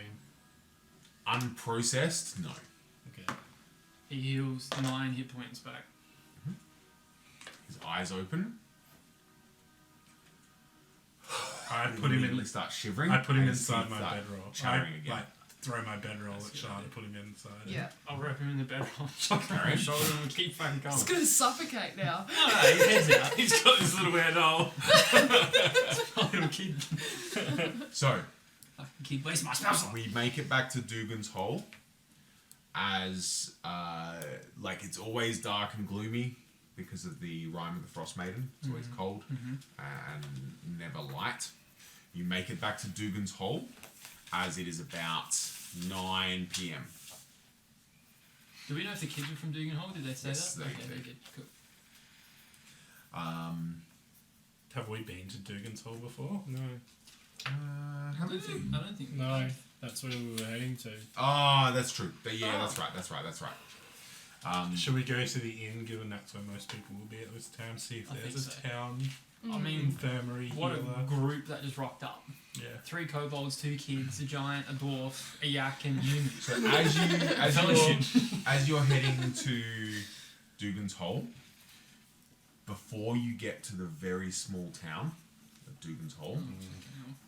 unprocessed, no. Okay. He heals 9 hit points back. His eyes open. I He put him immediately in. starts shivering. I put him and his inside teeth my start bedroll. chattering I again. throw my bedroll That's at good Sean idea. and put him inside. Yeah. I'll wrap him in the bedroll, chuck him on Alright. his shoulder and keep fucking going. It's gonna suffocate now. No, his head's out. He's got this little weird doll. Little kid. So, Fucking kid, waste my spell slot. we make it back to Dugan's Hole as, like, it's always dark and gloomy because of the Rime of the Frostmaiden. It's always cold and never light. You make it back to Dugan's Hole as it is about 9 p.m. Do we know if the kids were from Dugan Hole? Did they say Yes, that? they Okay, did. they're good. Cool. Have we been to Dugan's Hole before? No. I don't think. No. That's where we were heading to. Oh, that's true. Yeah, Oh. that's right. Should we go to the inn, given that's where most people will be at this time, see if I there's think a so. town I mean, infirmary what healer? a group that just rocked up. Yeah. 3 kobolds, 2 kids, a giant, a dwarf, a yak, and humans. So Fellowship. as you're heading to Dugan's Hole, before you get to the very small town of Dugan's Hole,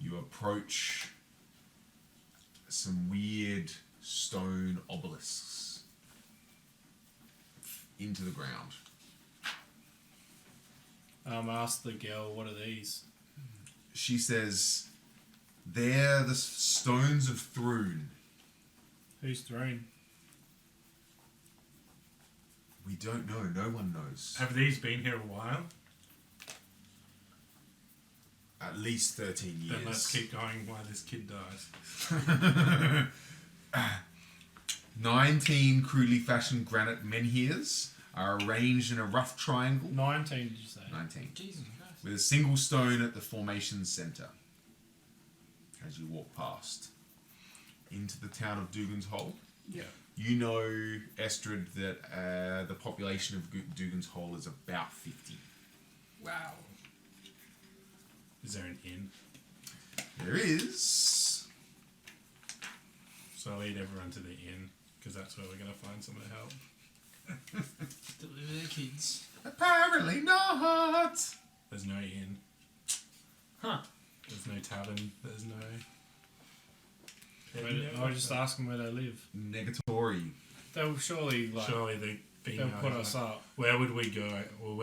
you approach some weird stone obelisks into the ground. Ask the girl, what are these? She says, "They're the stones of Thrune. Who's Throne? We don't know. No one knows. Have these been here a while? At least 13 years. Then let's keep going while this kid dies. 19 crudely fashioned granite menhirs are arranged in a rough triangle. 19, did you say? 19. Jesus Christ. With a single stone at the formation's center. As you walk past. Into the town of Dugan's Hole. Yeah. You know, Estrid, that the population of Dugan's Hole is about 50. Wow. Is there an inn? There is. So I'll lead everyone to the inn, because that's where we're going to find someone to help. Deliver their kids. Apparently not. There's no inn. Huh. There's no tavern. There's no... I'll just ask them where they live. Negatory. They'll surely, like, Surely the they'll female put is us like, up. Where would we go? Or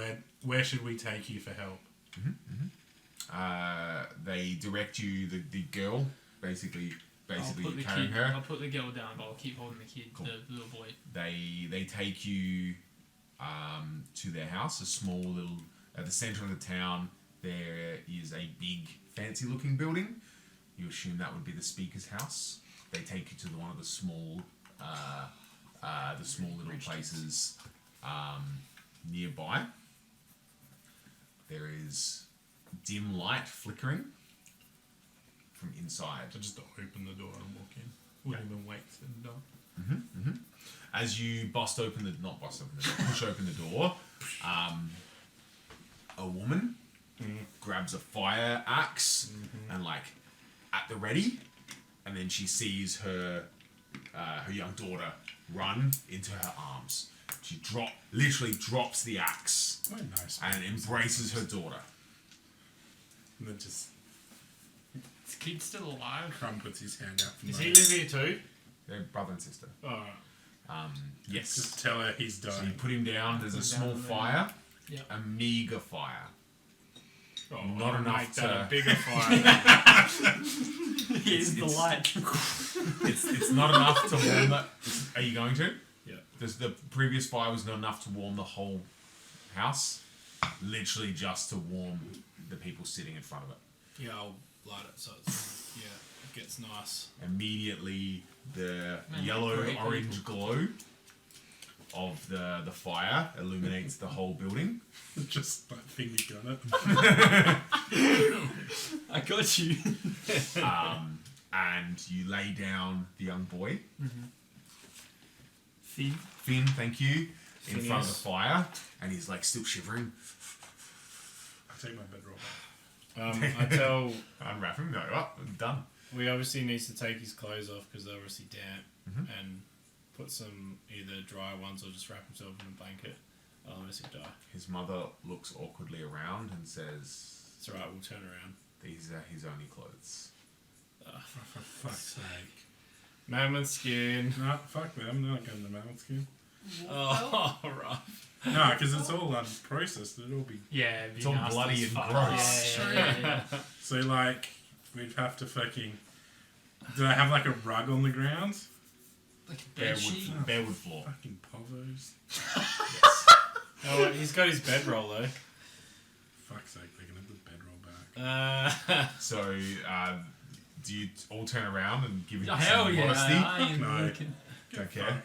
where should we take you for help? They direct you, the girl, basically carrying her. I'll put the girl down, but I'll keep holding the kid, the little boy. They take you to their house, a small little, at the centre of the town. There is a big, fancy-looking building. You assume that would be the speaker's house. They take you to one of the small little places nearby. There is dim light flickering from inside. So just open the door and walk in. Wouldn't even wait for the door. As you push open the door, a woman grabs a fire axe and, like, at the ready, and then she sees her young daughter run into her arms. She literally drops the axe Oh, nice. and embraces her daughter. And then just Is kid still alive? Crumb puts his hand out from Does the he live here too? They're brother and sister. Alright. Yes. Just tell her he's So you dying. put him down. There's a small down there. fire, Yep. a meager fire. Oh, Not I'll enough make that to- a bigger fire. Here's the it's- light. It's not enough to warm that. Are you going to? Yeah. The previous fire was not enough to warm the whole house. Literally just to warm the people sitting in front of it. Yeah, I'll light it so it's, it gets nice. Immediately, the Man, yellow-orange great glow of the fire illuminates the whole building. Just like finger gun it. I got you. And you lay down the young boy. Finn, thank you. In front of the Phineas. fire. And he's like still shivering. I take my bedroll back. I tell Unwrap him, go, oh, I'm done. we obviously needs to take his clothes off because they're obviously damp, Mhm. and put some either dry ones or just wrap himself in a blanket. Otherwise he'll die. His mother looks awkwardly around and says, It's alright, we'll turn around. "These are his only clothes." For fuck's sake. Mammoth skin. No, fuck them. I'm not going to mammoth skin. Oh, rough. No, because it's all unprocessed. It'd all be... Yeah, it'd be It's all nasty bloody as and fuck. gross. Yeah. So, like, we'd have to fucking... Do I have, like, a rug on the ground? Like a bed sheet. Barewood floor. Fucking povos. Yes. Oh, wait, he's got his bedroll though. Fuck's sake, they can have the bedroll back. So, do you all turn around and give him Hell some yeah. modesty? I ain't No. looking. Don't care.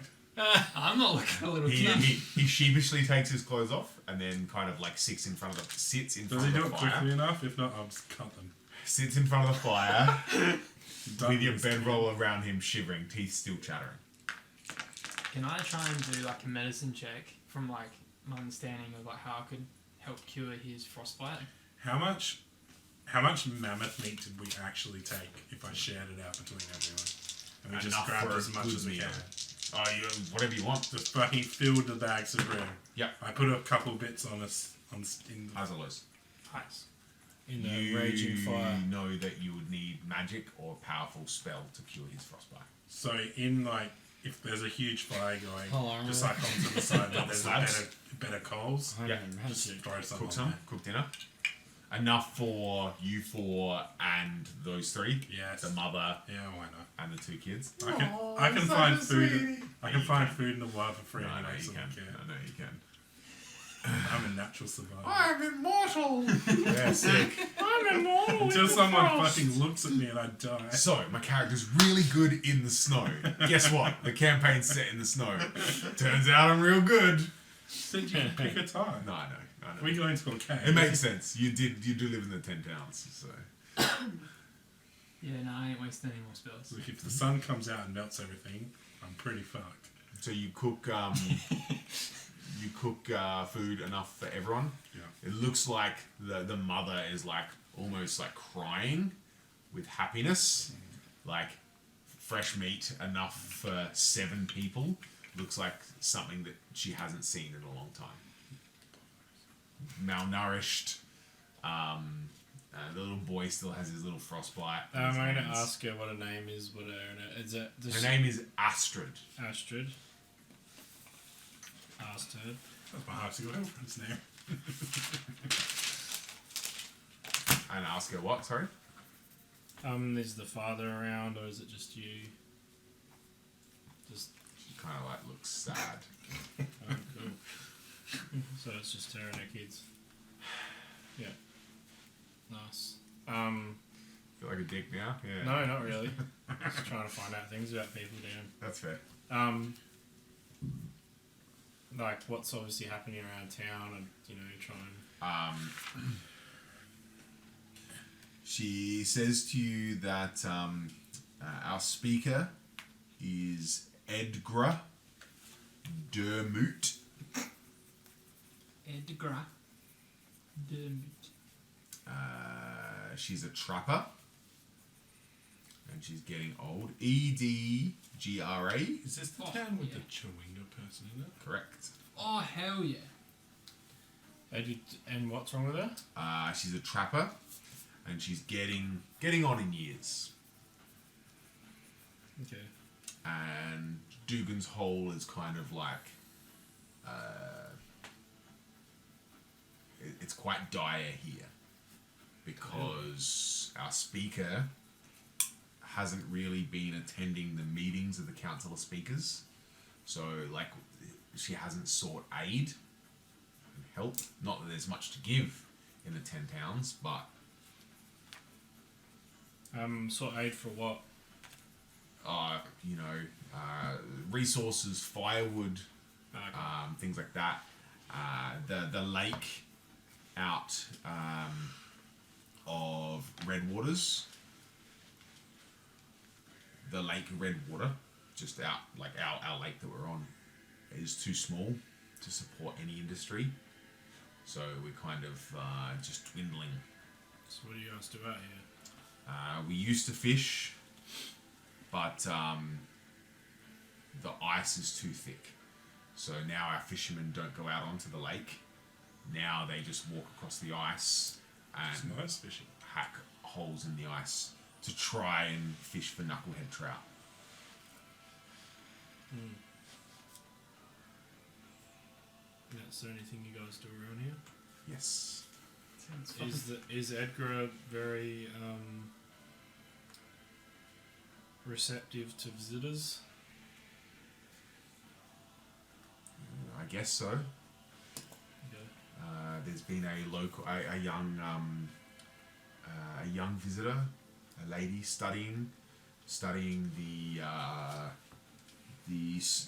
I'm not looking at a little He, kid. he sheepishly takes his clothes off and then kind of like sits in front Does of he the do it fire. quickly enough? If not, I'll just cut them. Sits in front of the fire Done with your this. bedroll around him, shivering, teeth still chattering. Can I try and do like a medicine check from like my understanding of like how I could help cure his frostbite? How much mammoth meat did we actually take if I shared it out between everyone? And we just Enough grabbed for as a much good as we meal. can. Oh, whatever you want. Just fucking filled the bags of bread. Yep. I put a couple bits on us in the As always. Nice. In the You raging fire. know that you would need magic or a powerful spell to cure his frostbite. So in like if there's a huge fire going, Oh, just like onto the side that there's Slabs. better coals. Yeah. Just throw some Cook on some. Cook dinner. Enough for you four and those three. Yes. The mother there. Yeah, why not? and the two kids. I can find food. I can find food in the wild for free. No, anyway, you so can. I don't care. I know you can. I'm a natural survivor. I'm immortal! Yeah, sick. I'm immortal. Until someone fucking looks at me and I die. So, my character's really good in the snow. Guess what? The campaign's set in the snow. Turns out I'm real good. Said you could pick a time. No, I know. We're going to a cave. It makes sense. You do live in the 10 towns, so. Yeah, no, I ain't wasting any more spells. Look, if the sun comes out and melts everything, I'm pretty fucked. So you cook food enough for everyone. Yeah. It looks like the mother is like almost like crying with happiness. Like fresh meat enough for 7 people. Looks like something that she hasn't seen in a long time. Malnourished. The little boy still has his little frostbite. on I'm his going to hands. ask her what her name is. What her is it? Her name is Astrid. Astrid. Astrid. That's my high school girlfriend's name. And ask her what? Sorry. Is the father around, or is it just you? Just She kind of like looks sad. oh, cool. So it's just her and her kids. Yeah. Nice. Feel like a dick now? Yeah. No, not really. Just trying to find out things about people, Dan. That's fair. Like what's obviously happening around town, and try and. She says to you that our speaker is Edgra Dermoot. Edgar. She's a trapper. And she's getting old. EDGRA. Is this the Oh, town with yeah. the Chewinga person in it? Correct. Oh, hell yeah. And what's wrong with her? She's a trapper. And she's getting on in years. Okay. And Dugan's Hole is kind of like it's quite dire here because our speaker hasn't really been attending the meetings of the Council of Speakers, so like she hasn't sought aid and help. Not that there's much to give in the 10 towns, but Sort aid for what? resources, firewood, Okay. things like that. The lake out of Redwaters. The lake Redwater, just out like our lake that we're on, is too small to support any industry. So we're kind of just dwindling. So what do you guys do out here? We used to fish, but the ice is too thick. So now our fishermen don't go out onto the lake. Now they just walk across the ice It's and nice fishing. hack holes in the ice to try and fish for knucklehead trout. That's the only thing you guys do around here. Yes. Sounds fucking Is Edgar very receptive to visitors? I guess so. Okay. There's been a young visitor, a lady studying the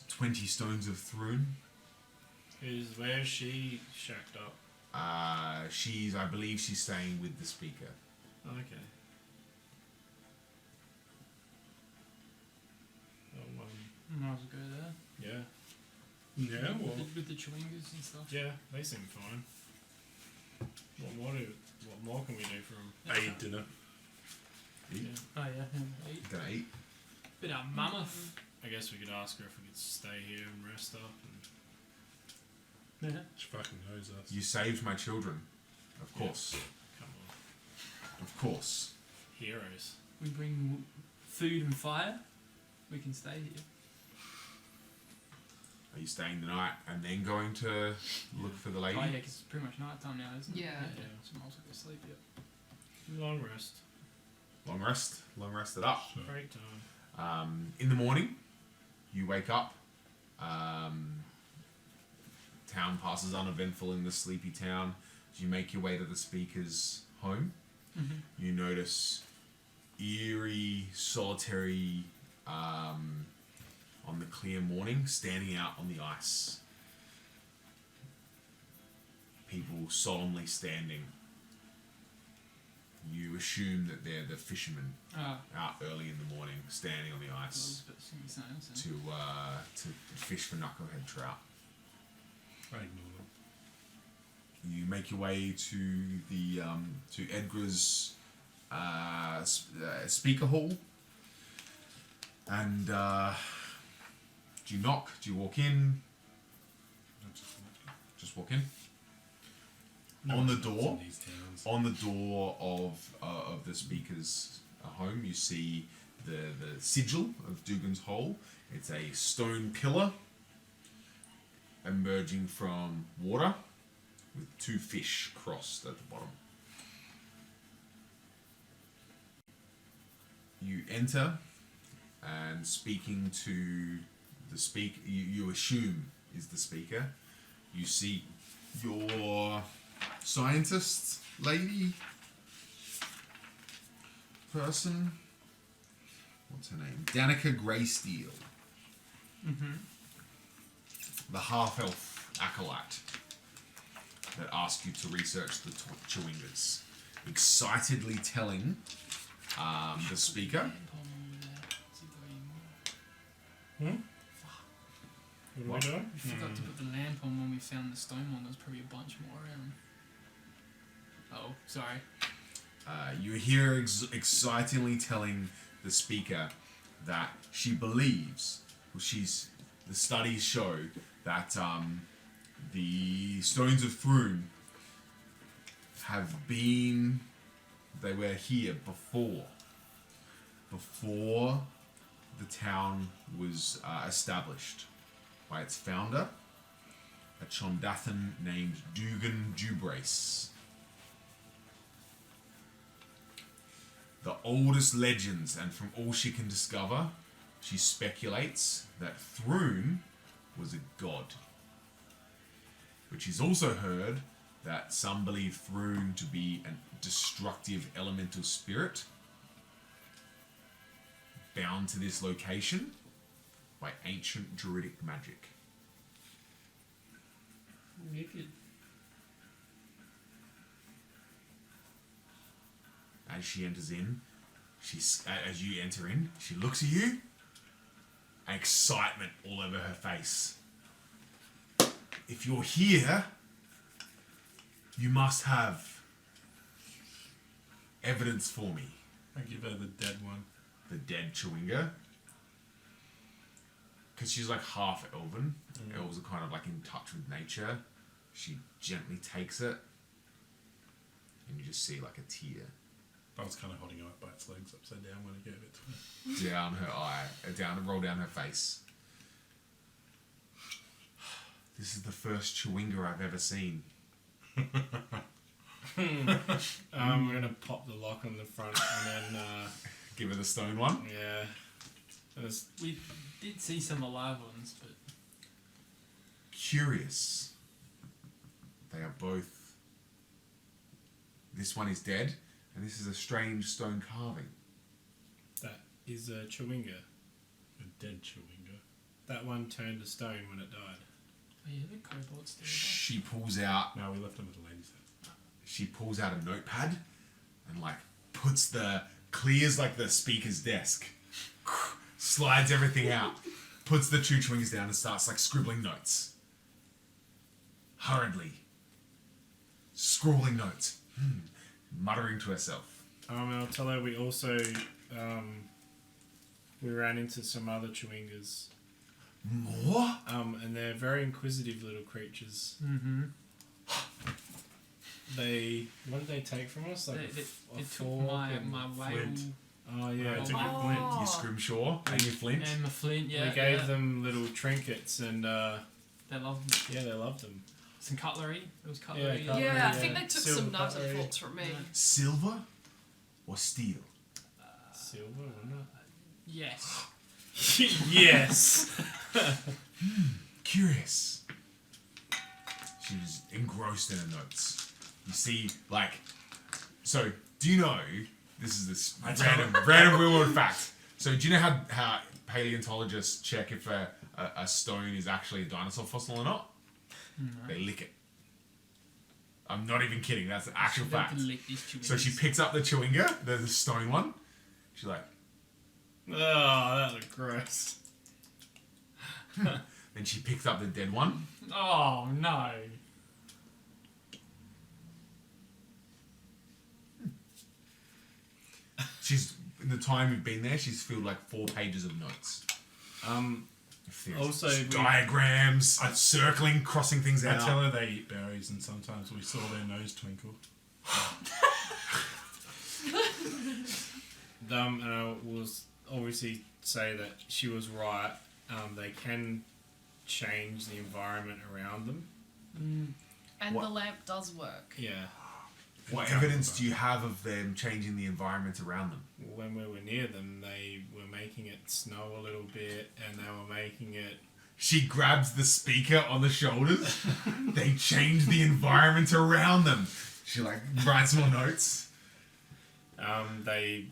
20 stones of Thrun. Where is she shacked up? I believe she's staying with the speaker. Okay. might as well go there. Yeah. Yeah, well, With the chewingas and stuff. Yeah, they seem fine. What more can we do for them? I dinner. Eat. Oh yeah, eat. Gonna eat. Bit of mammoth. I guess we could ask her if we could stay here and rest up. And Yeah. She fucking knows us. You saved my children. Of course. come on, Of course. heroes. We bring food and fire. We can stay here. Are you staying the night and then going to look for the lady? Oh yeah, 'cause it's pretty much night time now, isn't it? Yeah. So might as well go sleep. Yep. Long rest. Long rest. Long rested up. Great time. In the morning, you wake up. Town passes uneventful in the sleepy town. As you make your way to the speaker's home, you notice eerie, solitary, on the clear morning, standing out on the ice. People solemnly standing. You assume that they're the fishermen out early in the morning, standing on the ice to fish for knucklehead trout. I ignore them. You make your way to the to Edgar's speaker hall, and do you knock? Do you walk in? Just walk in. On the door, In these towns. on the door of the speaker's home, you see the sigil of Dugan's Hole. It's a stone pillar emerging from water with two fish crossed at the bottom. You enter, and speaking to the you assume is the speaker. You see your scientist lady person. What's her name? Danica Greysteel. The half-elf acolyte that asked you to research the chewingas. Excitedly telling the speaker. What do we do? We forgot to put the lamp on when we found the stone one. There was probably a bunch more around. Oh, sorry. You hear excitingly telling the speaker that she believes, the studies show that the stones of Thrun they were here before the town was established by its founder, a Chondathan named Dugan Dubrace. The oldest legends, and from all she can discover, she speculates that Thrun was a god. But she's also heard that some believe Thrun to be a destructive elemental spirit bound to this location by ancient druidic magic. Wicked. As she enters in, as you enter in, she looks at you, excitement all over her face. If you're here, you must have evidence for me. I give her the dead one. The dead Chewinga. Because she's like half elven. Elves are kind of like in touch with nature. She gently takes it. And you just see like a tear I was kind of holding it up by its legs upside down when I gave it to her. down her eye, roll down her face. This is the first Chewinga I've ever seen. We're gonna pop the lock on the front and then Give her the stone one. yeah. And it's, We did see some alive ones, but Curious. They are both. This one is dead, and this is a strange stone carving. that is a Chewinga. A dead Chewinga. That one turned to stone when it died. oh yeah, the kobolds did. She pulls out. No, we left them at the lady's house. She pulls out a notepad, and like clears like the speaker's desk, slides everything out, puts the two Chewingas down, and starts like scribbling notes. Hurriedly. Scrawling notes. Muttering to herself. And I'll tell her we also we ran into some other Chewingas. More? And they're very inquisitive little creatures. Mm-hmm. What did they take from us? Like They a took fork my and whale flint. Oh yeah, Took your Oh. flint. Your scrimshaw and your flint. and my flint. Yeah, we gave yeah. them little trinkets and They loved them. yeah, they loved them. Some cutlery. It was cutlery. cutlery. Yeah, I yeah. think they took Silver some knives and cutlery. forks from me. Yeah. Silver or steel? Silver, wasn't Yes. it? Yes. Curious. She was engrossed in her notes. You see, like, so do you know? This is this I tell random real world fact. So do you know how paleontologists check if a stone is actually a dinosaur fossil or not? No. They lick it. I'm not even kidding. That's an actual They fact. could lick these Chewingas. So she picks up the Chewinga, the stone one. She's like, Oh, that looked gross. then she picks up the dead one. Oh no. She's in the time we've been there, she's filled like 4 pages of notes. Also, Diagrams, circling, crossing things I out. tell her they eat berries, and sometimes we saw their nose twinkle. and I will obviously say that she was right. They can change the environment around them. And What? the lamp does work. Yeah. What evidence do you have of them changing the environment around them? When we were near them, they were making it snow a little bit, and they were making it. She grabs the speaker on the shoulders. They change the environment around them. She like writes more notes. They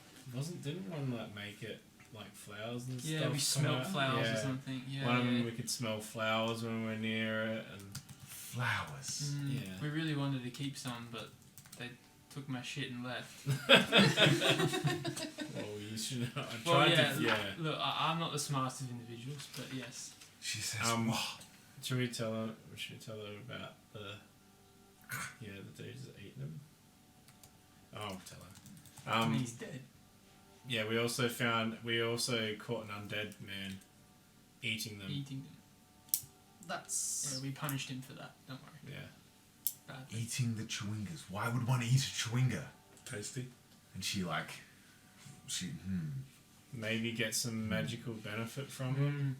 didn't one like make it like flowers and stuff. Yeah, we come smelled out? flowers Yeah. or something. Yeah. One of them yeah. we could smell flowers when we were near it, and Flowers. Yeah. We really wanted to keep some, but they took my shit and left. well, you should. I Well, tried yeah, to. Yeah. Look, I'm not the smartest of individuals, but yes. She says, Should we tell her? Should we tell her about the the dudes that eat them? Oh, I'll tell her. And he's dead. Yeah, we also caught an undead man eating them. Eating them. That's. Yeah, we punished him for that. Don't worry. Yeah. Badly. eating the Chewingas. Why would one eat a Chewinga? Tasty. And she Maybe get some magical benefit from them.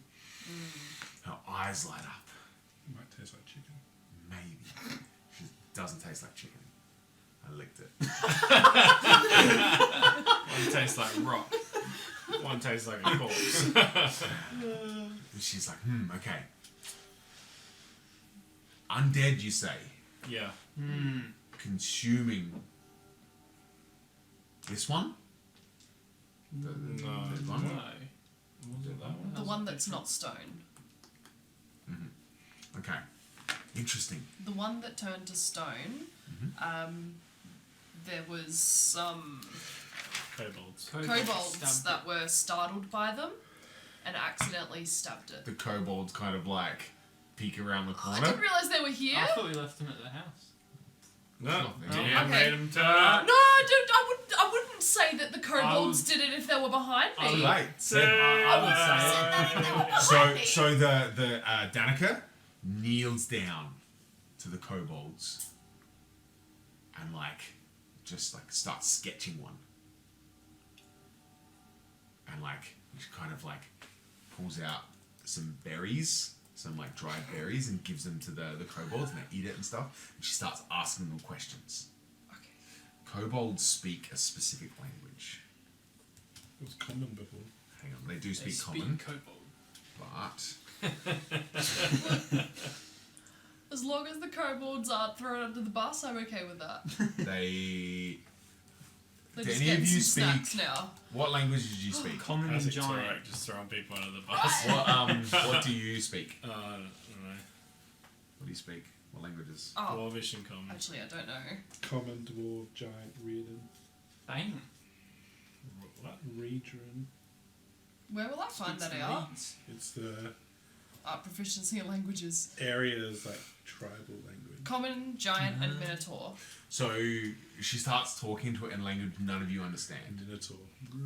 her eyes light up. Might taste like chicken. Maybe. She doesn't taste like chicken. I licked it. One tastes like rock. One tastes like a corpse. And she's like, okay. Undead, you say? Yeah. Consuming this one? No. That one? No. Was it that one? The one that's not stone. Okay. Interesting. The one that turned to stone, there was some Kobolds. kobolds stabbed that were startled by them and accidentally stabbed it. The kobolds kind of like peek around the I corner. didn't realise they were here. I thought we left them at the house. No. Oh, Dion okay. made him turn No, up. I wouldn't wouldn't say that the kobolds did it if they were behind me. Right. I would say. So the Danica kneels down to the kobolds and just starts sketching one, and she kind of pulls out some berries, some dried berries, and gives them to the kobolds, and they eat it and stuff. And she starts asking them questions. Okay. Kobolds speak a specific language. It was common before. Hang on, they do They speak common, kobold. but As long as the kobolds aren't thrown under the bus, I'm okay with that. they. They're Do just any of getting you some snacks now. What language did you speak? Common I and think it's giant. alright just throwing people under the bus. What do you speak? I don't know. What do you speak? What languages? Oh, Dwarvish and common. actually, I don't know. Common, dwarf, giant, rearden, Bang. What? Reedron. Where will I find that out? It's the Proficiency in languages. areas tribal language. Common, giant, and minotaur. So she starts talking to it in language none of you understand, Minotaur.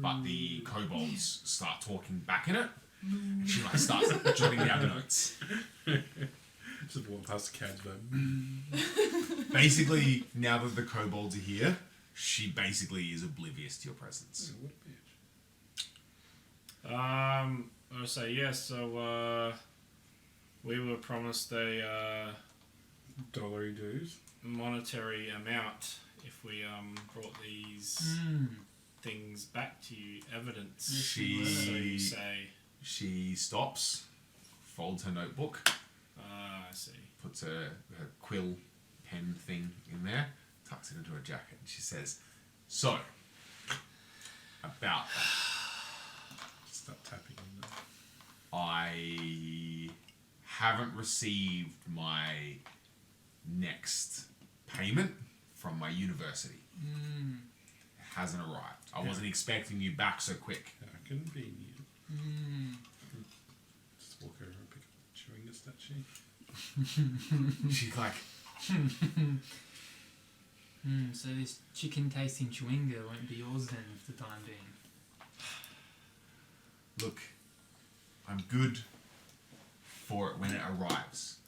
but the kobolds start talking back in it, and she starts jotting down the notes. Just walk past the cats, but Basically, now that the kobolds are here, she basically is oblivious to your presence. what a bitch. I'll say yes. So we were promised a Dollary dues. monetary amount if we brought these things back to you, evidence. So you She say, she stops, folds her notebook, I see. puts her quill pen thing in there, tucks it into her jacket, and she says, "So, about that, Start tapping on that. I haven't received my next payment from my university. It hasn't arrived. I wasn't expecting you back so quick." How convenient. Just walk over and pick up a chewing statue. She's like, So this chicken tasting chewinga won't be yours then for the time being. "Look, I'm good for it when it arrives.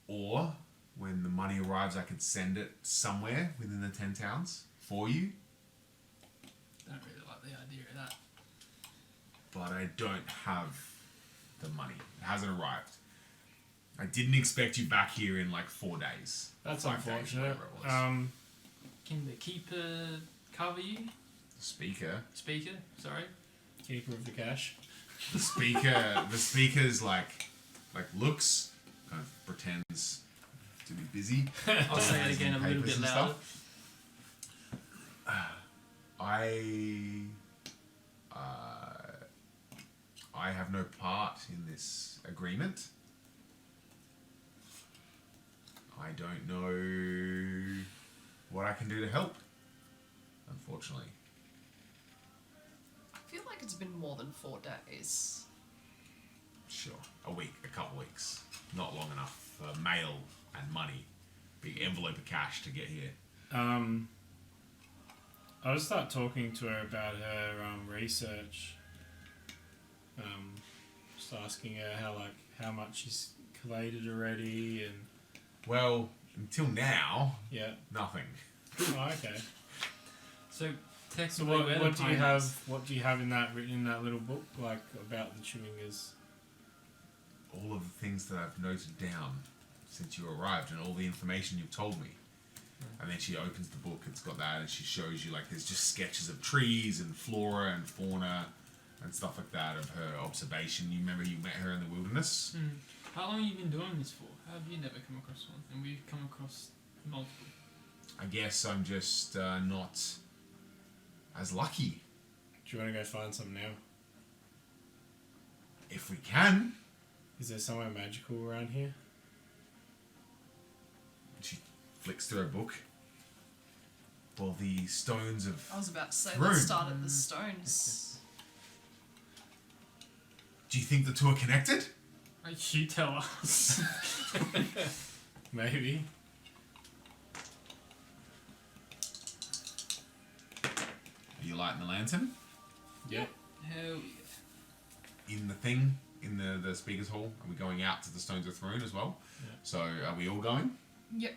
Or when the money arrives, I could send it somewhere within the 10 towns for you, Don't really like the idea of that. but I don't have the money. It hasn't arrived. I didn't expect you back here in 4 days. That's 5 days, unfortunate. whatever it was. Can the keeper cover you? Speaker. Speaker, sorry. Keeper of the cash. The speaker's looks, kind of pretends to be busy. I'll say it Organizing again a little papers bit and louder. stuff. I have no part in this agreement. I don't know what I can do to help, unfortunately. I feel like it's been more than 4 days. Sure, a week, a couple weeks. Not long enough for mail and money. Big envelope of cash to get here. I'll just start talking to her about her research. Just asking her how much she's collated already, and Well, until now, yeah. nothing. Oh, okay. So So technically, what we're do you the have? pioneers. What do you have in that written in that little book about the chewingers? All of the things that I've noted down since you arrived and all the information you've told me. And then she opens the book, it's got that, and she shows you there's just sketches of trees and flora and fauna and stuff like that of her observation. You remember you met her in the wilderness? How long have you been doing this for? How have you never come across one? And we've come across multiple. I guess I'm just not as lucky. Do you want to go find some now? If we can. Is there somewhere magical around here? She flicks through her book. Well, the stones of... I was about to say, Room. let's start at the stones. Do you think the two are connected? You tell us. Maybe. lighting the lantern? Yep. Hell yeah. In the thing, in the speakers hall? Are we going out to the Stones of Throne as well? Yeah. So are we all going? Yep.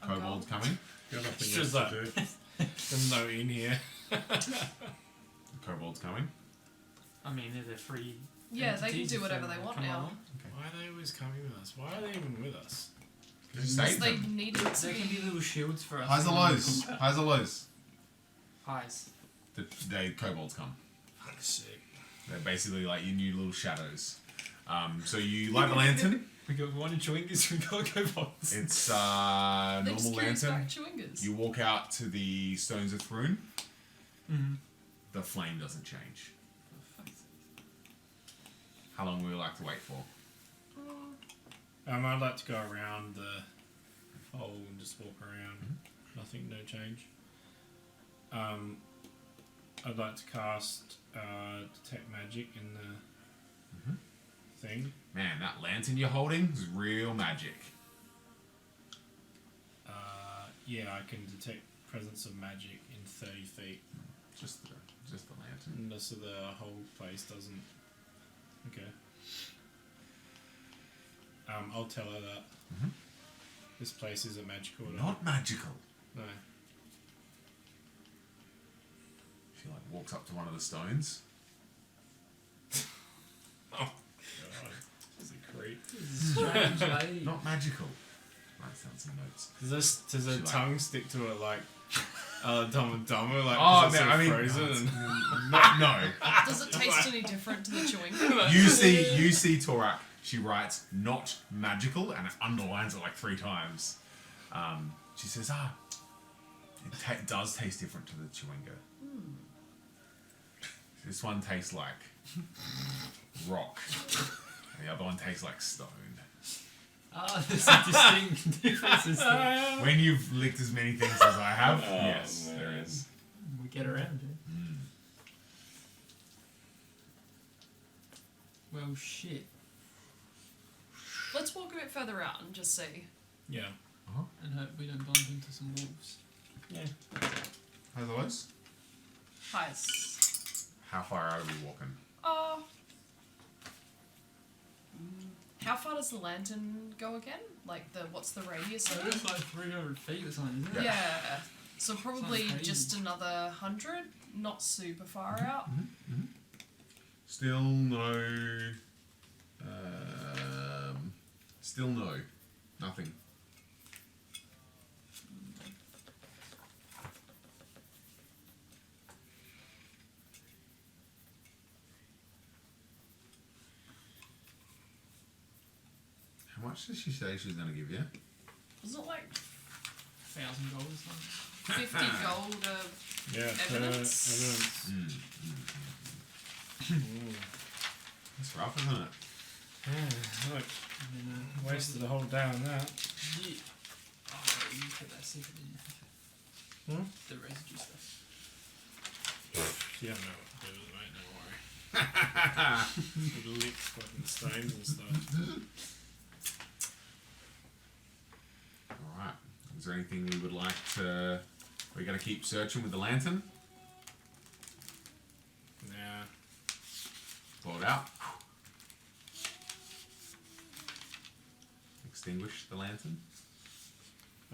I'm Kobold's coming? Got nothing It's else just to do. There's no in here. The Kobold's coming? I mean, they're free. Yeah, they can entities do if whatever wanna they want come now. along. Why are they always coming with us? Why are they even with us? You Because saved they them. needed to There can be be. little shields for us. Highs or lows? Highs or lows? Highs. The Kobolds come. Fuck's sake. They're basically like your new little shadows. So you light the lantern. We got one in Chewingus, we got Kobolds. It's They normal just curious lantern. back chewingers. You walk out to the Stones of Throne. Mm-hmm. The flame doesn't change. How long would you like to wait for? I'd like to go around the hole and just walk around. Nothing, no change. I'd like to cast detect magic in the thing. Man, that lantern you're holding is real magic. Yeah, I can detect presence of magic in 30 feet. Just the lantern. So the whole place doesn't. Okay. I'll tell her that. This place isn't magical at all. Not magical. No. She like walks up to one of the stones. Oh, God. She's a creep. Strange lady. Not magical. Write down some notes. Does her She like- tongue stick to it like Dumb and Dumber? Like, Oh, 'cause it's no, so I mean- frozen No. Does it taste any different to the chewing? You see Torak. She writes not magical and underlines it like 3 times. She says, it does taste different to the Chewinga. This one tastes like rock, and the other one tastes like stone. There's a distinct differences there. When you've licked as many things as I have, yes, man. there is. We get around it. Well, shit. Let's walk a bit further out and just see. Yeah. And hope we don't bump into some wolves. Yeah. Otherwise, Highs. how far out are we walking? How far does the lantern go again? Like what's the radius of It's it? like 300 feet or something, isn't it? Yeah. So probably Sounds crazy. just another 100, not super far out. Still no. Still no. Nothing. How much did she say she's going to give you? Wasn't it like 1,000 gold or something. 50 gold of Yeah. evidence? That's rough, isn't it? Yeah. Look, And then, wasted a whole day on that. Yeah. Oh, you put that secret in your The residue stuff. You don't know what to do with it, mate. Don't worry. It licks fucking stones and stuff. Alright. Is there anything we would like to... We're going to keep searching with the lantern? Nah. Blow it out. Extinguish the lantern.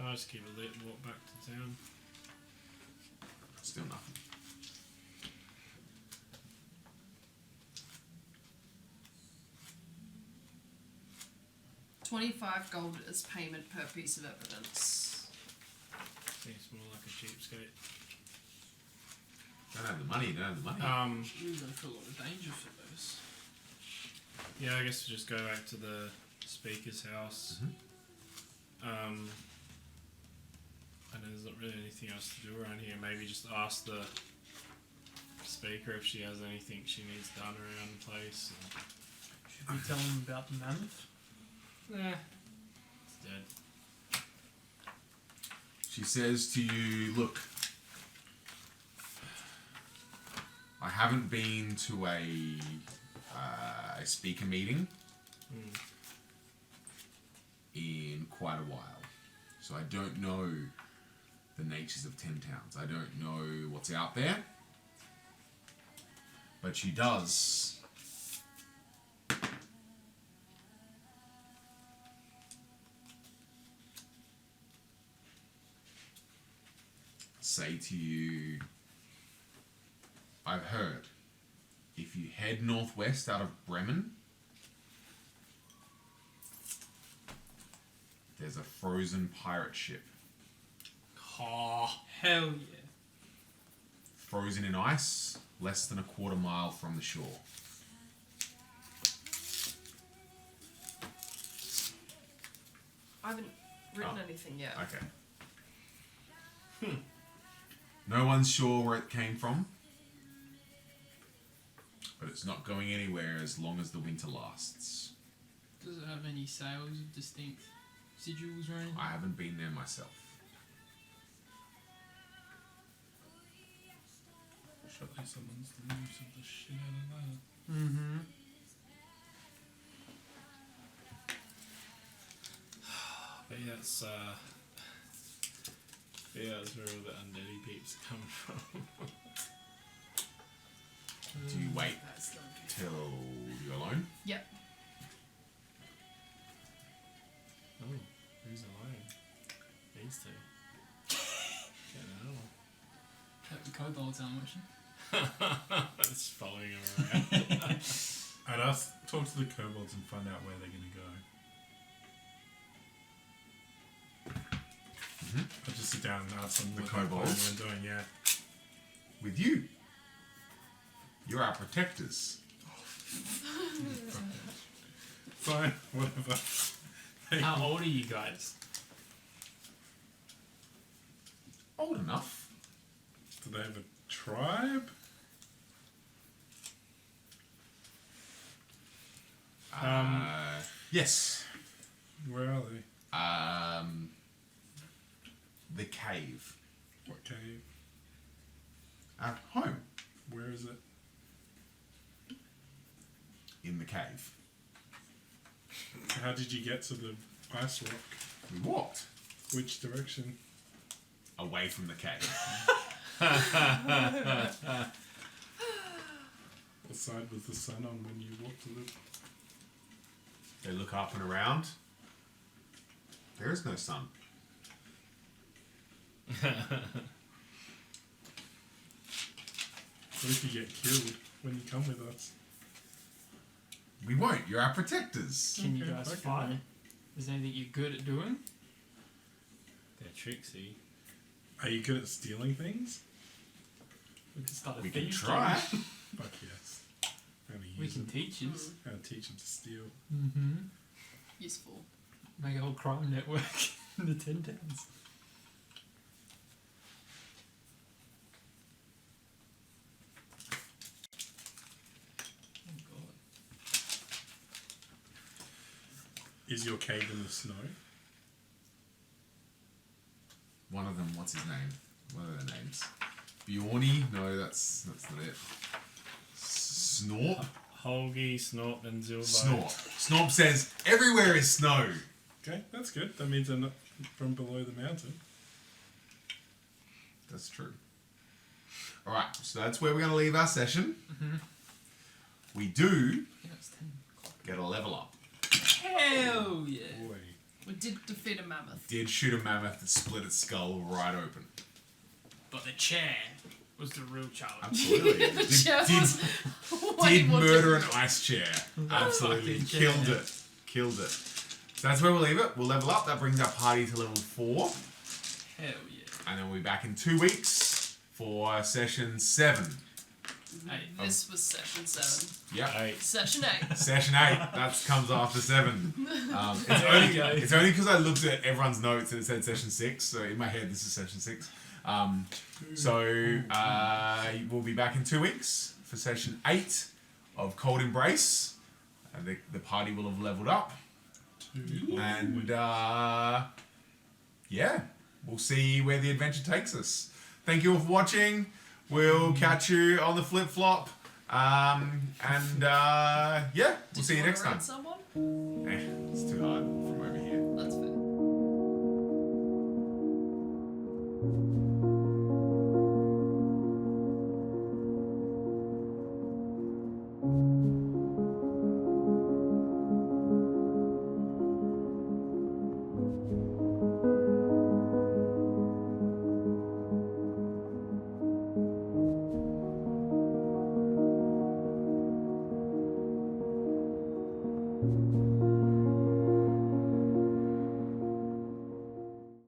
I'll just keep it lit and walk back to town. Still nothing. $25 gold as payment per piece of evidence. Seems more like a cheapskate. Don't have the money, don't have the money. We're going for a lot of danger for those. Yeah, I guess we'll just go back to the speaker's house. And there's not really anything else to do around here. Maybe just ask the speaker if she has anything she needs done around the place. Should we tell them about the mammoth? Nah, it's dead. She says to you, look, I haven't been to a speaker meeting in quite a while. So I don't know the natures of 10 towns. I don't know what's out there. But she does say to you, I've heard if you head northwest out of Bremen, there's a frozen pirate ship. Oh, hell yeah. Frozen in ice, less than a quarter mile from the shore. I haven't written anything yet. Okay. No one's sure where it came from, but it's not going anywhere as long as the winter lasts. Does it have any sales of distinct sigils or anything? I haven't been there myself. Surely someone's the news of the shit out of that. Mm-hmm. But yeah, that's where all the undeady peeps come from. Do you wait That's not good. till you're alone? Yep. Oh, who's alone? These two. Getting Hope the kobolds aren't watching. out. It's following him around. I'd ask, talk to the kobolds and find out where they're going to go. I'd just sit down and ask them The what they're kobolds? planning on doing, yeah. With you. You're our protectors. Fine, whatever. How old are you guys? Old enough. Do they have a tribe? Yes. Where are they? The cave. What cave? At home. Where is it? In the cave. How did you get to the ice rock? We walked Which direction? away from the cave. What side was the sun on when you walked to the... They look up and around. There is no sun. What if you get killed when you come with us? We won't. You're our protectors. Can you Okay, guys okay. fight? Is there anything you're good at doing? They're tricksy. Are you good at stealing things? We can start a We can thieves try. guild. Fuck yes. I'm gonna We use can it. teach us. I'm gonna teach them to steal. Mm-hmm. Useful. Make a whole crime network in the 10 towns. Oh god. Is your cave in the snow? One of them, what's his name? What are their names? Bjorny? No, that's not it. Snorp? Holgi, Snort, and Zilbo. Snorp. Snorp says, everywhere is snow. Okay, that's good. That means they're not from below the mountain. That's true. Alright, so that's where we're going to leave our session. We do Yeah, it's 10 o'clock. get a level up. Hell yeah. Boy. We did defeat a mammoth. Did shoot a mammoth that split its skull right open. But the chair was the real challenge. Absolutely. The chair did was way did more murder an difficult. ice chair. Absolutely. Fucking Killed chair. it. Killed it. So that's where we'll leave it. We'll level up. That brings our party to level 4. Hell yeah. And then we'll be back in 2 weeks for session 7. Hey, This was session 7. Yep. Hey, Session 8. Session 8. That comes after 7. It's only because I looked at everyone's notes and it said session 6. So in my head, this is session 6. We'll be back in 2 weeks for session 8 of Cold Embrace. The party will have leveled up. And yeah, we'll see where the adventure takes us. Thank you all for watching. We'll catch you on the flip flop. Yeah, we'll see you next time. Someone?